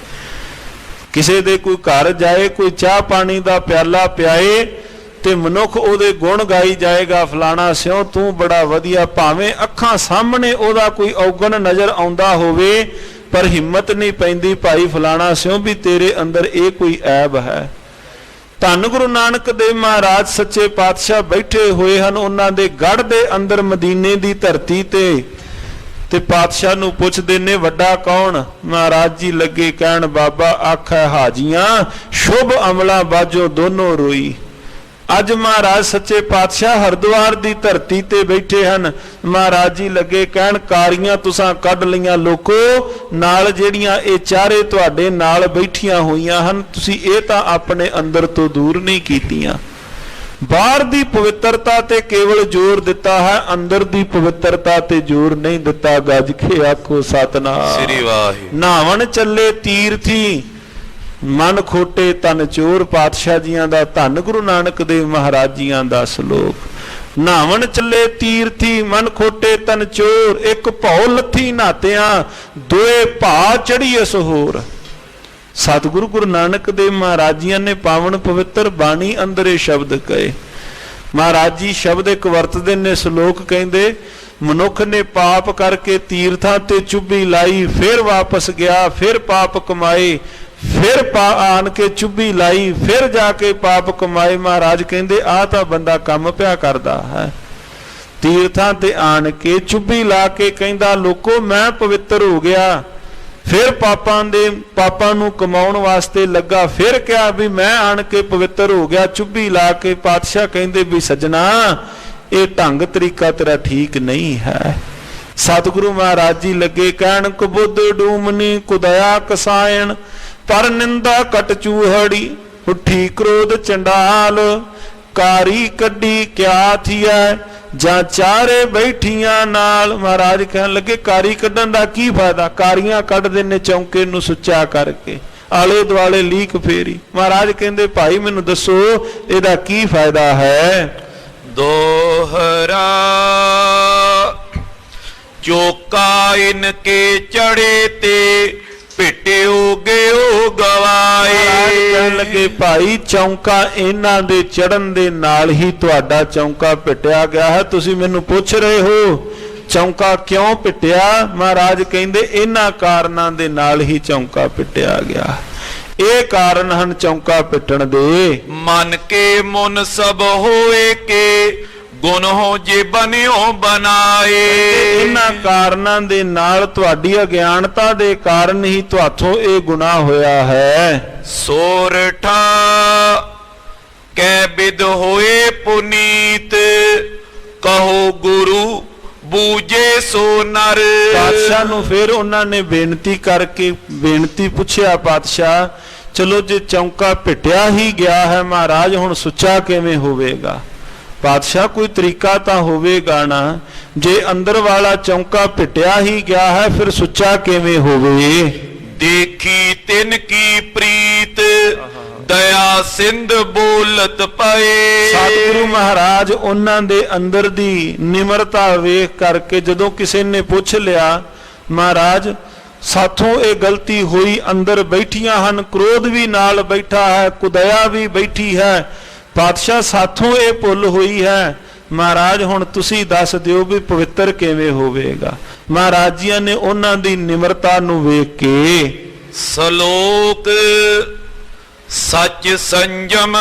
ਕਿਸੇ ਦੇ ਕੋਈ ਘਰ ਜਾਏ, ਕੋਈ ਚਾਹ ਪਾਣੀ ਦਾ ਪਿਆਲਾ ਪਿਆਏ ਤੇ ਮਨੁੱਖ ਉਹਦੇ ਗੁਣ ਗਾਈ ਜਾਏਗਾ, ਫਲਾਣਾ ਸਿਉ ਤੂੰ ਬੜਾ ਵਧੀਆ, ਭਾਵੇਂ ਅੱਖਾਂ ਸਾਹਮਣੇ ਉਹਦਾ ਕੋਈ ਔਗਣ ਨਜ਼ਰ ਆਉਂਦਾ ਹੋਵੇ ਪਰ ਹਿੰਮਤ ਨਹੀਂ ਪੈਂਦੀ ਭਾਈ ਫਲਾਣਾ ਸਿਉ ਵੀ ਤੇਰੇ ਅੰਦਰ ਇਹ ਕੋਈ ਐਬ ਹੈ। ਧੰਨ ਗੁਰੂ ਨਾਨਕ ਦੇਵ ਮਹਾਰਾਜ ਸੱਚੇ ਪਾਤਸ਼ਾਹ ਬੈਠੇ ਹੋਏ ਹਨ ਉਹਨਾਂ ਦੇ ਗੜ ਦੇ ਅੰਦਰ ਮਦੀਨੇ ਦੀ ਧਰਤੀ ਤੇ ਪਾਤਸ਼ਾਹ ਨੂੰ ਪੁੱਛਦੇ ਨੇ ਵੱਡਾ ਕੌਣ? ਮਹਾਰਾਜ ਜੀ ਲੱਗੇ ਕਹਿਣ ਬਾਬਾ ਆਖੈ ਹਾਜੀਆਂ ਸ਼ੁਭ ਅਮਲਾ ਬਾਝੋ ਦੋਨੋਂ ਰੋਈ। ਅੱਜ ਮਹਾਰਾਜ ਸੱਚੇ ਪਾਤਸ਼ਾਹ ਹਰਿਦੁਆਰ ਦੀ ਧਰਤੀ ਤੇ ਬੈਠੇ ਹਨ। ਮਹਾਰਾਜ ਜੀ ਲੱਗੇ ਕਹਿਣ ਕਾਰੀਆਂ ਤੁਸਾਂ ਕੱਢ ਲਈਆਂ ਲੋਕੋ, ਨਾਲ ਜਿਹੜੀਆਂ ਇਹ ਚਾਰੇ ਤੁਹਾਡੇ ਨਾਲ ਬੈਠੀਆਂ ਹੋਈਆਂ ਹਨ ਤੁਸੀਂ ਇਹ ਤਾਂ ਆਪਣੇ ਅੰਦਰ ਤੋਂ ਦੂਰ ਨਹੀਂ ਕੀਤੀਆਂ। ਬਾਹਰ ਦੀ ਪਵਿੱਤਰਤਾ ਤੇ ਕੇਵਲ ਜ਼ੋਰ ਦਿੱਤਾ ਹੈ, ਅੰਦਰ ਦੀ ਪਵਿੱਤਰਤਾ ਤੇ ਜ਼ੋਰ ਨਹੀਂ ਦਿੱਤਾ। ਗੱਜ ਕੇ ਆਖੋ ਸਤਿਨਾਮ ਸ੍ਰੀ ਵਾਹਿਗੁਰੂ। ਨਾਵਣ ਚੱਲੇ ਤੀਰਥੀ ਮਨ ਖੋਟੇ ਤਨ ਚੋਰ। ਪਾਤਸ਼ਾਹ ਜੀਆਂ ਦਾ ਧੰਨ ਗੁਰੂ ਨਾਨਕ ਦੇਵ ਮਹਾਰਾਜ ਜੀਆਂ ਦਾ ਸ਼ਲੋਕ। ਨਾਵਣ ਚੱਲੇ ਤੀਰਥੀ ਮਨ ਖੋਟੇ ਤਨ ਚੋਰ, ਇੱਕ ਭਉ ਲੱਥੀ ਨਾਤਿਆਂ ਦੋਏ ਭਾ ਚੜੀਐ ਸਹੋਰ। ਸਤਿਗੁਰੂ ਗੁਰੂ ਨਾਨਕ ਦੇਵ ਮਹਾਰਾਜ ਜੀਆਂ ਨੇ ਪਾਵਨ ਪਵਿੱਤਰ ਬਾਣੀ ਅੰਦਰ ਇਹ ਸ਼ਬਦ ਕਹੇ। ਮਹਾਰਾਜ ਜੀ ਸ਼ਬਦ ਇੱਕ ਵਰਤਦੇ ਨੇ, ਸ਼ਲੋਕ ਕਹਿੰਦੇ ਮਨੁੱਖ ਨੇ ਪਾਪ ਕਰਕੇ ਤੀਰਥਾਂ ਤੇ ਚੁੱਭੀ ਲਾਈ, ਫਿਰ ਵਾਪਸ ਗਿਆ, ਫਿਰ ਪਾਪ ਕਮਾਏ, ਫਿਰ ਆਣ ਕੇ ਚੁੱਭੀ ਲਾਈ, ਫਿਰ ਜਾ ਕੇ ਪਾਪ ਕਮਾਏ। ਮਹਾਰਾਜ ਕਹਿੰਦੇ ਆਹ ਤਾਂ ਬੰਦਾ ਕੰਮ ਪਿਆ ਕਰਦਾ ਹੈ। ਤੀਰਥਾਂ ਤੇ ਆਣ ਕੇ ਚੁੱਭੀ ਲਾ ਕੇ ਕਹਿੰਦਾ ਲੋਕੋ ਮੈਂ ਪਵਿੱਤਰ ਹੋ ਗਿਆ, ਫਿਰ ਪਾਪਾਂ ਨੂੰ ਕਮਾਉਣ ਵਾਸਤੇ ਲੱਗਾ, ਫਿਰ ਕਿਹਾ ਵੀ ਮੈਂ ਆਣ ਕੇ ਪਵਿੱਤਰ ਹੋ ਗਿਆ ਚੁੱਭੀ ਲਾ ਕੇ। ਪਾਤਸ਼ਾਹ ਕਹਿੰਦੇ ਵੀ ਸੱਜਣਾ ਇਹ ਢੰਗ ਤਰੀਕਾ ਤੇਰਾ ਠੀਕ ਨਹੀਂ ਹੈ। ਸਤਿਗੁਰੂ ਮਹਾਰਾਜ ਜੀ ਲੱਗੇ ਕਹਿਣ ਕੁਬੁੱਧ ਡੂਮਨੀ ਕੁਦਇਆ ਕਸਾਇਣ, ਪਰ ਨਿੰਦਾ ਕਟ ਚੂਹੜੀ ਉੱਠੀ ਕ੍ਰੋਧ ਚੰਡਾਲ। ਕਾਰੀ ਕੱਢੀ ਕਿਆ ਥੀਐ ਜਾਂ ਚਾਰੇ ਬੈਠੀਆਂ ਨਾਲ। ਮਹਾਰਾਜ ਕਹਿਣ ਲੱਗੇ ਕਾਰੀ ਕੱਢਣ ਦਾ ਕੀ ਫਾਇਦਾ? ਕਾਰੀਆਂ ਕੱਢਦੇ ਨੇ ਚੌਂਕੇ ਨੂੰ ਸੁੱਚਾ ਕਰਕੇ, ਆਲੇ ਦੁਆਲੇ ਲੀਕ ਫੇਰੀ। ਮਹਾਰਾਜ ਕਹਿੰਦੇ ਭਾਈ ਮੈਨੂੰ ਦੱਸੋ ਇਹਦਾ ਕੀ ਫਾਇਦਾ ਹੈ? ਦੋਹਰਾ ਚੋਕਾ ਇਨਕੇ ਚੜੇ ਤੇ ਭਿਟਿਓ ਗਿਓ ਗਵਾਏ। ਕਹਿਣ ਲੱਗੇ ਭਾਈ ਚੌਂਕਾ ਇਹਨਾਂ ਦੇ ਚੜਨ ਦੇ ਨਾਲ ਹੀ ਤੁਹਾਡਾ ਚੌਂਕਾ ਪਿਟਿਆ ਗਿਆ ਹੈ। ਤੁਸੀਂ ਮੈਨੂੰ ਪੁੱਛ ਰਹੇ ਹੋ ਚੌਂਕਾ ਕਿਉਂ ਪਿਟਿਆ? ਮਹਾਰਾਜ ਕਹਿੰਦੇ ਇਹਨਾਂ ਕਾਰਨਾਂ ਦੇ ਨਾਲ ਹੀ ਚੌਂਕਾ ਪਿਟਿਆ ਗਿਆ। ਇਹ ਕਾਰਨ ਹਨ ਚੌਂਕਾ ਪਿਟਣ ਦੇ। ਮਨ ਕੇ ਮੁਨ ਸਭ ਹੋਏ ਕੇ ਗੁਣ ਹੋ ਜੇ ਬਨਿਓ ਬਣਾਏ। ਇਹਨਾਂ ਕਾਰਨਾਂ ਦੇ ਨਾਲ ਤੁਹਾਡੀ ਅਗਿਆਨਤਾ ਦੇ ਕਾਰਨ ਹੀ ਤੁਹਾਥੋਂ ਇਹ ਗੁਨਾਹ ਹੋਇਆ ਹੈ। ਸੋਰਠਾ ਕੈ ਬਿਦ ਹੋਏ ਪੁਨੀਤ, ਕਹੋ ਗੁਰੂ ਬੂਝੇ ਸੋ ਨਰ। ਪਾਤਸ਼ਾਹ ਨੂੰ ਫਿਰ ਉਹਨਾਂ ਨੇ ਬੇਨਤੀ ਪੁੱਛਿਆ ਪਾਤਸ਼ਾਹ ਚਲੋ ਜੇ ਚੌਂਕਾ ਪਿਟਿਆ ਹੀ ਗਿਆ ਹੈ ਮਹਾਰਾਜ ਹੁਣ ਸੁੱਚਾ ਕਿਵੇਂ ਹੋਵੇਗਾ? ਪਾਤਸ਼ਾਹ ਕੋਈ ਤਰੀਕਾ ਤਾਂ ਹੋਵੇਗਾ ਨਾ, ਜੇ ਅੰਦਰ ਵਾਲਾ ਚੌਂਕਾ ਪਿਟਿਆ ਹੀ ਗਿਆ ਹੈ ਫਿਰ ਸੁੱਚਾ ਕਿਵੇਂ ਹੋਵੇ? ਦੇਖੀ ਤਿਨ ਕੀ ਪ੍ਰੀਤ ਦਇਆ ਸਿੰਧ ਬੋਲਤ ਪਏ। ਸਤਿਗੁਰੂ ਮਹਾਰਾਜ ਉਹਨਾਂ ਦੇ ਅੰਦਰ ਦੀ ਨਿਮਰਤਾ ਵੇਖ ਕਰਕੇ ਜਦੋਂ ਕਿਸੇ ਨੇ ਪੁੱਛ ਲਿਆ, ਮਹਾਰਾਜ ਸਾਥੋਂ ਇਹ ਗਲਤੀ ਹੋਈ, ਅੰਦਰ ਬੈਠੀਆਂ ਹਨ, ਕ੍ਰੋਧ ਵੀ ਨਾਲ ਬੈਠਾ ਹੈ, ਕੁਦਇਆ ਵੀ ਬੈਠੀ ਹੈ, ਪਾਤਸ਼ਾਹ ਸਾਥੋਂ ਇਹ ਭੁੱਲ ਹੋਈ ਹੈ, ਮਹਾਰਾਜ ਹੁਣ ਤੁਸੀਂ ਦੱਸ ਦਿਓ ਵੀ ਪਵਿੱਤਰ ਕਿਵੇਂ ਹੋਵੇਗਾ। ਮਹਾਰਾਜ ਜੀਆਂ ਨੇ ਉਹਨਾਂ ਦੀ ਨਿਮਰਤਾ ਨੂੰ ਵੇਖ ਕੇ ਸ਼ਲੋਕ ਸੱਚ ਸੰਜਮ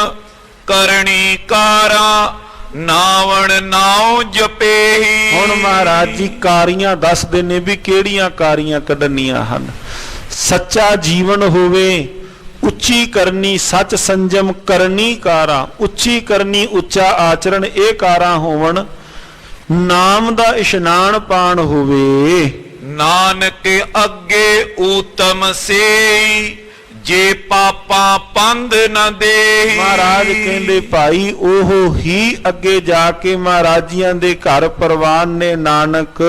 ਕਰਨੀ ਕਾਰਾ ਨਾਵਣ ਨਾਉ ਜਪੇਹੀ। ਹੁਣ ਮਹਾਰਾਜ ਜੀ ਕਾਰੀਆਂ ਦੱਸਦੇ ਨੇ ਵੀ ਕਿਹੜੀਆਂ ਕਾਰੀਆਂ ਕੱਢਣੀਆਂ ਹਨ। ਸੱਚਾ ਜੀਵਨ ਹੋਵੇ, ਉੱਚੀ ਕਰਨੀ, ਸੱਚ ਸੰਜਮ ਕਰਨੀ ਕਾਰਾ, ਉੱਚੀ ਕਰਨੀ ਉੱਚਾ ਆਚਰਣ, ਇਹ ਕਾਰਾਂ ਹੋਵਣ। ਨਾਮ ਦਾ ਇਸ਼ਨਾਨ ਪਾਣ ਹੋਵੇ, ਨਾਨਕ ਅੱਗੇ ਊਤਮ ਸੇਈ ਜੇ ਪਾਪਾ ਪੰਧ ਨਾ ਦੇਹੀ। ਮਹਾਰਾਜ ਕਹਿੰਦੇ ਭਾਈ ਉਹ ਹੀ ਅੱਗੇ ਜਾ ਕੇ ਮਹਾਰਾਜੀਆਂ ਦੇ ਘਰ ਪ੍ਰਵਾਨ ਨੇ, ਨਾਨਕ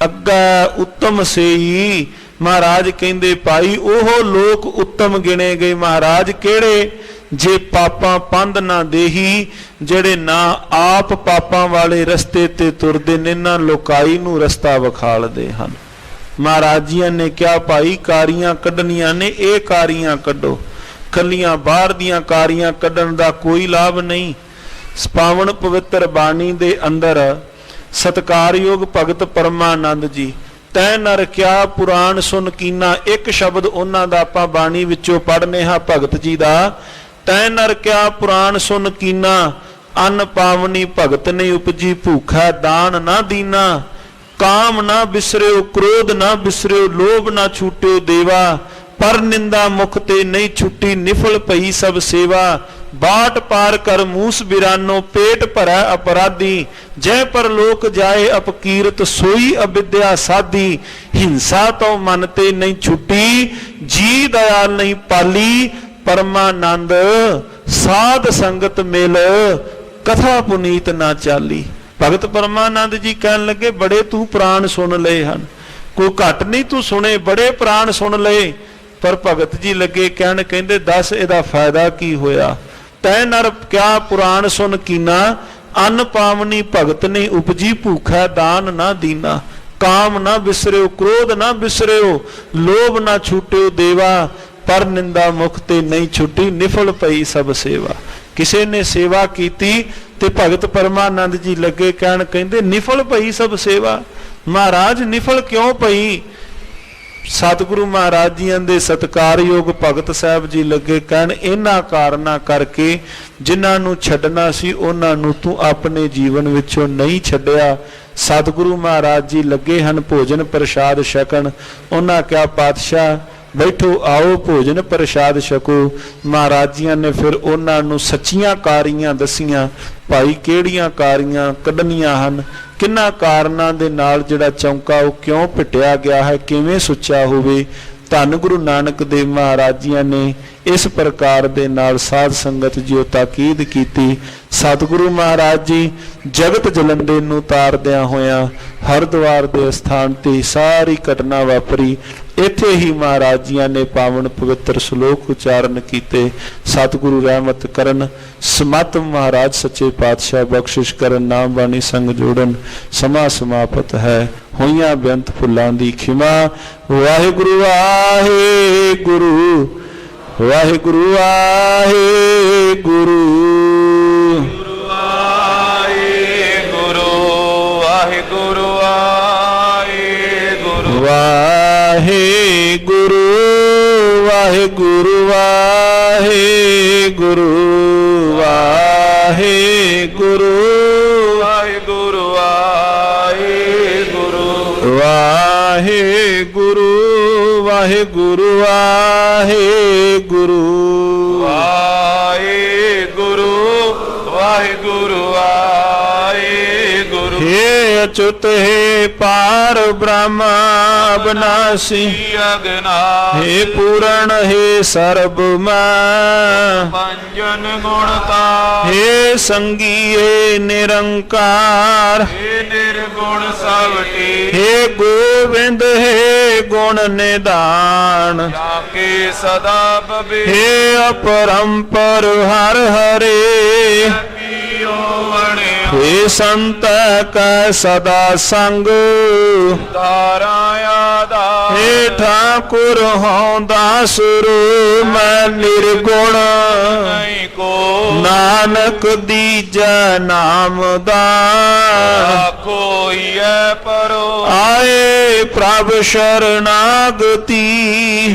ਅੱਗਾ ਉੱਤਮ ਸੇਈ। ਮਹਾਰਾਜ ਕਹਿੰਦੇ ਭਾਈ ਉਹ ਲੋਕ ਉੱਤਮ ਗਿਣੇ ਗਏ। ਮਹਾਰਾਜ ਕਿਹੜੇ? ਜੇ ਪਾਪਾਂ ਪੰਧ ਨਾ ਦੇਹੀ, ਜਿਹੜੇ ਨਾ ਆਪ ਪਾਪਾਂ ਵਾਲੇ ਰਸਤੇ ਤੇ ਤੁਰਦੇ ਨੇ, ਨਾ ਲੋਕਾਈ ਨੂੰ ਰਸਤਾ ਵਿਖਾਲਦੇ ਹਨ। ਮਹਾਰਾਜ ਜੀਆਂ ਨੇ ਕਿਹਾ ਭਾਈ ਕਾਰੀਆਂ ਕੱਢਣੀਆਂ ਨੇ, ਇਹ ਕਾਰੀਆਂ ਕੱਢੋ। ਕੱਲੀਆਂ ਬਾਹਰ ਦੀਆਂ ਕਾਰੀਆਂ ਕੱਢਣ ਦਾ ਕੋਈ ਲਾਭ ਨਹੀਂ। ਪਾਵਨ ਪਵਿੱਤਰ ਬਾਣੀ ਦੇ ਅੰਦਰ ਸਤਿਕਾਰਯੋਗ ਭਗਤ ਪਰਮਾਨੰਦ ਜੀ, ਤੈ ਨਰ ਕਿਆ ਪੁਰਾਣ ਸੁਨ ਕੀਨਾ, ਇੱਕ ਸ਼ਬਦ ਉਹਨਾਂ ਦਾ ਆਪਾਂ ਬਾਣੀ ਵਿੱਚੋਂ ਪੜ੍ਹਨੇ ਹਾਂ ਭਗਤ ਜੀ ਦਾ। ਤੈ ਨਰ ਕਿਆ ਪੁਰਾਣ ਸੁਨ ਕੀਨਾ, ਅੰਨ ਪਾਵਨੀ ਭਗਤ ਨੇ ਉਪਜੀ, ਭੂਖਾ ਦਾਨ ਨਾ ਦੀਨਾ। ਕਾਮ ਨਾ ਬਿਸਰਿਓ, ਕ੍ਰੋਧ ਨਾ ਬਿਸਰਿਓ, ਲੋਭ ਨਾ ਛੂਟਿਓ ਦੇਵਾ। ਪਰ ਨਿੰਦਾ ਮੁਖ ਤੇ ਨਹੀਂ ਛੁੱਟੀ, ਨਿਫਲ ਪਈ ਸਭ ਸੇਵਾ। ਬਾਟ ਪਾਰ ਕਰ ਮੂਸ ਬਿਰਾਨੋ, ਪੇਟ ਭਰੈ ਅਪਰਾਧੀ। ਜੈ ਪਰ ਲੋਕ ਜਾਏ ਅਪਕੀਰਤ, ਸੋਈ ਅਵਿਦਿਆ ਸਾਧੀ। ਹਿੰਸਾ ਤੋਂ ਮਨ ਤੇ ਨਹੀਂ ਛੁੱਟੀ, ਜੀ ਦਇਆ ਨਹੀਂ ਪਾਲੀ। ਪਰਮਾਨੰਦ ਸਾਧ ਸੰਗਤ ਮਿਲ, ਕਥਾ ਪੁਨੀਤ ਨਾ ਚਾਲੀ। ਭਗਤ ਪਰਮਾਨੰਦ ਜੀ ਕਹਿਣ ਲੱਗੇ ਬੜੇ ਤੂੰ ਪ੍ਰਾਣ ਸੁਣ ਲਏ ਹਨ, ਕੋਈ ਘੱਟ ਨਹੀਂ ਤੂੰ ਸੁਣੇ, ਬੜੇ ਪ੍ਰਾਣ ਸੁਣ ਲਏ। ਪਰ ਭਗਤ ਜੀ ਲੱਗੇ ਕਹਿਣ, ਕਹਿੰਦੇ ਦੱਸ ਇਹਦਾ ਫਾਇਦਾ ਕੀ ਹੋਇਆ। ਤੈ ਨਰ ਕਿਆ ਪੁਰਾਣ ਸੁਨ ਕੀਨਾ, ਅੰਨ ਪਾਵਨੀ ਭਗਤ ਨੇ ਉਪਜੀ, ਭੂਖਾ ਦਾਨ ਨਾ ਦੀਨਾ। ਕਾਮ ਨਾ ਬਿਸਰਿਓ, ਕ੍ਰੋਧ ਨਾ ਬਿਸਰਿਓ, ਲੋਭ ਨਾ ਛੂਟਿਓ ਦੇਵਾ। ਪਰ ਨਿੰਦਾ ਮੁਖ ਤੇ ਨਹੀਂ ਛੁੱਟੀ, ਨਿਫਲ ਪਈ ਸਭ ਸੇਵਾ। ਕਿਸੇ ਨੇ ਸੇਵਾ ਕੀਤੀ ਤੇ ਭਗਤ ਪਰਮਾਨੰਦ ਜੀ ਲੱਗੇ ਕਹਿਣ, ਕਹਿੰਦੇ ਨਿਫਲ ਪਈ ਸਭ ਸੇਵਾ। ਮਹਾਰਾਜ ਨਿਫਲ ਕਿਉਂ ਪਈ? ਸਤਿਗੁਰੂ ਮਹਾਰਾਜ ਜੀਆਂ ਦੇ ਸਤਿਕਾਰਯੋਗ ਭਗਤ ਸਾਹਿਬ ਜੀ ਲੱਗੇ ਕਹਿਣ, ਇਹਨਾਂ ਕਾਰਨਾਂ ਕਰਕੇ ਜਿਨ੍ਹਾਂ ਨੂੰ ਛੱਡਣਾ ਸੀ ਉਹਨਾਂ ਨੂੰ ਤੂੰ ਆਪਣੇ ਜੀਵਨ ਵਿੱਚੋਂ ਨਹੀਂ ਛੱਡਿਆ। ਸਤਿਗੁਰੂ ਮਹਾਰਾਜ ਜੀ ਲੱਗੇ ਹਨ ਭੋਜਨ ਪ੍ਰਸ਼ਾਦ ਛਕਣ। ਉਹਨਾਂ ਕਿਹਾ ਪਾਤਸ਼ਾਹ ਬੈਠੋ, ਆਓ ਭੋਜਨ ਪ੍ਰਸ਼ਾਦ ਛਕੋ। ਮਹਾਰਾਜ ਜੀਆਂ ਨੇ ਫਿਰ ਉਹਨਾਂ ਨੂੰ ਸੱਚੀਆਂ ਕਾਰੀਆਂ ਦਸੀਆਂ, ਭਾਈ ਕਿਹੜੀਆਂ ਕਾਰੀਆਂ ਕੱਢਣੀਆਂ ਹਨ, ਕਿੰਨਾ ਕਾਰਨਾਂ ਦੇ ਨਾਲ ਜਿਹੜਾ ਚੌਂਕਾ ਉਹ ਕਿਉਂ ਪਿਟਿਆ ਗਿਆ ਹੈ, ਕਿਵੇਂ ਸੁੱਚਾ ਹੋਵੇ। ਧੰਨ ਗੁਰੂ ਨਾਨਕ ਦੇਵ ਮਹਾਰਾਜ ਜੀਆਂ ਨੇ ਇਸ ਪ੍ਰਕਾਰ ਦੇ ਨਾਲ ਸਾਧ ਸੰਗਤ ਜੀ ਉਹ ਤਾਕੀਦ ਕੀਤੀ। ਸਤਿਗੁਰੂ ਮਹਾਰਾਜ ਜੀ ਜਗਤ ਜਲੰਦੇ ਨੂੰ ਤਾਰਦਿਆਂ ਹੋਇਆਂ ਹਰਿਦੁਆਰ ਦੇ ਸਥਾਨ ਤੇ ਸਾਰੀ ਘਟਨਾ ਵਾਪਰੀ। ਇੱਥੇ ਹੀ ਮਹਾਰਾਜ ਜੀਆਂ ਨੇ ਪਾਵਨ ਪਵਿੱਤਰ ਸ਼ਲੋਕ ਉਚਾਰਨ ਕੀਤੇ। ਸਤਿਗੁਰੂ ਰਹਿਮਤ ਕਰਨ, ਸਮਤ ਮਹਾਰਾਜ ਸੱਚੇ ਪਾਤਸ਼ਾਹ ਬਖਸ਼ਿਸ਼ ਕਰਨ, ਨਾਮ ਬਾਣੀ ਸੰਗ ਜੋੜਨ। ਸਮਾਂ ਸਮਾਪਤ ਹੈ, ਹੋਈਆਂ ਬੇਅੰਤ ਭੁੱਲਾਂ ਦੀ ਖਿਮਾ। ਵਾਹਿਗੁਰੂ ਵਾਹਿਗੁਰੂ ਵਾਹਿਗੁਰੂ ਵਾਹਿਗੁਰੂ ਵਾਹਿਗੁਰੂ ਵਾਹਿਗੁਰੂ ਵਾਹਿਗੁਰੂ ਵਾਹਿਗੁਰੂ ਵਾਹਿਗੁਰੂ ਵਾਹਿਗੁਰੂ ਵਾਹਿਗੁਰੂ ਵਾਹਿਗੁਰੂ ਵਾਹਿਗੁਰੂ ਵਾਹਿਗੁਰੂ ਵਾਹਿਗੁਰੂ ਵਾਹਿਗੁਰੂ ਵਾਹਿਗੁਰੂ ਵਾਹਿਗੁਰੂ ਵਾਹਿਗੁਰੂ। ਹੇ ਅਚੁਤ ਹੈ ਪਾਰ ਬ੍ਰਹਮ ਅਬਨਾਸੀ, ਅਗਨਾਸੀ ਹੇ ਪੂਰਨ ਹੈ ਸਰਬ ਮੈਂ, ਪੰਜਨ ਗੁਣਤਾ ਹੇ ਸੰਗੀਏ ਨਿਰੰਕਾਰ, ਹੇ ਨਿਰਗੁਣ ਸਵਟੀ, ਹੇ ਗੋਬਿੰਦ ਹੈ ਗੁਣ ਗੁਣ ਨਿਧਾਨ। ਜਾਕੇ ਸਦਾ ਬਵੇ हे अपरंपर हर हरे, ਪੀਓ ਵਣਿਆ हे संत कै सदा संग। ਤਾਰਾ ਆਦਾ हे ठाकुर हूँ दासुरु मैं निर्गुण। ਨਹੀਂ ਕੋ नानक दीजै नाम दान। ਕੋਈ ਹੈ ਪਰੋ आए प्रभ शरणागति,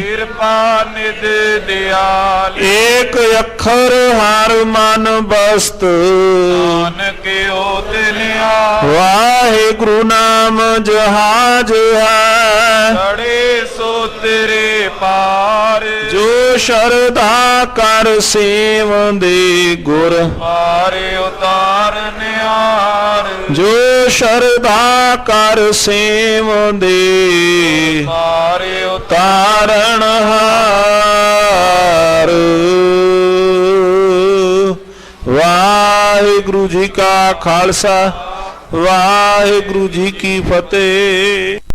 ਕਿਰਪਾ ਨਿਧ ਦਿਆਲ। एक अखर हर मन बस्त। ਨਾਨਕ ਓਤ ਨਿਆ वाहिगुरु नाम जहाज है, ਚੜੇ ਸੋ ਤੇਰੇ ਪਾਰ। जो शरधा कर सेवंदे गुर। ਪਾਰ ਉਤਾਰ ਨਿਆਰ जो शरधा कर सेवंदे ਪਾਰ तारण हार। वाहिगुरु जी का खालसा, वाहिगुरु जी की फतेह।